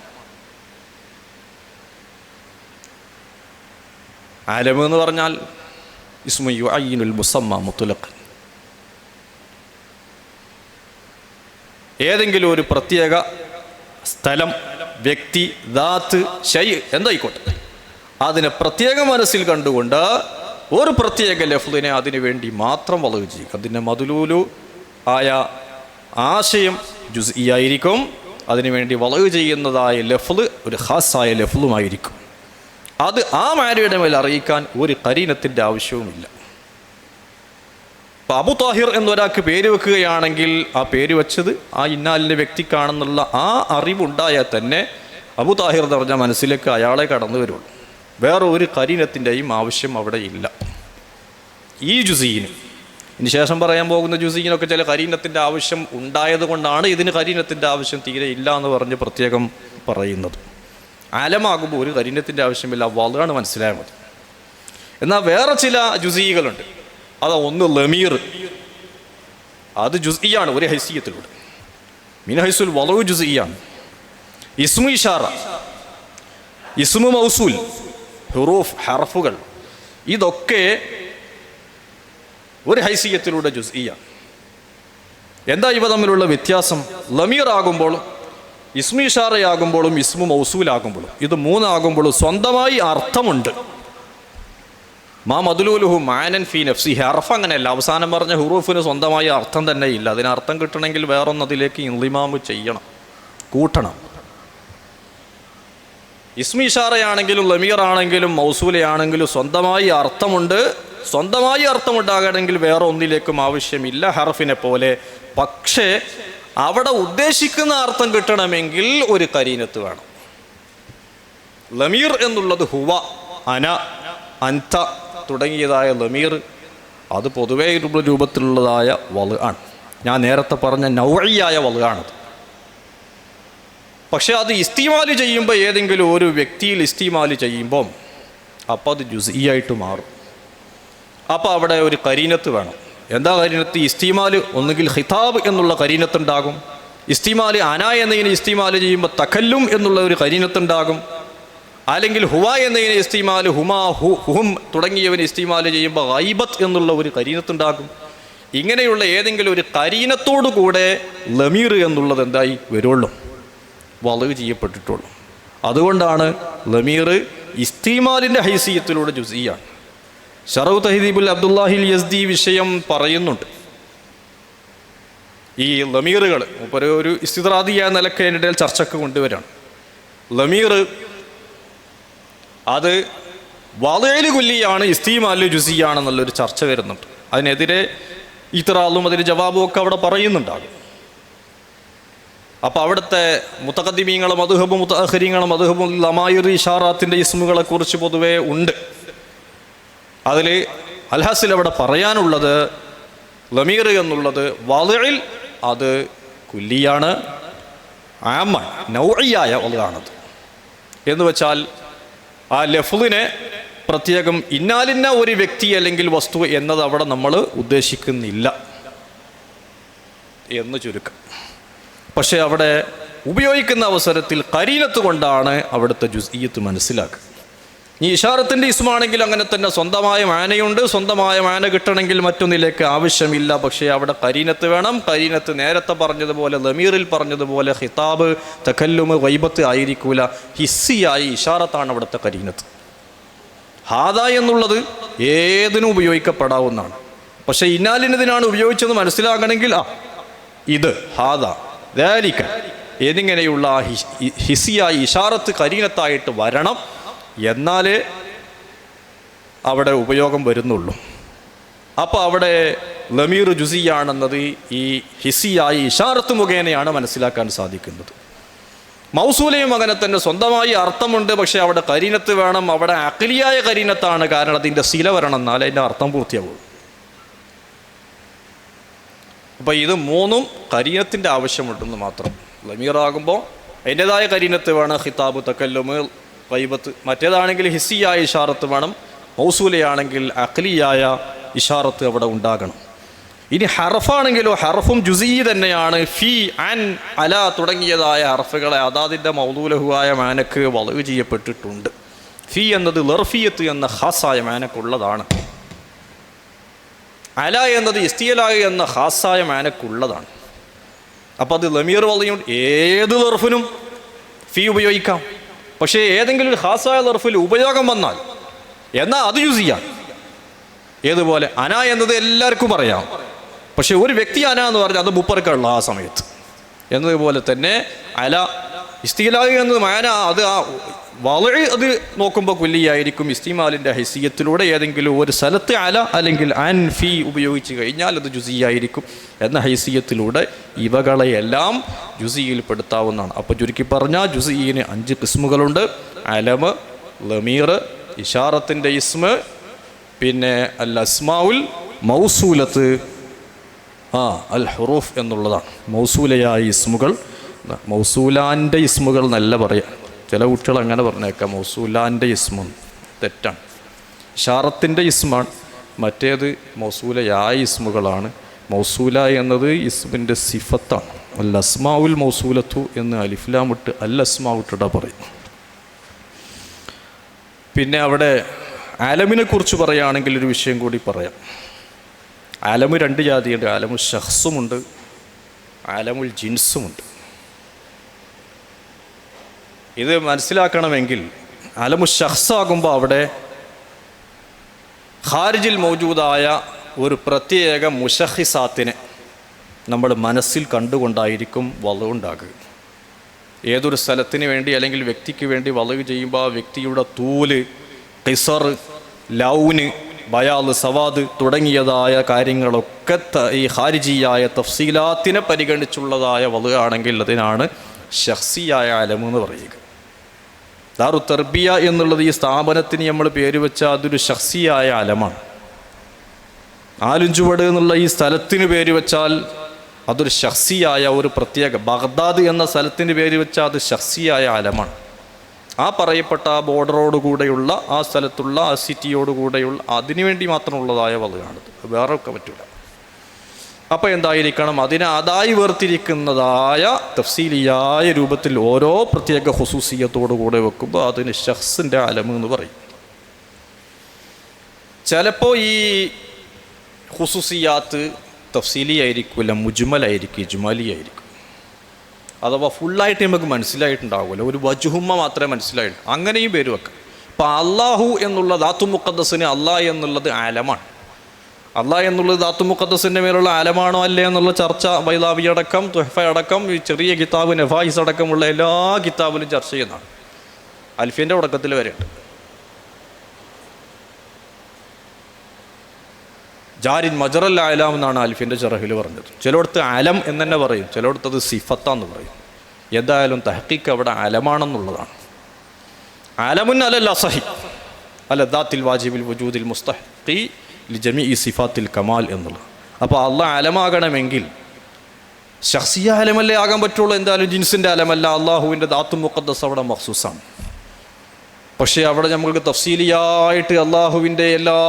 S2: ആലം എന്ന് പറഞ്ഞാൽ ഇസ്മു യുഅയ്യിനുൽ മുസമ്മ മുത്ലഖൻ, ഏതെങ്കിലും ഒരു പ്രത്യേക സ്ഥലം, വ്യക്തി, ദാത്ത്, ശൈ എന്തായിക്കോട്ടെ, അതിനെ പ്രത്യേക മനസ്സിൽ കണ്ടുകൊണ്ട് ഒരു പ്രത്യേക ലഫ്ളിനെ അതിനു വേണ്ടി മാത്രം വളവ് ചെയ്യുക. അതിൻ്റെ മദ്ലൂലു ആയ ആശയം ജുസ്ഇയായിരിക്കും. അതിനുവേണ്ടി വളവ് ചെയ്യുന്നതായ ലഫ്ള് ഒരു ഖാസായ ലഫ്ളുമായിരിക്കും. അത് ആ മാനയുടെ മേൽ അറിയിക്കാൻ ഒരു ഖരീനത്തിൻ്റെ ആവശ്യവുമില്ല. ഇപ്പോൾ അബു താഹിർ എന്നൊരാൾക്ക് പേര് വെക്കുകയാണെങ്കിൽ ആ പേര് വെച്ചത് ആ ഇന്നാലിൻ്റെ വ്യക്തിക്കാണെന്നുള്ള ആ അറിവുണ്ടായാൽ തന്നെ അബു താഹിർ എന്ന് പറഞ്ഞാൽ മനസ്സിലേക്ക് അയാളെ കടന്നു വരുള്ളൂ. വേറെ ഒരു ഖരീനത്തിൻ്റെയും ആവശ്യം അവിടെ ഇല്ല. ഈ ജുസീന് ഇനി ശേഷം പറയാൻ പോകുന്ന ജുസീനൊക്കെ ചില ഖരീനത്തിൻ്റെ ആവശ്യം ഉണ്ടായത് കൊണ്ടാണ് ഇതിന് ഖരീനത്തിൻ്റെ ആവശ്യം തീരെ ഇല്ല എന്ന് പറഞ്ഞ് പ്രത്യേകം പറയുന്നത്. ആലമാകുമ്പോൾ ഒരു ഖരീനത്തിൻ്റെ ആവശ്യമില്ല, വളാണ് മനസ്സിലായാൽ മതി. എന്നാൽ വേറെ ചില ജുസീകളുണ്ട്. അതാ ഒന്ന് ലമീർ, അത് ജുസ്ഇയാണ് ഒരു ഹൈസിയത്തിലൂടെ. മിനഹൈസുൽ വളവ് ജുസ്ഇയാണ്. ഇസ്മു ഇഷാറ, ഇസ്മു മൗസൂൽ, ഹുറൂഫ്, ഹർഫുകൾ, ഇതൊക്കെ ഒരു ഹൈസിയത്തിലൂടെ ജുസ്ഇയാണ്. എന്താ ഇവ തമ്മിലുള്ള വ്യത്യാസം? ലമീർ ആകുമ്പോഴും ഇസ്മു ഇഷാറയാകുമ്പോഴും ഇസ്മു മൗസൂലാകുമ്പോഴും ഇത് മൂന്നാകുമ്പോഴും സ്വന്തമായി അർത്ഥമുണ്ട്. മാ മദ്ലൂലുഹു മാനൻ ഫീ നഫ്സി. ഹർഫ് അങ്ങനെയല്ല, അവസാനം പറഞ്ഞ ഹുറൂഫിന് സ്വന്തമായി അർത്ഥം തന്നെ ഇല്ല. അതിന് അർത്ഥം കിട്ടണമെങ്കിൽ വേറൊന്നതിലേക്ക് ഇൻളിമാമ് ചെയ്യണം, കൂട്ടണം. ഇസ്മി ഇഷാറയാണെങ്കിലും ലമീർ ആണെങ്കിലും മൗസൂലയാണെങ്കിലും സ്വന്തമായി അർത്ഥമുണ്ട്. സ്വന്തമായി അർത്ഥമുണ്ടാകണമെങ്കിൽ വേറെ ഒന്നിലേക്കും ആവശ്യമില്ല ഹർഫിനെ പോലെ. പക്ഷേ അവിടെ ഉദ്ദേശിക്കുന്ന അർത്ഥം കിട്ടണമെങ്കിൽ ഒരു ഖരീനത്ത് വേണം. ലമീർ എന്നുള്ളത് ഹുവ, അന, അൻത തുടങ്ങിയതായ ലമീർ അത് പൊതുവേ രൂപത്തിലുള്ളതായ വള് ആണ്. ഞാൻ നേരത്തെ പറഞ്ഞ നൗഇയായ വള് ആണത്. പക്ഷെ അത് ഇസ്തിമാല് ചെയ്യുമ്പോൾ ഏതെങ്കിലും ഒരു വ്യക്തിയിൽ ഇസ്തിമാല് ചെയ്യുമ്പം അപ്പോൾ അത് ജുസ്ഇയായിട്ട് മാറും. അപ്പോൾ അവിടെ ഒരു ഖരീനത്ത് വേണം. എന്താ ഖരീനത്ത്? ഇസ്തിമാല് ഒന്നുകിൽ ഖിതാബ് എന്നുള്ള ഖരീനത്തുണ്ടാകും. ഇസ്തിമാല് അന എന്നതിന് ഇസ്തിമാല് ചെയ്യുമ്പോൾ തഖല്ലും എന്നുള്ള ഒരു ഖരീനത്തുണ്ടാകും. അല്ലെങ്കിൽ ഹുവ എന്നതിന് ഇസ്തിമാല് ഹുമാ, ഹും തുടങ്ങിയവന് ഇസ്തിമാല് ചെയ്യുമ്പോൾ ഗൈബത്ത് എന്നുള്ള ഒരു ഖരീനത്തുണ്ടാകും. ഇങ്ങനെയുള്ള ഏതെങ്കിലും ഒരു ഖരീനത്തോടു കൂടെ ലമീർ എന്നുള്ളത് എന്തായി വരുള്ളൂ, വളവ് ചെയ്യപ്പെട്ടിട്ടുള്ളൂ. അതുകൊണ്ടാണ് ലമീർ ഇസ്തിമാലിൻ്റെ ഹൈസിയത്തിലൂടെ ജുസ്ഇയാണ്. ശറഹു തഹ്ദീബുൽ അബ്ദുല്ലാഹിൽ യസ്ദി വിഷയം പറയുന്നുണ്ട്. ഈ ലമീറുകൾ ഒരു ഇസ്തിദ്റാദിയായ നിലക്ക് എൻ്റെ ഇടയിൽ ചർച്ചക്ക് കൊണ്ടുവരാണ്. ലമീർ അത് വളയില് കുല്ലിയാണ്, ഇസ്തിമാലിൽ ജുസിയാണെന്നുള്ളൊരു ചർച്ച വരുന്നുണ്ട്. അതിനെതിരെ ഇത്റാലും അതിന് ജവാബും ഒക്കെ അവിടെ പറയുന്നുണ്ടാകും. അപ്പോൾ അവിടുത്തെ മുത്തഖദ്ദിമീങ്ങളും മദ്ഹബും മുത്തഅഖിരീങ്ങളും മദ്ഹബും ലമായിർ ഇഷാറാത്തിൻ്റെ ഇസ്മുകളെ കുറിച്ച് പൊതുവേ ഉണ്ട്. അതിൽ അൽഹസിൽ അവിടെ പറയാനുള്ളത് ലമീർ എന്നുള്ളത് വളയിൽ അത് കുല്ലിയാണ്, ആമാണ്, നൗഇയായ വളയാണത്. എന്ന് വെച്ചാൽ ആ ലഫ്ളിനെ പ്രത്യേകം ഇന്നാലിന്ന ഒരു വ്യക്തി അല്ലെങ്കിൽ വസ്തു എന്നത് അവിടെ നമ്മൾ ഉദ്ദേശിക്കുന്നില്ല എന്ന് ചുരുക്കം. പക്ഷേ അവിടെ ഉപയോഗിക്കുന്ന അവസരത്തിൽ ഖരീനത്ത് കൊണ്ടാണ് അവിടുത്തെ ജുസ്ഇയ്യത്ത് മനസ്സിലാക്കുക. ഈ ഇഷാറത്തിൻ്റെ ഇസ്മാണെങ്കിൽ അങ്ങനെ തന്നെ സ്വന്തമായ മാനയുണ്ട്. സ്വന്തമായ മാന കിട്ടണമെങ്കിൽ മറ്റൊന്നിലേക്ക് ആവശ്യമില്ല. പക്ഷേ അവിടെ ഖരീനത്ത് വേണം. ഖരീനത്ത് നേരത്തെ പറഞ്ഞതുപോലെ ലമീറിൽ പറഞ്ഞതുപോലെ ഖിതാബ്, തകല്ലുമ്, ഗൈബത്ത് ആയിരിക്കൂല. ഹിസ്സിയായി ഇഷാറത്താണ് അവിടുത്തെ ഖരീനത്ത്. ഹാദ എന്നുള്ളത് ഏതിനും ഉപയോഗിക്കപ്പെടാവുന്നതാണ്. പക്ഷെ ഇന്നാലിനതിനാണ് ഉപയോഗിച്ചത് മനസ്സിലാകണമെങ്കിൽ ഇത് ഹാദ ദാലിക എന്നിങ്ങനെയുള്ള ഹിസിയായി ഇഷാറത്ത് കരീനത്തായിട്ട് വരണം, എന്നാലേ അവിടെ ഉപയോഗം വരുന്നുള്ളൂ. അപ്പോൾ അവിടെ ലമീർ ജുസിയാണെന്നത് ഈ ഹിസിയായി ഇഷാറത്ത് മുഖേനയാണ് മനസ്സിലാക്കാൻ സാധിക്കുന്നത്. മൗസൂലയും അങ്ങനെ തന്നെ സ്വന്തമായി അർത്ഥമുണ്ട്, പക്ഷെ അവിടെ കരീനത്ത് വേണം. അവിടെ അഖ്ലിയായ കരീനത്താണ്, കാരണം അതിൻ്റെ സില വരണം, എന്നാലേ അതിൻ്റെ അർത്ഥം പൂർത്തിയാവുള്ളൂ. അപ്പോൾ ഇത് മൂന്നും കരീനത്തിൻ്റെ ആവശ്യമുണ്ടെന്ന് മാത്രം. ലമീറാകുമ്പോൾ അതിൻ്റെതായ കരീനത്ത് വേണം, ഖിതാബ്, തക്കല്ലുമ്, ഗൈബത്ത്. മറ്റേതാണെങ്കിൽ ഹിസിയായ ഇഷാറത്ത് വേണം, മൗസൂലയാണെങ്കിൽ അഖ്ലിയായ ഇഷാറത്ത് അവിടെ ഉണ്ടാകണം. ഇനി ഹർഫാണെങ്കിലോ ഹർഫും ജുസീ തന്നെയാണ്. ഫി, അൻ, അല തുടങ്ങിയതായ ഹർഫുകളെ അതാതിൻ്റെ മൗദൂലഹുവായ മാനക്ക് വളവ് ചെയ്യപ്പെട്ടിട്ടുണ്ട്. ഫി എന്നത് ലർഫിയത്ത് എന്ന ഖാസായ മാനക്കുള്ളതാണ്. അല എന്നത് ഇസ്തിയലായി എന്ന ഖാസായ മാനക്കുള്ളതാണ്. അപ്പം അത് ലമീർ വളയും ഏത് ലർഫിനും ഫി ഉപയോഗിക്കാം. പക്ഷേ ഏതെങ്കിലും ഒരു ഖാസായ ലർഫിൽ ഉപയോഗം വന്നാൽ എന്നാൽ അത് ജുസിയാണ്. ഏതുപോലെ അന എന്നത് എല്ലാവർക്കും പറയാം, പക്ഷെ ഒരു വ്യക്തി അന എന്ന് പറഞ്ഞാൽ അത് മുപ്പർക്കുള്ള ആ സമയത്ത്. എന്നതുപോലെ തന്നെ അല ഇസ്തിലാഹി എന്നത് മാന അത് വളരെ അത് നോക്കുമ്പോൾ കുല്ലിയായിരിക്കും. ഇസ്തിമാലിൻ്റെ ഹൈസിയത്തിലൂടെ ഏതെങ്കിലും ഒരു സ്ഥലത്ത് അല അല്ലെങ്കിൽ അൻ ഫി ഉപയോഗിച്ച് കഴിഞ്ഞാൽ അത് ജുസിയായിരിക്കും എന്ന ഹൈസിയത്തിലൂടെ ഇവകളെയെല്ലാം ജുസിയിൽ പെടുത്താവുന്നതാണ്. അപ്പോൾ ചുരുക്കി പറഞ്ഞാൽ ജുസിയിന് 5 കിസ്മുകളുണ്ട്: അലമ്, ലമീർ, ഇഷാറത്തിൻ്റെ ഇസ്മ്, പിന്നെ അൽ അസ്മാഉൽ മൗസൂലത്ത്, അൽ ഹുറൂഫ് എന്നുള്ളതാണ്. മൗസൂലയായ ഇസ്മുകൾ, മൗസൂലാൻ്റെ ഇസ്മുകൾ എന്നല്ല പറയാം. ചില കുട്ടികൾ അങ്ങനെ പറഞ്ഞേക്കാം, മൗസൂലാൻ്റെ ഇസ്മ. തെറ്റാണ്. ഇഷാറത്തിൻ്റെ ഇസ്മാണ്, മറ്റേത് മൗസൂലയായ ഇസ്മുകളാണ്. മൗസൂല എന്നത് ഇസ്മിൻ്റെ സിഫത്താണ്. അൽ അസ്മാഉൽ മൗസൂലത്തു എന്ന് അലിഫ്ലാമിട്ട് അൽ അസ്മാവിട്ടിട പറയും. പിന്നെ അവിടെ ആലമിനെ കുറിച്ച് പറയുകയാണെങ്കിൽ ഒരു വിഷയം കൂടി പറയാം. ആലമ് 2 ജാതിയുണ്ട്. ആലമുൽ ഷഖ്സുമുണ്ട്, ആലമുൽ ജിൻസുമുണ്ട്. ഇത് മനസ്സിലാക്കണമെങ്കിൽ ആലമുൽ ഷഖ്സ് ആകുമ്പോൾ അവിടെ ഖാരിജിൽ മൗജൂദായ ഒരു പ്രത്യേക മുശഖിസാത്തിനെ നമ്മൾ മനസ്സിൽ കണ്ടുകൊണ്ടായിരിക്കും വളവ് ഉണ്ടാകുക. ഏതൊരു സ്ഥലത്തിന് വേണ്ടി അല്ലെങ്കിൽ വ്യക്തിക്ക് വേണ്ടി വളവ് ചെയ്യുമ്പോൾ ആ വ്യക്തിയുടെ തൂല്, ഖിസർ, ലൗന്, ബയാദ്, സവാദ് തുടങ്ങിയതായ കാര്യങ്ങളൊക്കെ ഈ ഖാരിജിയായ തഫ്സീലാത്തിനെ പരിഗണിച്ചുള്ളതായ വളവാണെങ്കിൽ അതിനാണ് ഷഖ്സിയായ അലം എന്ന് പറയുക. ദാറു തർബിയ എന്നുള്ളത് ഈ സ്ഥാപനത്തിന് നമ്മൾ പേര് വെച്ച അതൊരു ഷഖ്സിയായ അലമാണ്. ആലുംചുവട് എന്നുള്ള ഈ സ്ഥലത്തിന് പേര് വെച്ചാൽ അതൊരു ഷഖ്സിയായ ഒരു പ്രത്യേക, ബഗ്ദാദ് എന്ന സ്ഥലത്തിന് പേര് വെച്ചാൽ അത് ഷഖ്സിയായ അലമാണ്. ആ പറയപ്പെട്ട ആ ബോർഡറോടുകൂടെയുള്ള ആ സ്ഥലത്തുള്ള ആ സിറ്റിയോടുകൂടെയുള്ള അതിനുവേണ്ടി മാത്രമുള്ളതായ വളയാണിത്, വേറെ ഒക്കെ പറ്റില്ല. അപ്പോൾ എന്തായിരിക്കണം, അതിനെ അതായി വേർതിരിക്കുന്നതായ തഫ്സീലിയായ രൂപത്തിൽ ഓരോ പ്രത്യേക ഖുസൂസിയത്തോടുകൂടെ വെക്കുമ്പോൾ അതിന് ഷഖ്സിൻ്റെ അലം എന്ന് പറയും. ചിലപ്പോൾ ഈ ഖുസൂസിയാത്ത് തഫ്സീലിയായിരിക്കില്ല, മുജ്മലായിരിക്കും, ഇജ്മാലിയായിരിക്കും. അഥവാ ഫുള്ളായിട്ട് നമുക്ക് മനസ്സിലായിട്ടുണ്ടാവില്ല, ഒരു വജുഹുമ്മ മാത്രമേ മനസ്സിലായിട്ടു. അങ്ങനെയും പേര് വെക്കാം. അപ്പോൾ അള്ളാഹു എന്നുള്ള ദാത്തു മുഖദ്ദസിന് അള്ളാഹ് എന്നുള്ളത് ആലമാണ്. അള്ളാഹ് എന്നുള്ളത് ദാത്തു മുഖദ്ദസിൻ്റെ മേലുള്ള ആലമാണോ അല്ലേ എന്നുള്ള ചർച്ച ബൈലാവി അടക്കം, തുഹ്ഫ അടക്കം, ഈ ചെറിയ കിതാബ് നഫായിസ് അടക്കമുള്ള എല്ലാ കിതാബിലും ചർച്ച ചെയ്യുന്നതാണ്. അൽഫിൻ്റെ തുടക്കത്തിൽ വരെയുണ്ട്. ജാരിൻ മജറൽ ആലാം എന്നാണ് അൽഫിൻ്റെ ചെറഹിൽ പറഞ്ഞത്. ചിലയിടത്ത് അലം എന്ന് തന്നെ പറയും, ചിലയിടത്ത് അത് സിഫത്താന്ന് പറയും. എന്തായാലും തഹ്ഖീഖ് അവിടെ അലമാണെന്നുള്ളതാണ്. അലമുൻ അലൽ അസഹി അല ദാത്തിൽ വാജിബിൽ വജൂദിൽ മുസ്തഹഖി ലിജമീഇ സിഫാത്തിൽ കമാൽ എന്നുള്ളത്. അപ്പോൾ അള്ളാഹ് അലമാകണമെങ്കിൽ ശഖ്സിയ അലമല്ലേ ആകാൻ പറ്റുള്ളൂ. എന്തായാലും ജിൻസിൻ്റെ അലമല്ല. അള്ളാഹുവിൻ്റെ ദാത്തു മുഖദ്ദസ് അവിടെ മഖ്സൂസാണ്. പക്ഷേ അവിടെ നമ്മൾക്ക് തഫ്സീലിയായിട്ട് അള്ളാഹുവിൻ്റെ എല്ലാ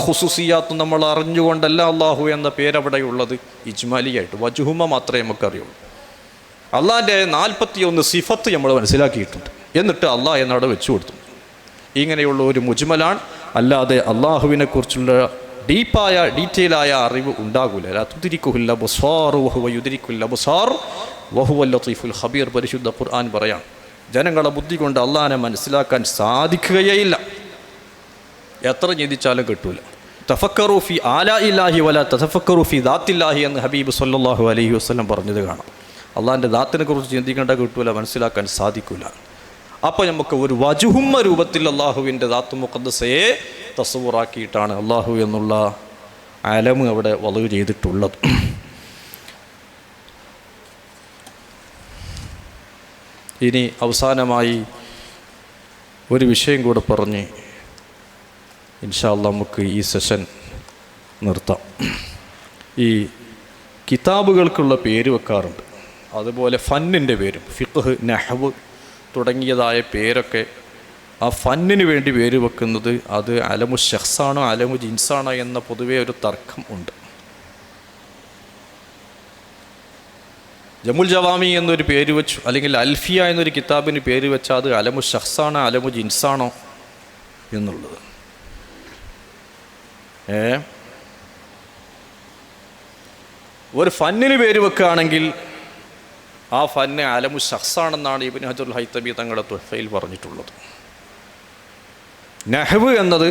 S2: ഖുസൂസിയാത്തും നമ്മൾ അറിഞ്ഞുകൊണ്ടല്ല അള്ളാഹു എന്ന പേരവിടെയുള്ളത്. ഇജ്മാലിയായിട്ട് വജുഹുമ മാത്രമേ നമുക്കറിയുള്ളൂ. അള്ളാഹിൻ്റെ 41 സിഫത്ത് നമ്മൾ മനസ്സിലാക്കിയിട്ടുണ്ട്. എന്നിട്ട് അള്ളാഹ് എന്നവിടെ വെച്ചു കൊടുത്തു. ഇങ്ങനെയുള്ള ഒരു മുജ്മലാണ്. അല്ലാതെ അള്ളാഹുവിനെ കുറിച്ചുള്ള ഡീറ്റെയിലായ അറിവ് ഉണ്ടാകില്ല. ലാ തുദ്രിക്കുൽ അബ്സാർ വഹുവ യുദ്രിക്കുൽ അബ്സാർ വഹുവൽ ലത്തീഫുൽ ഖബീർ പരിശുദ്ധ ഖുർആൻ പറയാം. ജനങ്ങളെ ബുദ്ധി കൊണ്ട് അള്ളാഹിനെ മനസ്സിലാക്കാൻ സാധിക്കുകയില്ല. എത്ര ചിന്തിച്ചാലും കിട്ടൂല. തഫക്കറു ഫി ആലാഇല്ലാഹി വല തഫക്കറു ഫി ദാത്തില്ലാഹി എന്ന് ഹബീബ് സല്ലല്ലാഹു അലൈഹി വസല്ലം പറഞ്ഞത് കാണാം. അള്ളാഹിൻ്റെ ദാത്തിനെ കുറിച്ച് ചിന്തിക്കേണ്ട കിട്ടൂല, മനസ്സിലാക്കാൻ സാധിക്കില്ല. അപ്പോൾ നമുക്ക് ഒരു വജുഹുമ്മ രൂപത്തിൽ അള്ളാഹുവിൻ്റെ ദാത്ത് മുഖദ്ദസയെ തസവ്വുറാക്കിയിട്ടാണ് അള്ളാഹു എന്നുള്ള അലമ് അവിടെ വലു ചെയ്തിട്ടുള്ളത്. ഇനി അവസാനമായി ഒരു വിഷയം കൂടെ പറഞ്ഞ് ഇൻഷാ അല്ലാഹ് നമുക്ക് ഈ സെഷൻ നിർത്താം. ഈ കിതാബുകൾക്കുള്ള പേര് വെക്കാറുണ്ട്, അതുപോലെ ഫന്നിൻ്റെ പേരും ഫിഖ്ഹ്, നഹ്വ് തുടങ്ങിയതായ പേരൊക്കെ ആ ഫന്നിന് വേണ്ടി പേര് വെക്കുന്നത് അത് അലമു ഷഖ്സാണോ അലമു ജിൻസാണോ എന്ന പൊതുവേ ഒരു തർക്കം ഉണ്ട്. ജമുൽ ജവാമി എന്നൊരു പേര് വെച്ചു, അല്ലെങ്കിൽ അൽഫിയ എന്നൊരു കിതാബിന് പേര് വെച്ചാൽ അത് അലമു ഷഖ്സാണോ അലമു ജിൻസാണോ എന്നുള്ളത്. ഒരു ഫന്നിന് പേര് വെക്കുകയാണെങ്കിൽ ആ ഫന്ന് അലമു ഷഖ്സാണെന്നാണ് ഇബ്നു ഹജറുൽ ഹൈതമി തങ്ങളുടെ തുഹ്ഫയിൽ പറഞ്ഞിട്ടുള്ളത്. നഹ്വ് എന്നത്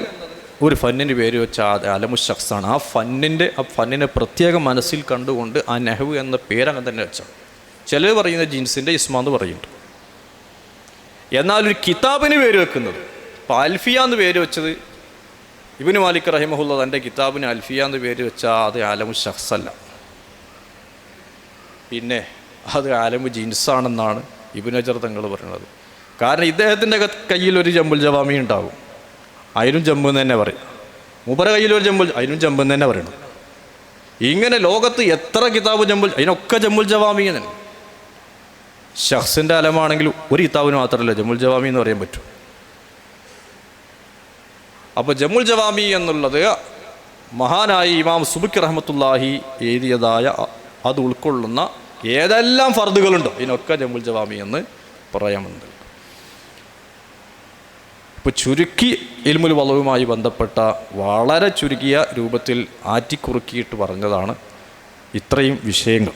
S2: ഒരു ഫന്നിന് പേര് വെച്ചാൽ അലമു ഷഖ്സാണ്. ആ ഫന്നിനെ പ്രത്യേകം മനസ്സിൽ കണ്ടുകൊണ്ട് ആ നഹ്വ് എന്ന പേര് അങ്ങനെ തന്നെ വെച്ചാൽ. ചിലർ പറയുന്ന ജിൻസിൻ്റെ ഇസ്മാന്ന് പറയുന്നുണ്ട്. എന്നാൽ ഒരു കിതാബിന് പേര് വെക്കുന്നത്, ഇപ്പോൾ അൽഫിയ എന്ന് പേര് വെച്ചത് ഇബ്നു മാലിക് റഹിമഹുല്ല തൻ്റെ കിതാബിന് അൽഫിയ എന്ന് പേര് വെച്ചാൽ അത് അലമു ഷഖ്സല്ല, പിന്നെ അത് അലമു ജിൻസാണെന്നാണ് ഇബ്നു ഹജർ തങ്ങൾ പറയുന്നത്. കാരണം ഇദ്ദേഹത്തിൻ്റെ കയ്യിൽ ഒരു ജംബുൽ ജവാമി ഉണ്ടാകും, അതിനും ജമ്പ് എന്ന് തന്നെ പറയും. മൂപ്പര കയ്യിൽ ഒരു ജംബുൽ, അതിനും ജമ്പ് എന്ന് തന്നെ പറയണം. ഇങ്ങനെ ലോകത്ത് എത്ര കിതാബ് ജംബുൽ, അതിനൊക്കെ ജംബുൽ ജവാമി തന്നെ. ഷഖ്സിൻ്റെ അലമാണെങ്കിൽ ഒരു കിതാബിന് മാത്രമല്ല ജമുൽ ജവാമി എന്ന് പറയാൻ പറ്റും. അപ്പോൾ ജമുൽ ജവാമി എന്നുള്ളത് മഹാനായി ഇമാം സുബുക്കി റഹ്മത്തുള്ളാഹി എഴുതിയതായ അത് ഉൾക്കൊള്ളുന്ന ഏതെല്ലാം ഫർദുകളുണ്ടോ ഇതിനൊക്കെ ജമുൽ ജവാമി എന്ന് പറയാമുണ്ട്. ഇപ്പോൾ ചുരുക്കി ഇൽമുൽ വലവുമായി ബന്ധപ്പെട്ട വളരെ ചുരുക്കിയ രൂപത്തിൽ ആറ്റിക്കുറുക്കിയിട്ട് പറഞ്ഞതാണ് ഇത്രയും വിഷയങ്ങൾ.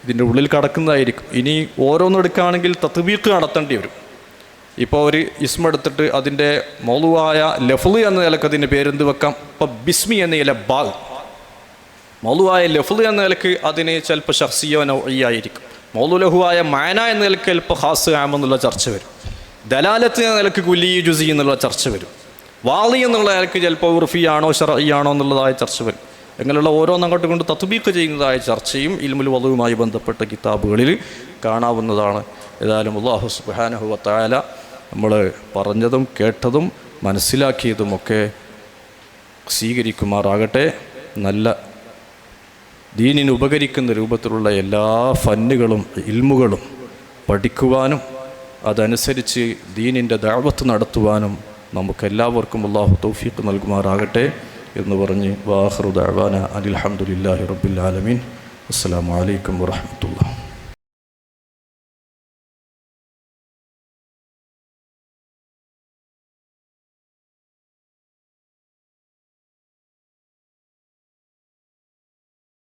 S2: ഇതിൻ്റെ ഉള്ളിൽ കടക്കുന്നതായിരിക്കും. ഇനി ഓരോന്നെടുക്കുകയാണെങ്കിൽ തത്ബീഖ് നടത്തേണ്ടി വരും. ഇപ്പോൾ ഒരു ഇസ്മ എടുത്തിട്ട് അതിൻ്റെ മൗലുവായ ലഫ്ള് എന്ന നിലക്ക് അതിൻ്റെ പേരെന്ത് വെക്കാം? ഇപ്പോൾ ബിസ്മി എന്ന നില ബാഗ്, മൗലുവായ ലഫ്ള് എന്ന നിലക്ക് അതിന് ചിലപ്പോൾ ഷഖ്സിയോ നൗഇയായിരിക്കും. മൗലുലഹുവായ മാന എന്ന നിലക്ക് ചിലപ്പോൾ ഖാസ് ആം എന്നുള്ള ചർച്ച വരും. ദലാലത്ത് എന്ന നിലക്ക് കുലി ജുസി എന്നുള്ള ചർച്ച വരും. വാളി എന്നുള്ള നിലക്ക് ചിലപ്പോൾ ഉർഫിയാണോ ശർഇയാണോ എന്നുള്ളതായ ചർച്ച വരും. അങ്ങനെയുള്ള ഓരോന്നങ്ങോട്ട് കൊണ്ട് തത്ബീഖ് ചെയ്യുന്നതായ ചർച്ചയും ഇൽമുൽ വദുവുമായി ബന്ധപ്പെട്ട കിതാബുകളിൽ കാണാവുന്നതാണ്. ഏതായാലും അല്ലാഹു സുബ്ഹാനഹു വ തആല നമ്മൾ പറഞ്ഞതും കേട്ടതും മനസ്സിലാക്കിയതുമൊക്കെ സ്വീകരിക്കുമാറാകട്ടെ. നല്ല ദീനിന് ഉപകരിക്കുന്ന രൂപത്തിലുള്ള എല്ലാ ഫന്നുകളും ഇൽമുകളും പഠിക്കുവാനും അതനുസരിച്ച് ദീനിൻ്റെ ദഅവത്ത് നടത്തുവാനും നമുക്കെല്ലാവർക്കും അല്ലാഹു തൗഫീഖ് നൽകുമാറാകട്ടെ എന്ന് പറഞ്ഞ് വാഖിറു ദഅവാന അനിൽ ഹംദുലില്ലാഹി റബ്ബിൽ ആലമീൻ. അസ്സലാമു അലൈക്കും വറഹ്മത്തുള്ളാഹി.